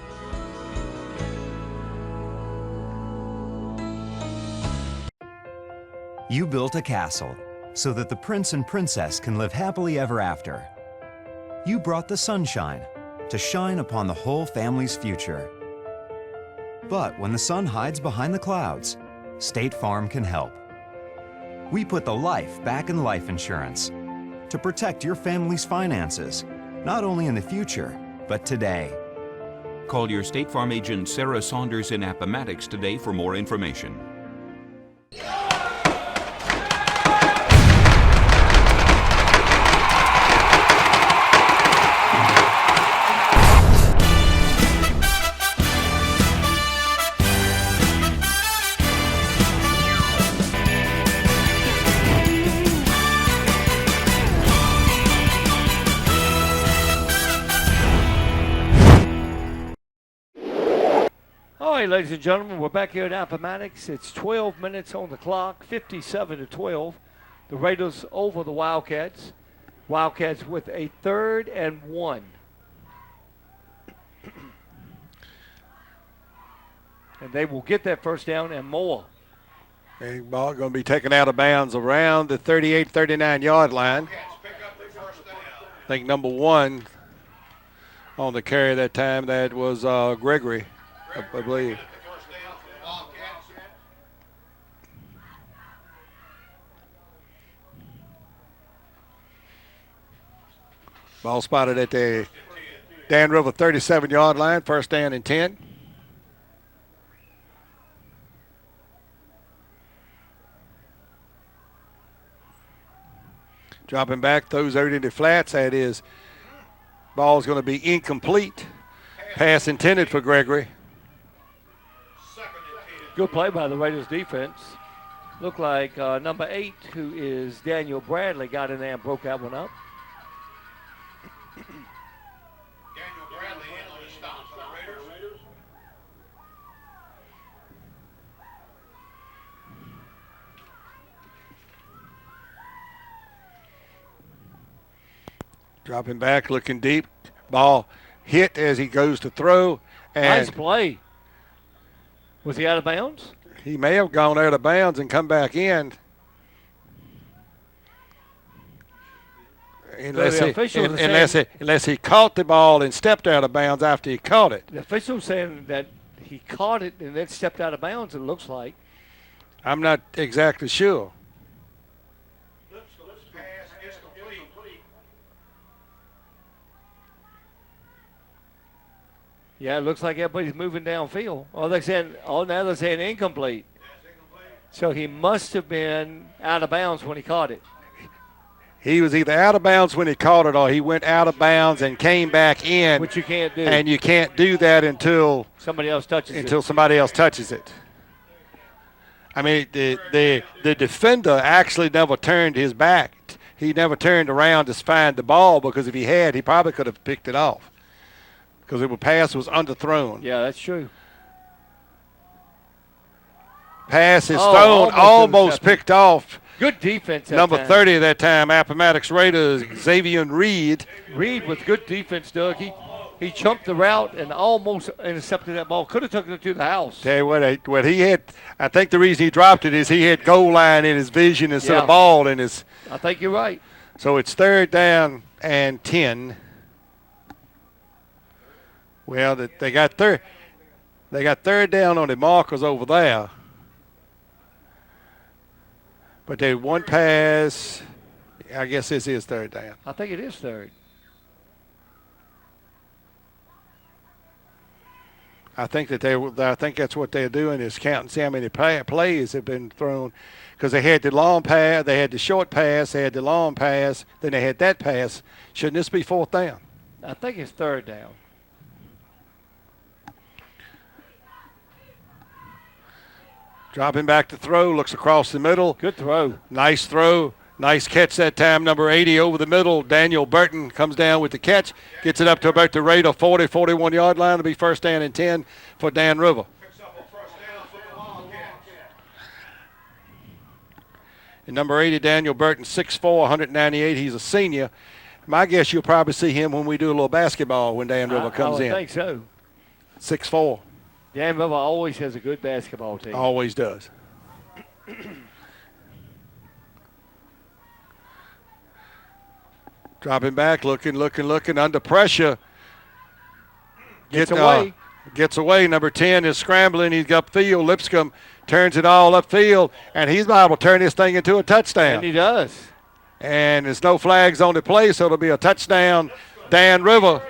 You built a castle so that the prince and princess can live happily ever after. You brought the sunshine to shine upon the whole family's future. But when the sun hides behind the clouds, State Farm can help. We put the life back in life insurance to protect your family's finances, not only in the future, but today. Call your State Farm agent Sarah Saunders in Appomattox today for more information. All right, ladies and gentlemen, we're back here at Appomattox. It's 12 minutes on the clock, 57-12. The Raiders over the Wildcats. Wildcats with a 3rd and 1. And they will get that first down and more. A ball going to be taken out of bounds around the 38, 39-yard line. I think number 1 on the carry that time, that was Gregory, I believe. Ball spotted at the Dan River 37-yard line, first down and 10. Dropping back, throws out into flats. That is, ball's going to be incomplete. Pass intended for Gregory. Good play by the Raiders defense. Looked like number 8, who is Daniel Bradley, got in there and broke that one up. Daniel Bradley in on the stop for the Raiders. Dropping back, looking deep. Ball hit as he goes to throw. And nice play. Was he out of bounds? He may have gone out of bounds and come back in. Unless he caught the ball and stepped out of bounds after he caught it. The official's saying that he caught it and then stepped out of bounds, it looks like. I'm not exactly sure. Yeah, it looks like everybody's moving downfield. Oh, they're saying, now they're saying incomplete. So he must have been out of bounds when he caught it. He was either out of bounds when he caught it or he went out of bounds and came back in. Which you can't do. And you can't do that until somebody else touches it. I mean, the defender actually never turned his back. He never turned around to find the ball, because if he had, he probably could have picked it off, because the pass was underthrown. Yeah, that's true. Pass is thrown, almost picked off. Good defense. Number 30 that time, Appomattox Raiders, Xavier Reed. Reed with good defense, Doug. He chumped the route and almost intercepted that ball. Could have taken it to the house. Tell you what he had, I think the reason he dropped it is he had goal line in his vision instead of ball in his. I think you're right. So it's 3rd down and 10. Well, they got 3rd down on the markers over there. But they had one pass. I guess this is 3rd down. I think it is 3rd. I think that's what they're doing, is counting see how many plays have been thrown, because they had the long pass, they had the short pass, they had the long pass, then they had that pass. Shouldn't this be 4th down? I think it's 3rd down. Dropping back to throw, looks across the middle. Good throw. Nice throw. Nice catch that time. Number 80 over the middle. Daniel Burton comes down with the catch. Gets it up to about the Raider 40, 41-yard line. It'll be 1st down and 10 for Dan River. And number 80, Daniel Burton, 6'4", 198. He's a senior. My guess you'll probably see him when we do a little basketball when Dan River comes in. I think so. 6'4". Dan River always has a good basketball team. Always does. Dropping back, looking, under pressure. Gets away. Gets away. Number 10 is scrambling. He's upfield. Lipscomb turns it all upfield, and he's liable to turn this thing into a touchdown. And he does. And there's no flags on the play, so it'll be a touchdown, Dan River.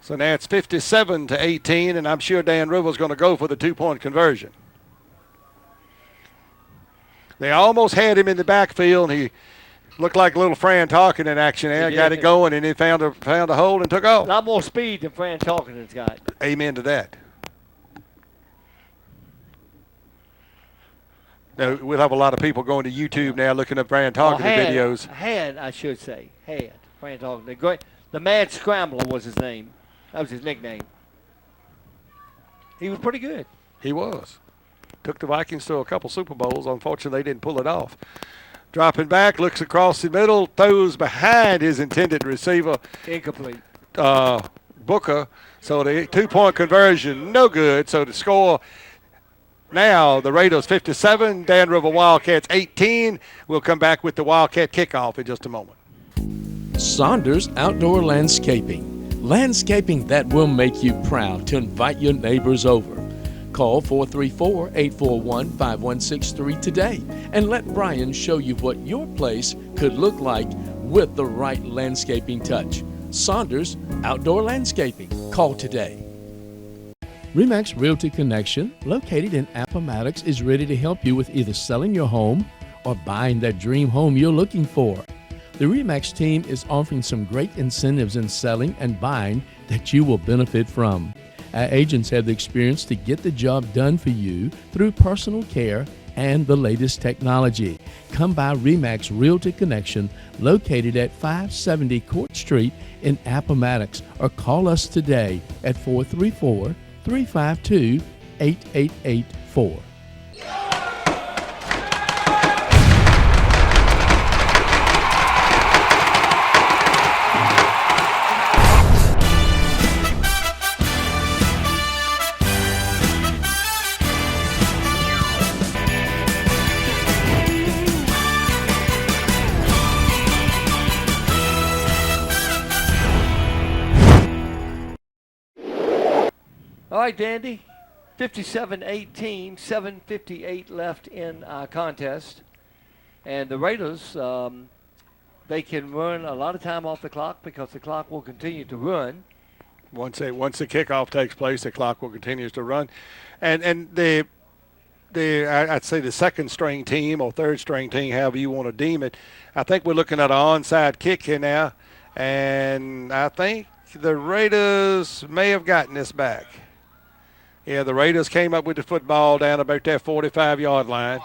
So now it's 57-18, and I'm sure Dan River's going to go for the 2-point conversion. They almost had him in the backfield, and he looked like little Fran Talkin in action there. Got it going, and he found a hole and took off. A lot more speed than Fran Talkin's got. Amen to that. Now, we'll have a lot of people going to YouTube now looking at Fran Talkin videos. I should say. Fran Talkin. The Mad Scrambler was his name. That was his nickname. He was pretty good. He was. Took the Vikings to a couple Super Bowls. Unfortunately, they didn't pull it off. Dropping back, looks across the middle, throws behind his intended receiver. Incomplete. Booker. So the 2-point conversion, no good. So the score now, the Raiders 57, Dan River Wildcats 18. We'll come back with the Wildcat kickoff in just a moment. Saunders Outdoor Landscaping. Landscaping that will make you proud to invite your neighbors over. Call 434-841-5163 today and let Brian show you what your place could look like with the right landscaping touch. Saunders Outdoor Landscaping. Call today. RE/MAX Realty Connection, located in Appomattox, is ready to help you with either selling your home or buying that dream home you're looking for. The RE/MAX team is offering some great incentives in selling and buying that you will benefit from. Our agents have the experience to get the job done for you through personal care and the latest technology. Come by RE/MAX Realty Connection, located at 570 Court Street in Appomattox, or call us today at 434-352-8884. All right, Dandy. 57-18, 7:58 left in our contest. And the Raiders, they can run a lot of time off the clock because the clock will continue to run. Once the kickoff takes place, the clock will continue to run. And I'd say the second string team or third string team, however you want to deem it, I think we're looking at an onside kick here now. And I think the Raiders may have gotten this back. Yeah, the Raiders came up with the football down about that 45-yard line.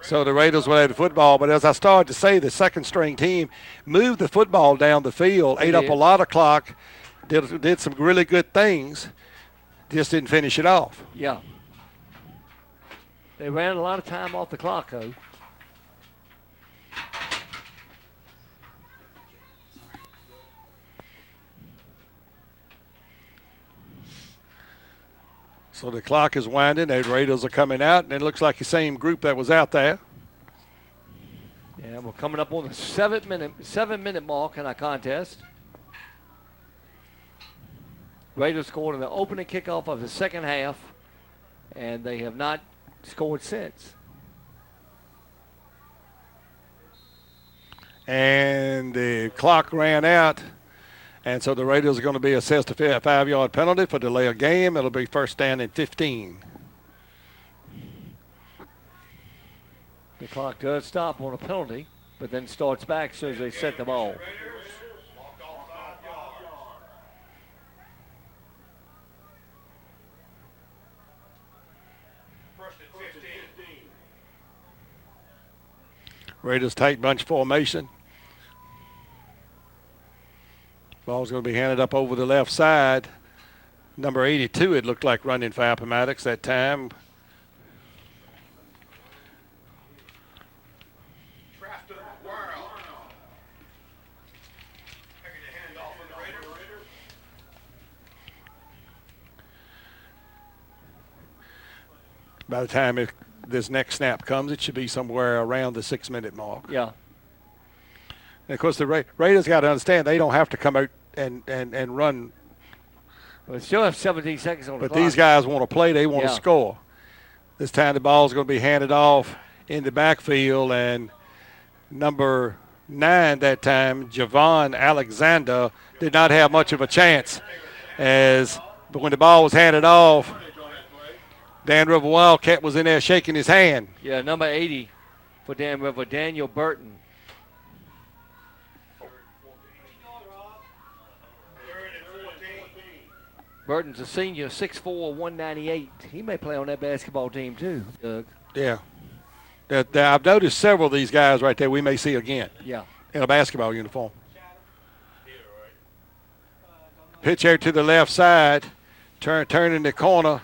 So the Raiders will have the football. But as I started to say, the second string team moved the football down the field, ate up a lot of clock, did some really good things, just didn't finish it off. Yeah. They ran a lot of time off the clock, though. So the clock is winding. The Raiders are coming out, and it looks like the same group that was out there. Yeah, we're coming up on the 7-minute mark in our contest. Raiders scored in the opening kickoff of the second half, and they have not scored since. And the clock ran out. And so the Raiders are going to be assessed a 5-yard penalty for delay of game. It'll be first down and 15. The clock does stop on a penalty, but then starts back as soon as they set the ball. Raiders tight bunch formation. Ball's going to be handed up over the left side. Number 82, it looked like running for Appomattox that time. By the time this next snap comes, it should be somewhere around the 6-minute mark. Yeah. And of course, the Raiders got to understand they don't have to come out and run. Well, they still have 17 seconds on the clock. But these guys want to play. They want to score. This time the ball is going to be handed off in the backfield, and number 49 that time. Javon Alexander did not have much of a chance, but when the ball was handed off, Dan River Wildcat was in there shaking his hand. Yeah, number 80 for Dan River, Daniel Burton. Burton's a senior, 6'4", 198. He may play on that basketball team too, Doug. Yeah. I've noticed several of these guys right there we may see again. Yeah. In a basketball uniform. Pitch out to the left side. Turning the corner.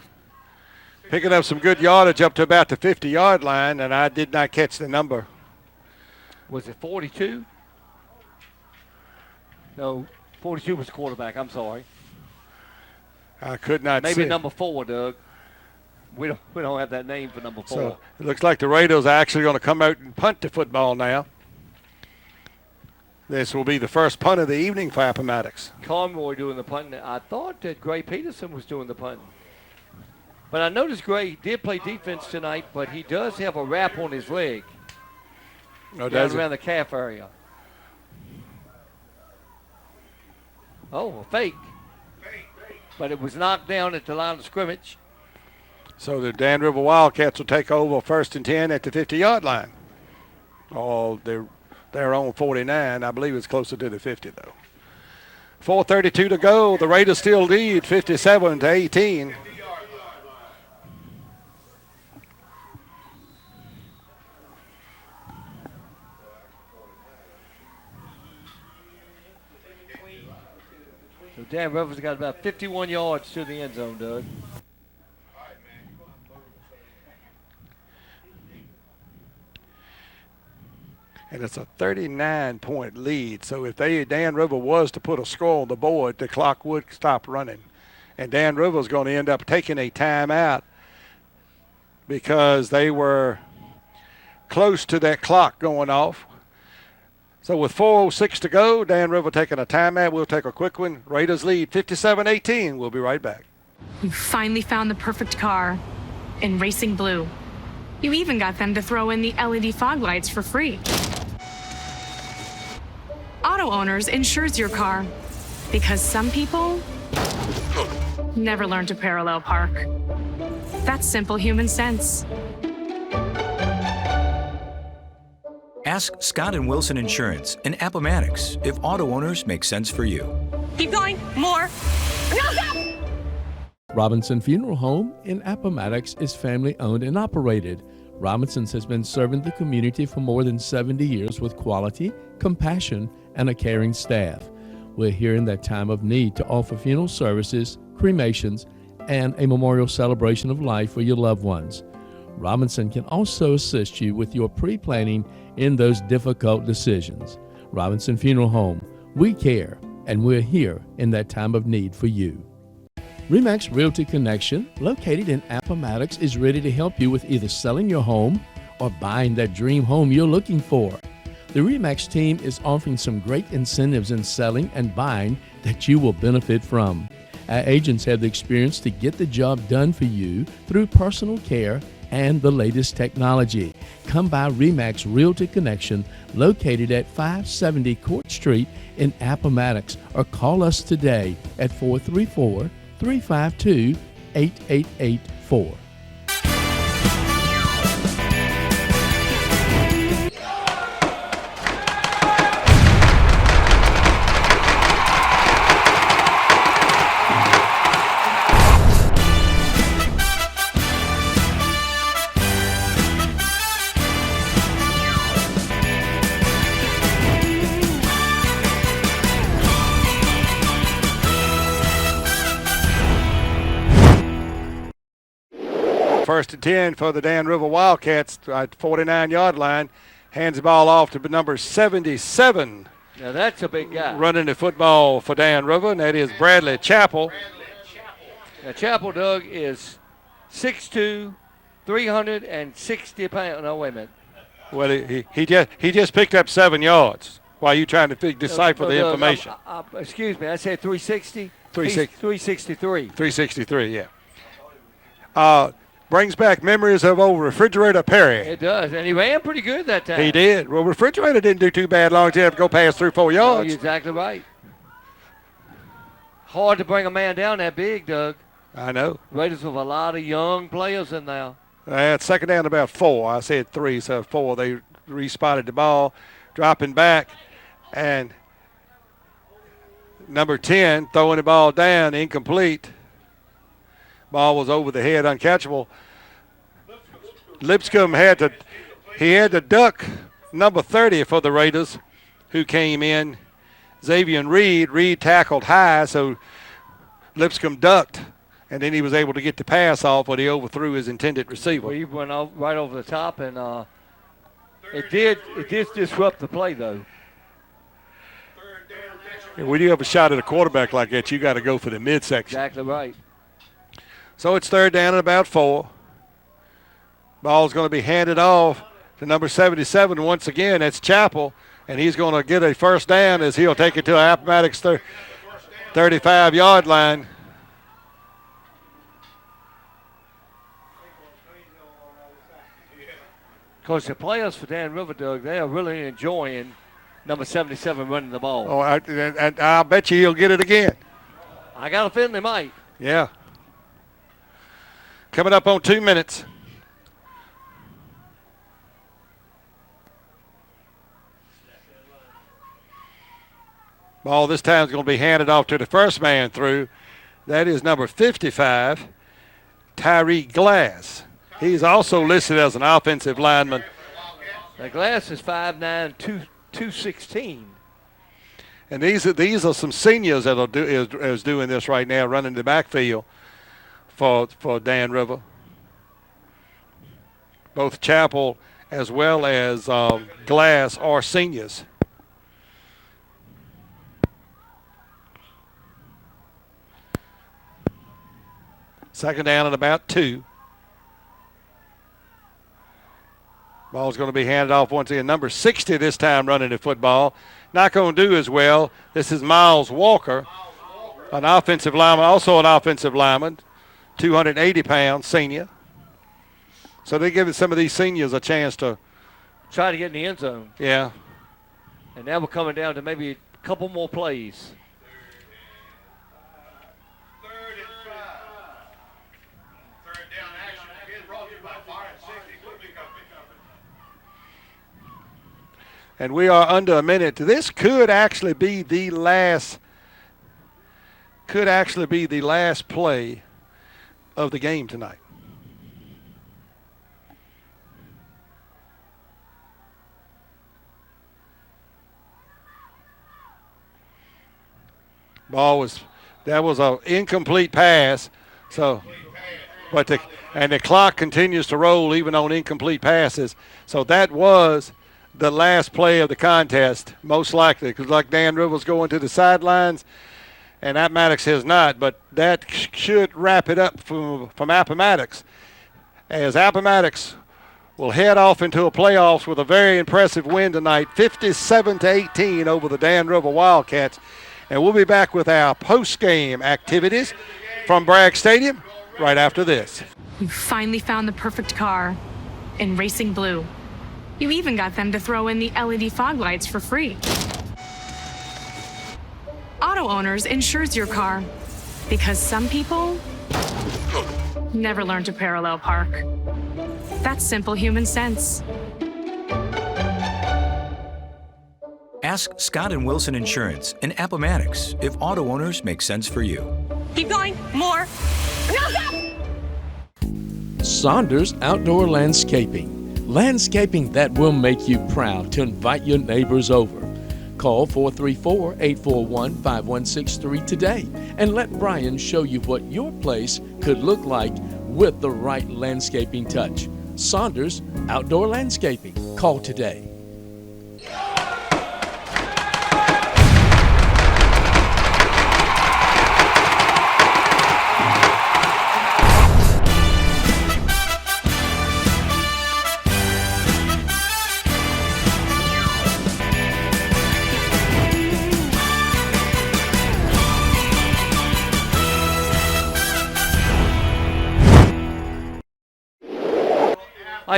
Picking up some good yardage up to about the 50-yard line, and I did not catch the number. Was it 42? No, 42 was the quarterback. I'm sorry. I could not see. Maybe number 4, Doug. We don't have that name for number 4. So it looks like the Raiders are actually going to come out and punt the football now. This will be the first punt of the evening for Appomattox. Conroy doing the punting. I thought that Gray Peterson was doing the punting. But I noticed Gray did play defense tonight, but he does have a wrap on his leg. Down around the calf area. Oh, a fake. But it was knocked down at the line of scrimmage. So the Dan River Wildcats will take over 1st and 10 at the 50-yard line. They're on 49. I believe it's closer to the 50, though. 4:32 to go. The Raiders still lead 57-18. So Dan Rivers got about 51 yards to the end zone, Doug. And it's a 39-point lead. So if Dan River was to put a score on the board, the clock would stop running. And Dan River's going to end up taking a timeout because they were close to that clock going off. So with 4:06 to go, Dan River taking a timeout. We'll take a quick one. Raiders lead 57-18. We'll be right back. You finally found the perfect car in racing blue. You even got them to throw in the LED fog lights for free. Auto Owners insures your car because some people never learn to parallel park. That's simple human sense. Ask Scott and Wilson Insurance and Appomattox if auto owners make sense for you. Keep going. More. No, stop! Robinson Funeral Home in Appomattox is family owned and operated. Robinson's has been serving the community for more than 70 years with quality, compassion, and a caring staff. We're here in that time of need to offer funeral services, cremations, and a memorial celebration of life for your loved ones. Robinson can also assist you with your pre-planning in those difficult decisions. Robinson Funeral Home, we care, and we're here in that time of need for you. RE/MAX Realty Connection, located in Appomattox, is ready to help you with either selling your home or buying that dream home you're looking for. The RE/MAX team is offering some great incentives in selling and buying that you will benefit from. Our agents have the experience to get the job done for you through personal care and the latest technology. Come by RE/MAX Realty Connection, located at 570 Court Street in Appomattox, or call us today at 434-352-8884. First and 10 for the Dan River Wildcats at 49-yard line. Hands the ball off to number 77. Now that's a big guy. Running the football for Dan River, and that is Bradley Chappell. Now Chappell, Doug, is 6'2", 360 pounds. No, wait a minute. Well, he just picked up 7 yards while you trying to decipher the information. Excuse me, I said 360? 363. 363. 363, yeah. Brings back memories of old Refrigerator Perry. It does, and he ran pretty good that time. He did. Well, Refrigerator didn't do too bad long as he had to go past 3 or 4 No, yards. you're exactly right. Hard to bring a man down that big, Doug. I know. Raiders with a lot of young players in there. It's second down about 4. I said 3, so 4. They respotted the ball, dropping back, and number 10 throwing the ball down, incomplete. Ball was over the head, uncatchable. Lipscomb had to duck number 30 for the Raiders, who came in. Xavier Reed. Reed tackled high, so Lipscomb ducked, and then he was able to get the pass off, but he overthrew his intended receiver. Well, he went right over the top, and it did disrupt the play, though. And when you have a shot at a quarterback like that, you got to go for the midsection. Exactly right. So it's third down at about 4. Ball's going to be handed off to number 77 once again. That's Chappell, and he's going to get a first down as he'll take it to Appomattox 35-yard line. Of course, the players for Dan River, Doug, they are really enjoying number 77 running the ball. Oh, I'll bet you he'll get it again. I got a feeling they might. Yeah. Coming up on 2 minutes. Ball this time is going to be handed off to the first man through. That is number 55, Tyreek Glass. He's also listed as an offensive lineman. The Glass is 5'9", 216. And these are some seniors that is doing this right now, running the backfield for Dan River. Both Chappell as well as Glass are seniors. Second down at about 2. Ball's going to be handed off once again. Number 60 this time running the football. Not going to do as well. This is Miles Walker, an offensive lineman, also an offensive lineman, 280 pounds, senior. So they're giving some of these seniors a chance to try to get in the end zone. Yeah. And now we're coming down to maybe a couple more plays. And we are under a minute. This could actually be the last play of the game tonight. That was an incomplete pass. So, but the clock continues to roll even on incomplete passes. So that was the last play of the contest, most likely, because like Dan River's going to the sidelines, and Appomattox has not. But that should wrap it up from Appomattox, as Appomattox will head off into a playoffs with a very impressive win tonight, 57-18 over the Dan River Wildcats. And we'll be back with our post-game activities from Bragg Stadium right after this. You finally found the perfect car in racing blue. You even got them to throw in the LED fog lights for free. Auto Owners insures your car because some people never learn to parallel park. That's simple human sense. Ask Scott and Wilson Insurance in Appomattox if auto owners make sense for you. Keep going. More. No, stop! Saunders Outdoor Landscaping. Landscaping that will make you proud to invite your neighbors over. Call 434-841-5163 today and let Brian show you what your place could look like with the right landscaping touch. Saunders Outdoor Landscaping. Call today.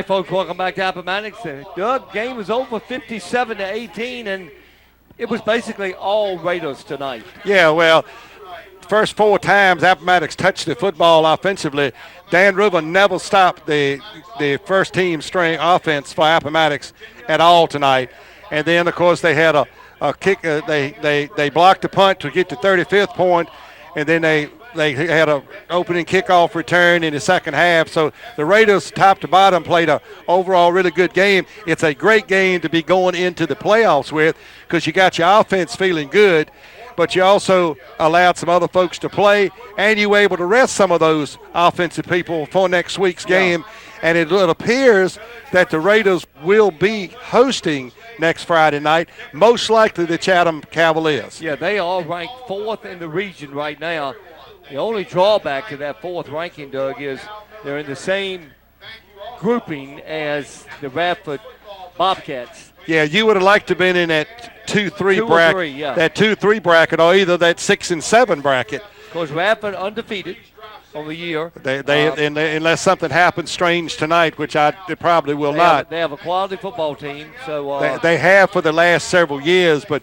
right, folks, welcome back to Appomattox. Doug, game was over 57-18, and it was basically all Raiders tonight. Yeah, well, first 4 times Appomattox touched the football offensively. Dan River never stopped the first team string offense for Appomattox at all tonight. And then, of course, they had a kick. They blocked a punt to get the 35th point, and then they had an opening kickoff return in the second half. So the Raiders, top to bottom, played a overall really good game. It's a great game to be going into the playoffs with because you got your offense feeling good, but you also allowed some other folks to play, and you were able to rest some of those offensive people for next week's game. And it appears that the Raiders will be hosting next Friday night, most likely the Chatham Cavaliers. Yeah, they are ranked 4th in the region right now. The only drawback to that 4th ranking, Doug, is they're in the same grouping as the Radford Bobcats. Yeah, you would have liked to have been in that 2-3 bracket. 3, yeah. That 2-3 bracket, or either that 6 and 7 bracket. Because Radford undefeated on the year. Unless something happens strange tonight, which it probably will not. They have a quality football team. So they have for the last several years, but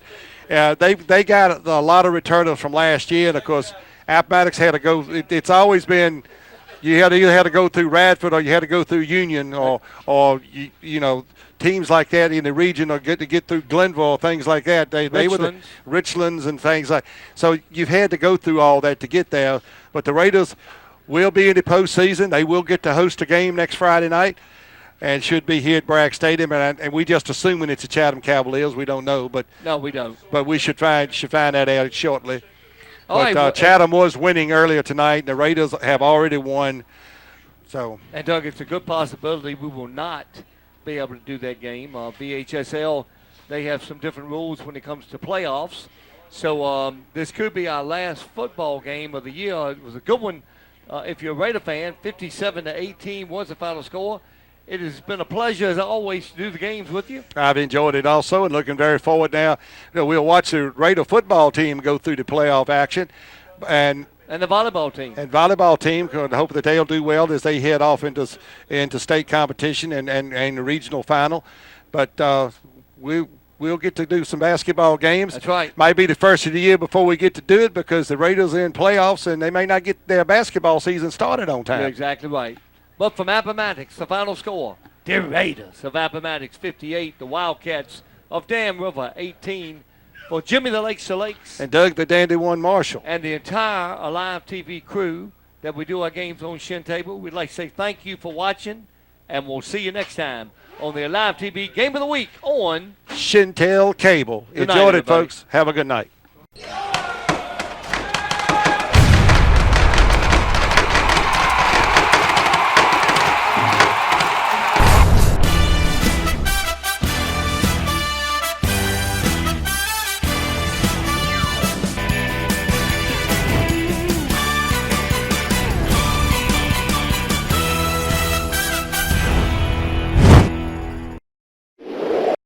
they got a lot of returners from last year, and of course Appomattox had to go. It's always been you had to go through Radford or you had to go through Union or you know teams like that in the region or get through Glenville or things like that. They were the Richlands and things like. So you've had to go through all that to get there. But the Raiders will be in the postseason. They will get to host a game next Friday night and should be here at Bragg Stadium. And we just assuming it's the Chatham Cavaliers. We don't know, but no, we don't. But we should find that out shortly. But Chatham was winning earlier tonight, and the Raiders have already won. So. And, Doug, it's a good possibility we will not be able to do that game. BHSL, they have some different rules when it comes to playoffs. So this could be our last football game of the year. It was a good one. If you're a Raider fan, 57-18 was the final score. It has been a pleasure, as always, to do the games with you. I've enjoyed it also and looking very forward now. We'll watch the Raider football team go through the playoff action. And the volleyball team. And volleyball team, I hope that they'll do well as they head off into state competition and the regional final. But we'll get to do some basketball games. That's right. Might be the first of the year before we get to do it because the Raiders are in playoffs and they may not get their basketball season started on time. You're exactly right. But from Appomattox, the final score, the Raiders of Appomattox 58, the Wildcats of Dam River 18. For Jimmy the Lakes and Doug the Dandy One Marshall. And the entire Alive TV crew that we do our games on Shentel, we'd like to say thank you for watching, and we'll see you next time on the Alive TV Game of the Week on Shentel Cable. Enjoyed it, folks. Have a good night.